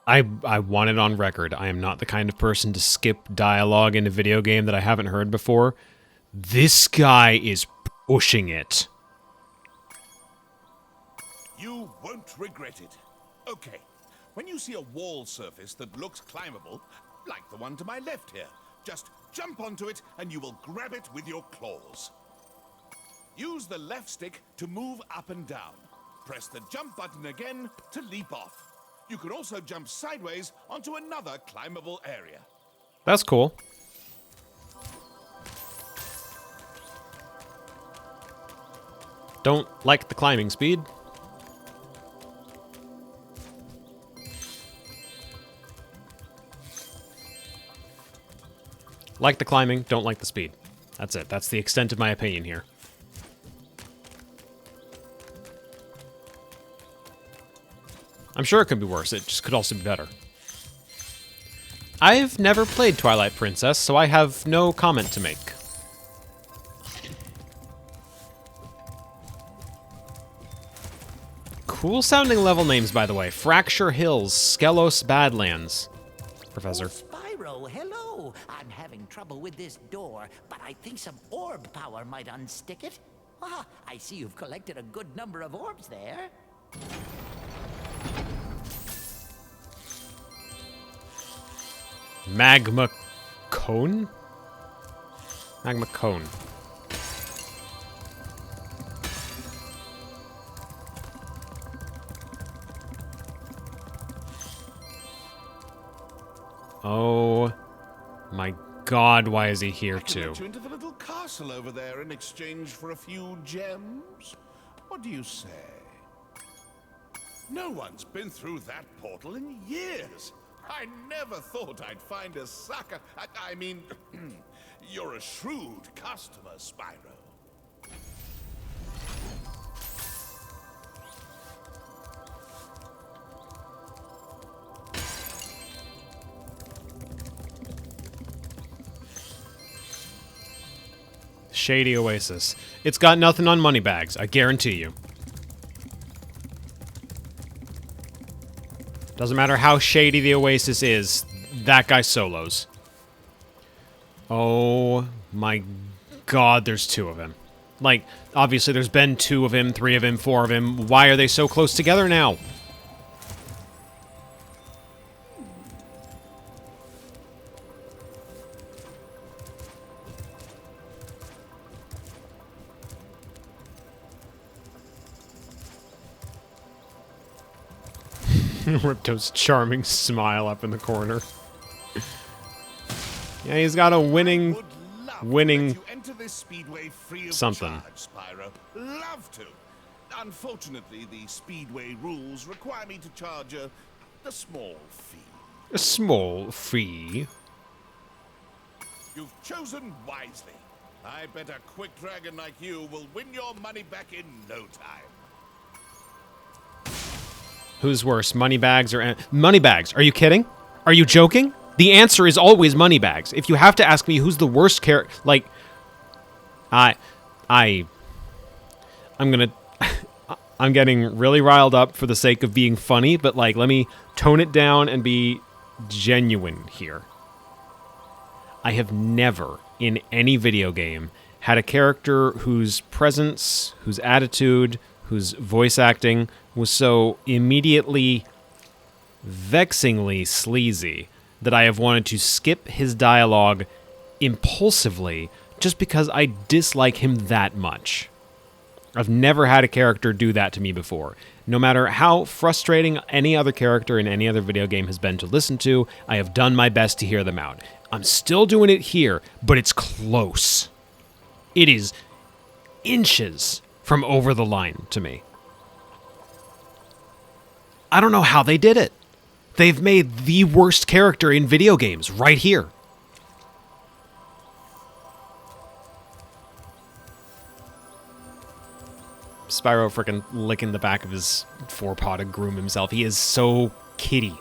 I want it on record. I am not the kind of person to skip dialogue in a video game that I haven't heard before. This guy is pushing it. You won't regret it. Okay, when you see a wall surface that looks climbable, like the one to my left here, just jump onto it and you will grab it with your claws. Use the left stick to move up and down. Press the jump button again to leap off. You can also jump sideways onto another climbable area. That's cool. Don't like the climbing speed. Like the climbing, don't like the speed. That's it. That's the extent of my opinion here. I'm sure it could be worse. It just could also be better. I've never played Twilight Princess, so I have no comment to make. Cool sounding level names, by the way. Fracture Hills, Skelos Badlands. Professor. Spyro, hello. I'm having trouble with this door, but I think some orb power might unstick it. Ah, I see you've collected a good number of orbs there. Magma Cone? Magma Cone. Oh my god, why is he here too? Let you into the little castle over there in exchange for a few gems. What do you say? No one's been through that portal in years. I never thought I'd find a sucker. I mean, you're a shrewd customer, Spyro. Shady Oasis. It's got nothing on Moneybags, I guarantee you. Doesn't matter how shady the Oasis is, that guy solos. Oh my god, there's two of him. Like, obviously there's been 2 of him, 3 of him, 4 of him. Why are they so close together now? Ripto's charming smile up in the corner. Yeah, he's got a winning something. Spyro. Love to. Unfortunately, the Speedway rules require me to charge a small fee. A small fee? You've chosen wisely. I bet a quick dragon like you will win your money back in no time. Who's worse, Moneybags or... Moneybags, are you kidding? Are you joking? The answer is always Moneybags. If you have to ask me who's the worst character... Like... I'm gonna... I'm getting really riled up for the sake of being funny, but, like, let me tone it down and be genuine here. I have never, in any video game, had a character whose presence, whose attitude, whose voice acting was so immediately, vexingly sleazy that I have wanted to skip his dialogue impulsively just because I dislike him that much. I've never had a character do that to me before. No matter how frustrating any other character in any other video game has been to listen to, I have done my best to hear them out. I'm still doing it here, but it's close. It is inches from over the line to me. I don't know how they did it. They've made the worst character in video games right here. Spyro frickin' licking the back of his forepaw to groom himself. He is so kitty.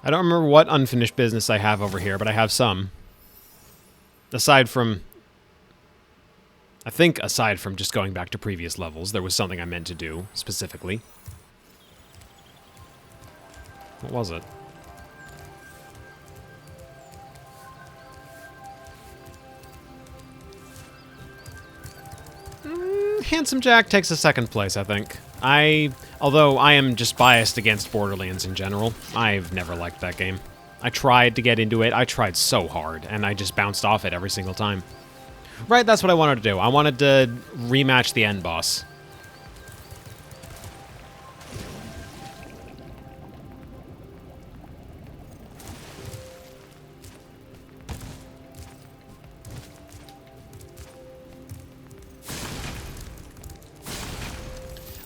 I don't remember what unfinished business I have over here, but I have some. Aside from just going back to previous levels, there was something I meant to do, specifically. What was it? Handsome Jack takes a second place, I think. Although I am just biased against Borderlands in general, I've never liked that game. I tried to get into it, I tried so hard, and I just bounced off it every single time. Right, that's what I wanted to do. I wanted to rematch the end boss.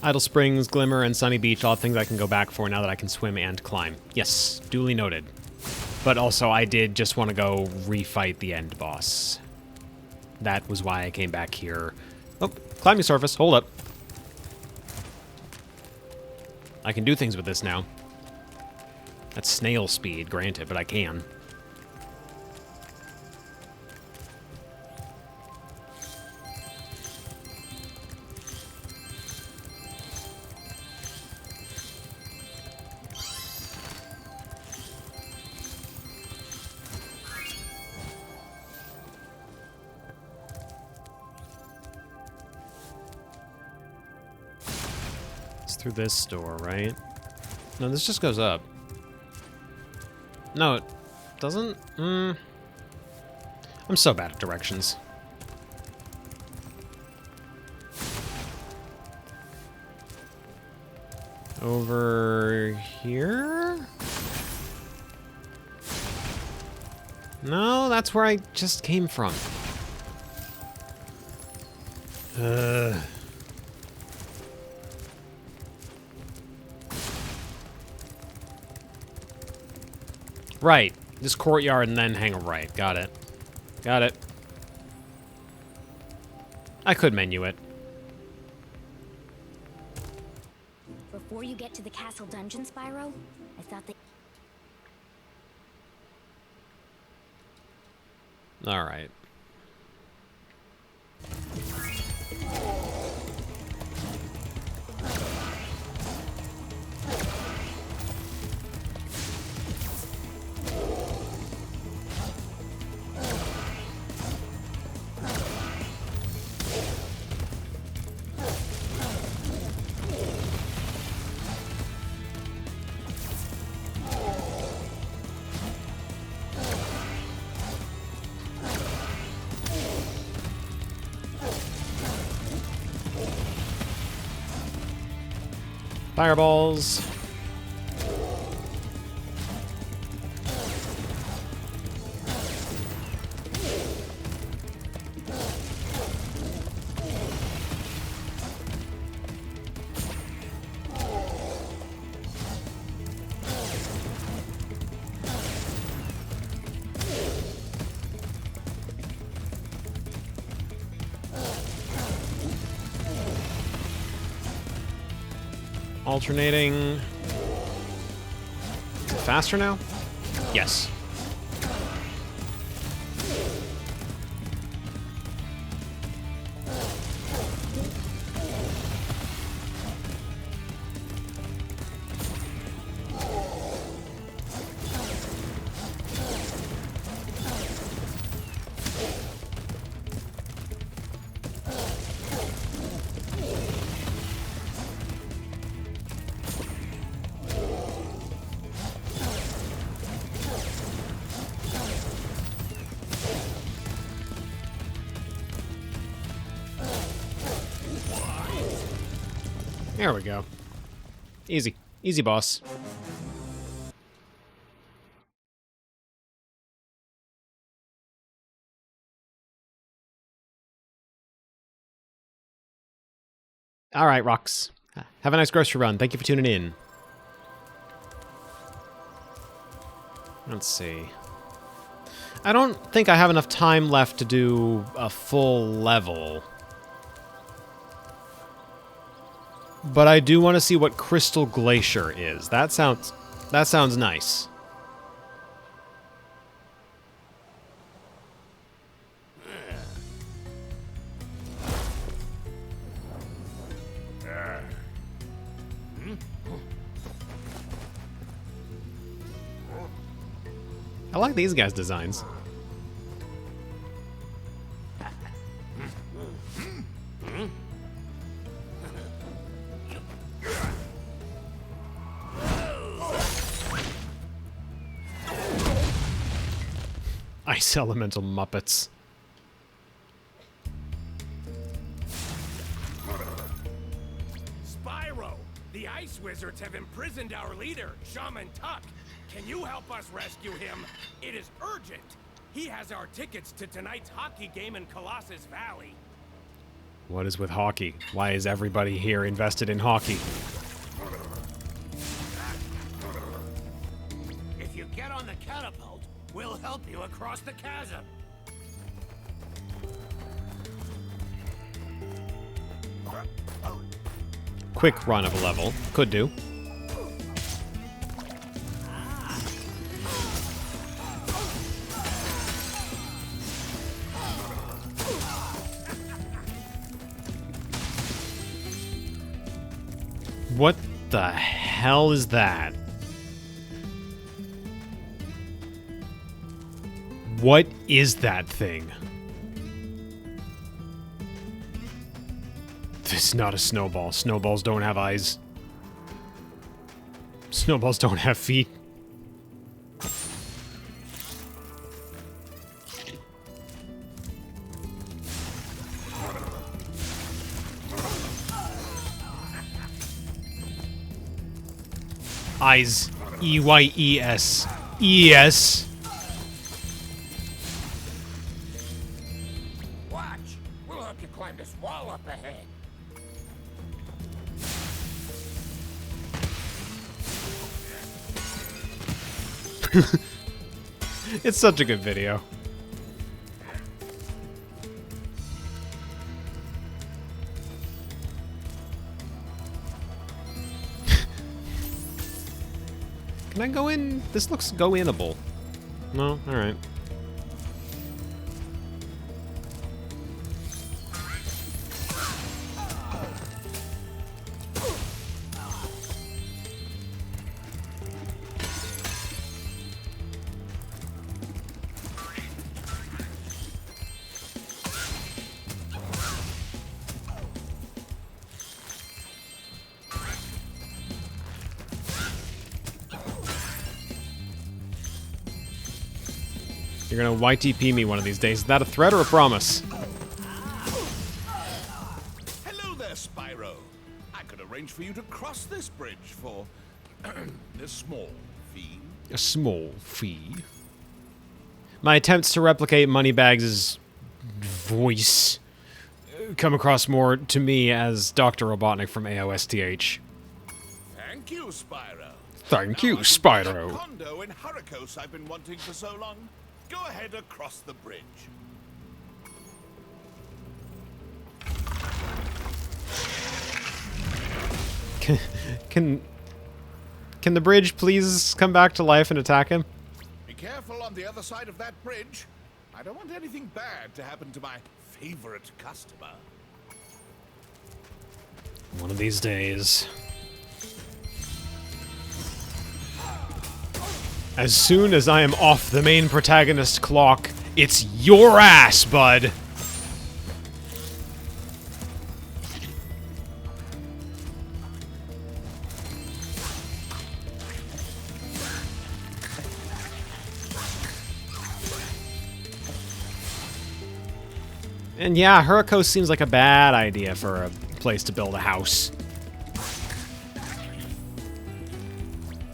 Idle Springs, Glimmer, and Sunny Beach, all things I can go back for now that I can swim and climb. Yes, duly noted. But also, I did just want to go refight the end boss. That was why I came back here. Oh, climbing surface, hold up. I can do things with this now. That's snail speed, granted, but I can. Through this door, right? No, this just goes up. No, it doesn't? I'm so bad at directions. Over here? No, that's where I just came from. Right. This courtyard and then hang a right. Got it. Got it. I could menu it. Before you get to the castle dungeon, Spyro, I thought that... All right. Fireballs. Alternating. Is it faster now? Yes. There we go. Easy. Easy, boss. All right, Rocks. Have a nice grocery run. Thank you for tuning in. Let's see. I don't think I have enough time left to do a full level. But I do want to see what Crystal Glacier is. That sounds nice. I like these guys' designs. Ice elemental Muppets. Spyro, the Ice Wizards have imprisoned our leader, Shaman Tuck. Can you help us rescue him? It is urgent. He has our tickets to tonight's hockey game in Colossus Valley. What is with hockey? Why is everybody here invested in hockey? If you get on the catapult, we'll help you across the chasm. Quick run of a level. Could do. What the hell is that? What is that thing? This is not a snowball. Snowballs don't have eyes. Snowballs don't have feet. Eyes. E-Y-E-S. E-S. Watch. We'll help you climb this wall up ahead. It's such a good video. Can I go in? This looks go-inable. No? Alright. You're gonna YTP me one of these days. Is that a threat or a promise? Hello there, Spyro. I could arrange for you to cross this bridge for a small fee. A small fee. My attempts to replicate Moneybags' voice come across more to me as Dr. Robotnik from AOSTH. Thank you, Spyro. Thank you, Spyro. That condo in Hurricos I've been wanting for so long. Go ahead across the bridge. Can the bridge please come back to life and attack him? Be careful on the other side of that bridge. I don't want anything bad to happen to my favorite customer. One of these days. As soon as I am off the main protagonist clock, it's your ass, bud! And yeah, Hurricos seems like a bad idea for a place to build a house.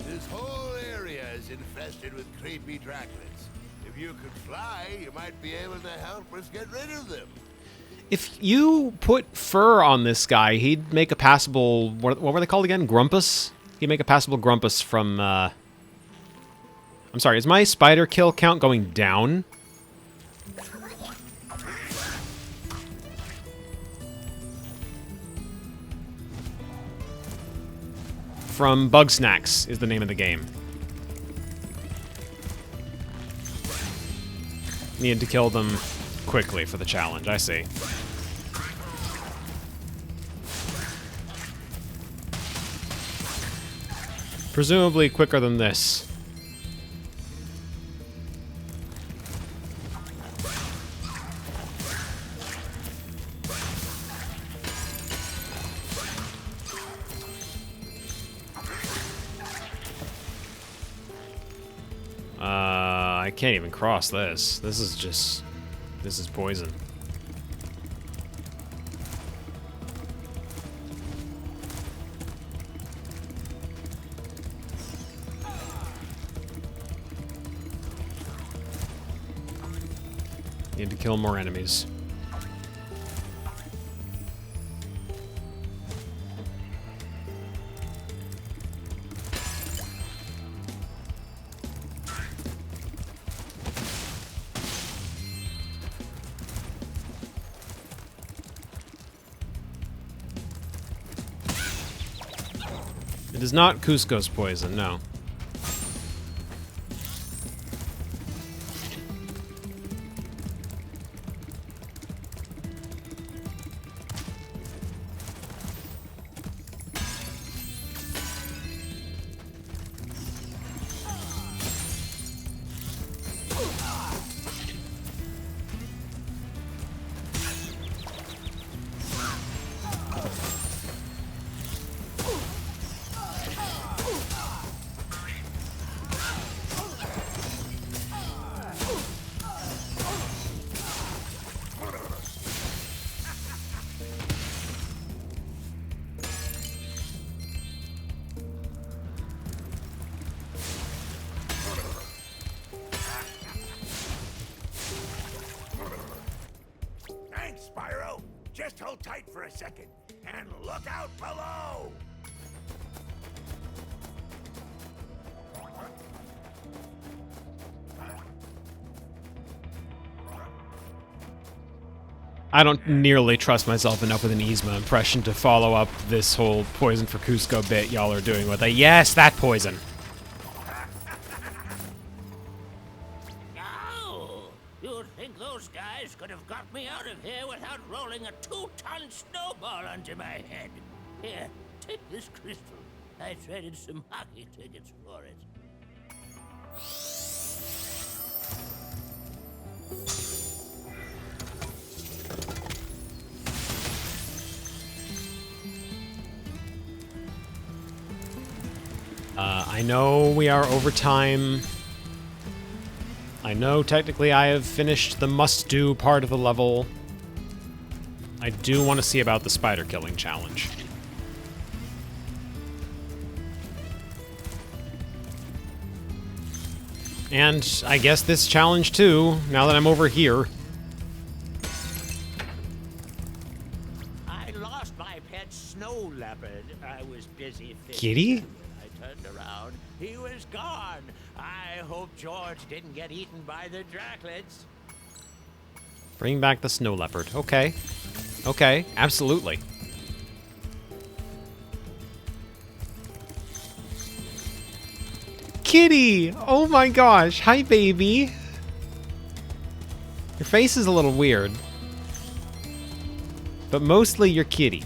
This whole area is infested with creepy dragons. If you could fly, you might be able to help us get rid of them. If you put fur on this guy, he'd make a passable... What were they called again? Grumpus? He'd make a passable Grumpus from... I'm sorry, is my spider kill count going down? From Bug Snacks is the name of the game. Need to kill them quickly for the challenge, I see. Presumably quicker than this. I can't even cross this. This is poison. Need to kill more enemies. It is not Cusco's poison, no. Thanks, Spyro. Just hold tight for a second, and look out below! I don't nearly trust myself enough with an Yzma impression to follow up this whole poison for Cusco bit y'all are doing with a yes, that poison. Oh, you'd think those guys could have got me out of here without rolling a 2-ton snowball onto my head. Here, take this crystal. I traded some hockey tickets for it. I know we are over time. I know technically I have finished the must-do part of the level. I do want to see about the spider killing challenge. And I guess this challenge too, now that I'm over here. I lost my pet snow leopard. I was busy fishing. Kitty? I turned around. He was gone. I hope George didn't get eaten by the Draclets. Bring back the snow leopard. Okay. Okay, absolutely. Kitty! Oh my gosh. Hi, baby. Your face is a little weird. But mostly your kitty.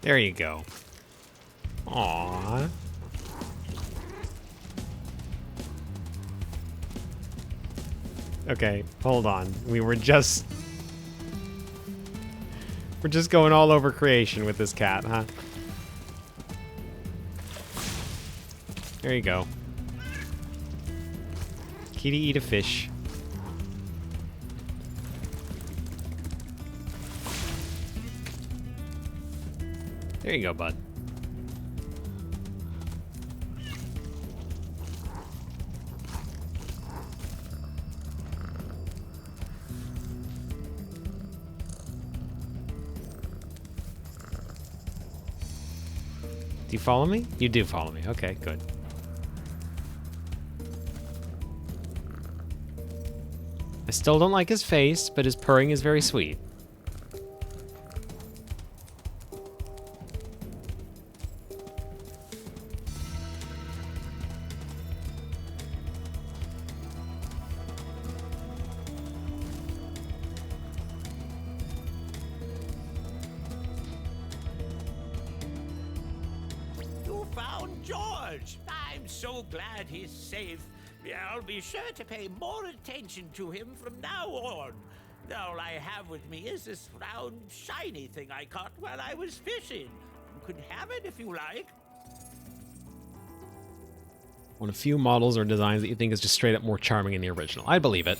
There you go. Aww. Okay, hold on. We're just going all over creation with this cat, huh? There you go. Kitty eat a fish. There you go, bud. Do you follow me? You do follow me. Okay, good. I still don't like his face, but his purring is very sweet. George! I'm so glad he's safe. I'll be sure to pay more attention to him from now on. All I have with me is this round, shiny thing I caught while I was fishing. You can have it if you like. One of few models or designs that you think is just straight up more charming in the original. I believe it.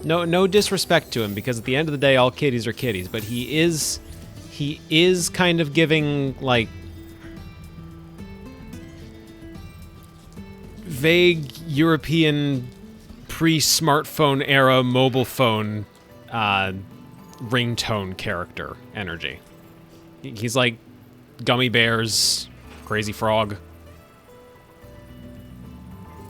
No disrespect to him, because at the end of the day, all kitties are kitties. But he is kind of giving, like, vague European pre-smartphone era mobile phone ringtone character energy. He's like Gummy Bears, Crazy Frog.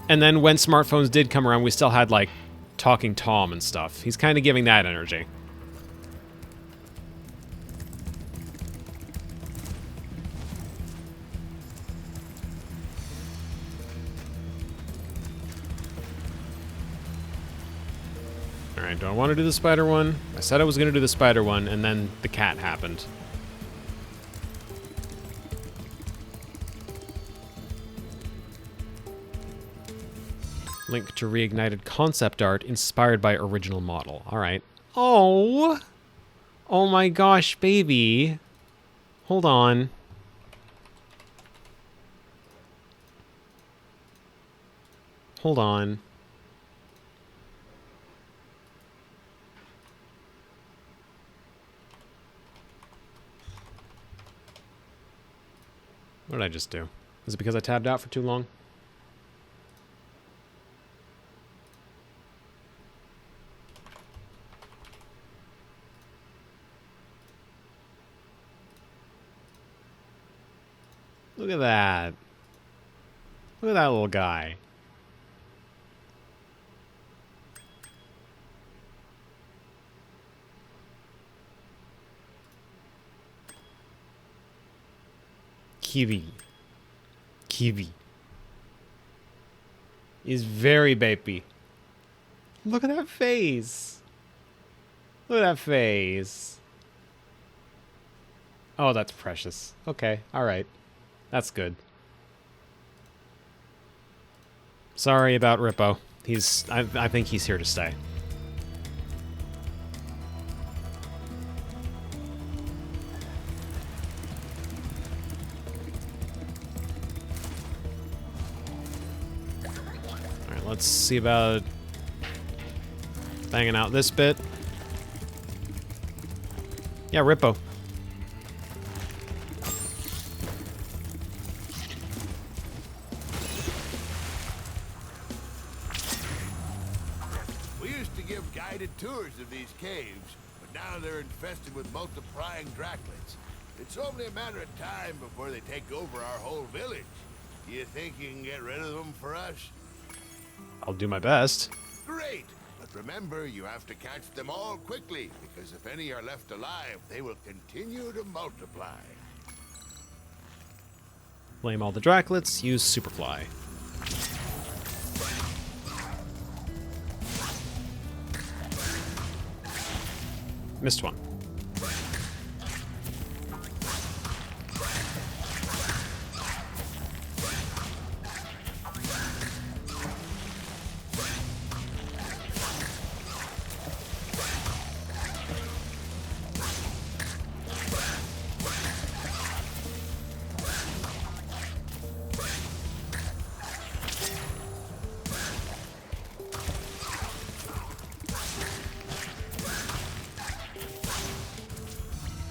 And then when smartphones did come around, we still had, like, Talking Tom and stuff. He's kind of giving that energy. Alright, do I want to do the spider one? I said I was going to do the spider one, and then the cat happened. Link to reignited concept art inspired by original model. Alright. Oh! Oh my gosh, baby. Hold on. Hold on. What did I just do? Is it because I tabbed out for too long? Look at that. Look at that little guy. Kiwi. Kiwi. He's very baby. Look at that face. Look at that face. Oh, that's precious. Okay, alright. That's good. Sorry about Rippo. I think he's here to stay. Alright, let's see about banging out this bit. Yeah, Rippo. Tours of these caves, but now they're infested with multiplying Draclets. It's only a matter of time before they take over our whole village. Do you think you can get rid of them for us? I'll do my best. Great! But remember, you have to catch them all quickly, because if any are left alive, they will continue to multiply. Blame all the Draclets, use Superfly. Missed one.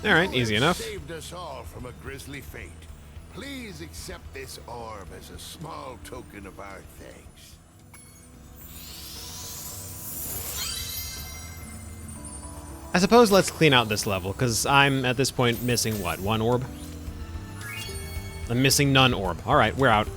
Alright, easy enough. Saved us all from a grisly fate. Please accept this orb as a small token of our thanks. I suppose let's clean out this level, because I'm, at this point, missing, what, one orb? I'm missing none orb. Alright, we're out.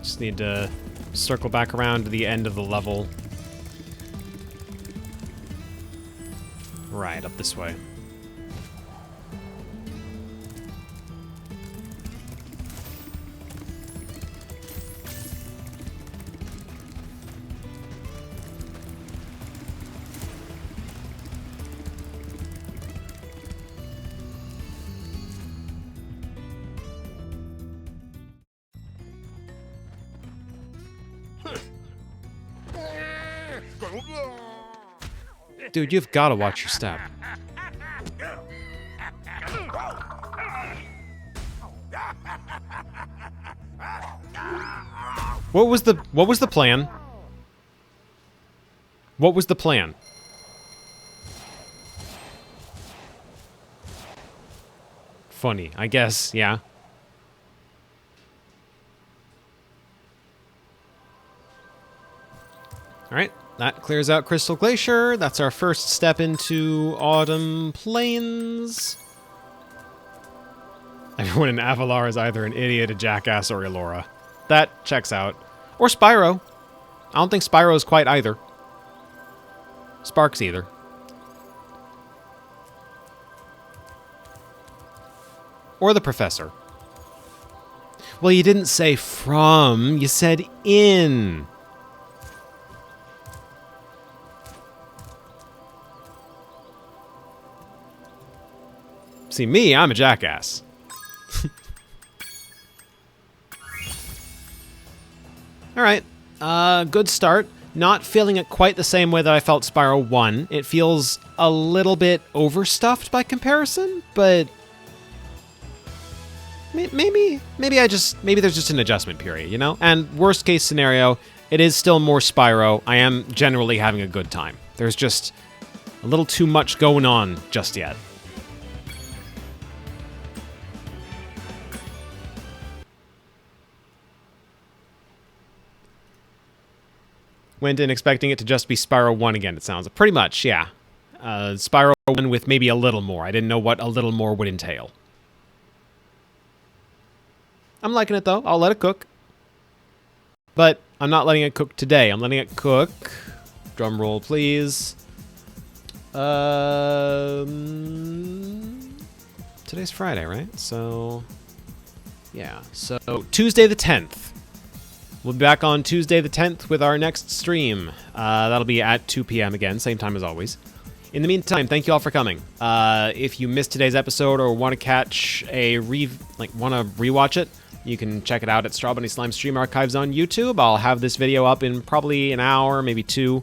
Just need to circle back around to the end of the level Right, up this way. Dude, you've got to watch your step. What was the plan? What was the plan? Funny, I guess, yeah. All right. That clears out Crystal Glacier. That's our first step into Autumn Plains. Everyone in Avalar is either an idiot, a jackass, or Elora. That checks out. Or Spyro. I don't think Spyro is quite either. Sparks either. Or the Professor. Well, you didn't say from, you said in. See, me, I'm a jackass. Alright, good start. Not feeling it quite the same way that I felt Spyro 1. It feels a little bit overstuffed by comparison, but maybe there's just an adjustment period, you know? And worst case scenario, it is still more Spyro. I am generally having a good time. There's just a little too much going on just yet. Went in expecting it to just be Spyro 1 again, it sounds. Pretty much, yeah. Spyro 1 with maybe a little more. I didn't know what a little more would entail. I'm liking it, though. I'll let it cook. But I'm not letting it cook today. I'm letting it cook. Drum roll, please. Today's Friday, right? So, yeah. So, Tuesday the 10th. We'll be back on Tuesday the 10th with our next stream. That'll be at 2 p.m. again, same time as always. In the meantime, thank you all for coming. If you missed today's episode or want to catch want to rewatch it, you can check it out at Strawbunny Slime Stream Archives on YouTube. I'll have this video up in probably an hour, maybe 2.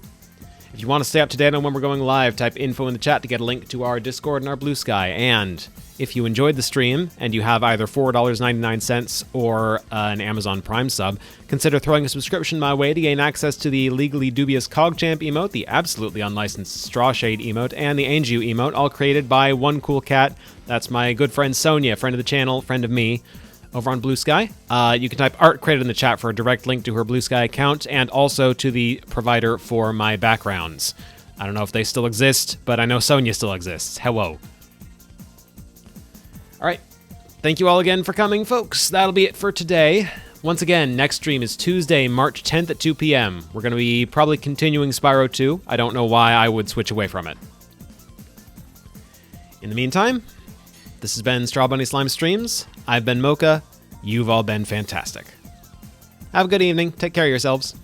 If you want to stay up to date on when we're going live, type info in the chat to get a link to our Discord and our Blue Sky. And if you enjoyed the stream and you have either $4.99 or an Amazon Prime sub, consider throwing a subscription my way to gain access to the legally dubious CogChamp emote, the absolutely unlicensed Straw Shade emote, and the Anju emote, all created by one cool cat. That's my good friend Sonia, friend of the channel, friend of me, over on Blue Sky. You can type art credit in the chat for a direct link to her Blue Sky account and also to the provider for my backgrounds. I don't know if they still exist, but I know Sonia still exists. Hello. All right. Thank you all again for coming, folks. That'll be it for today. Once again, next stream is Tuesday, March 10th at 2 p.m. We're going to be probably continuing Spyro 2. I don't know why I would switch away from it. In the meantime, this has been Strawbunny Slime Streams. I've been Mocha. You've all been fantastic. Have a good evening. Take care of yourselves.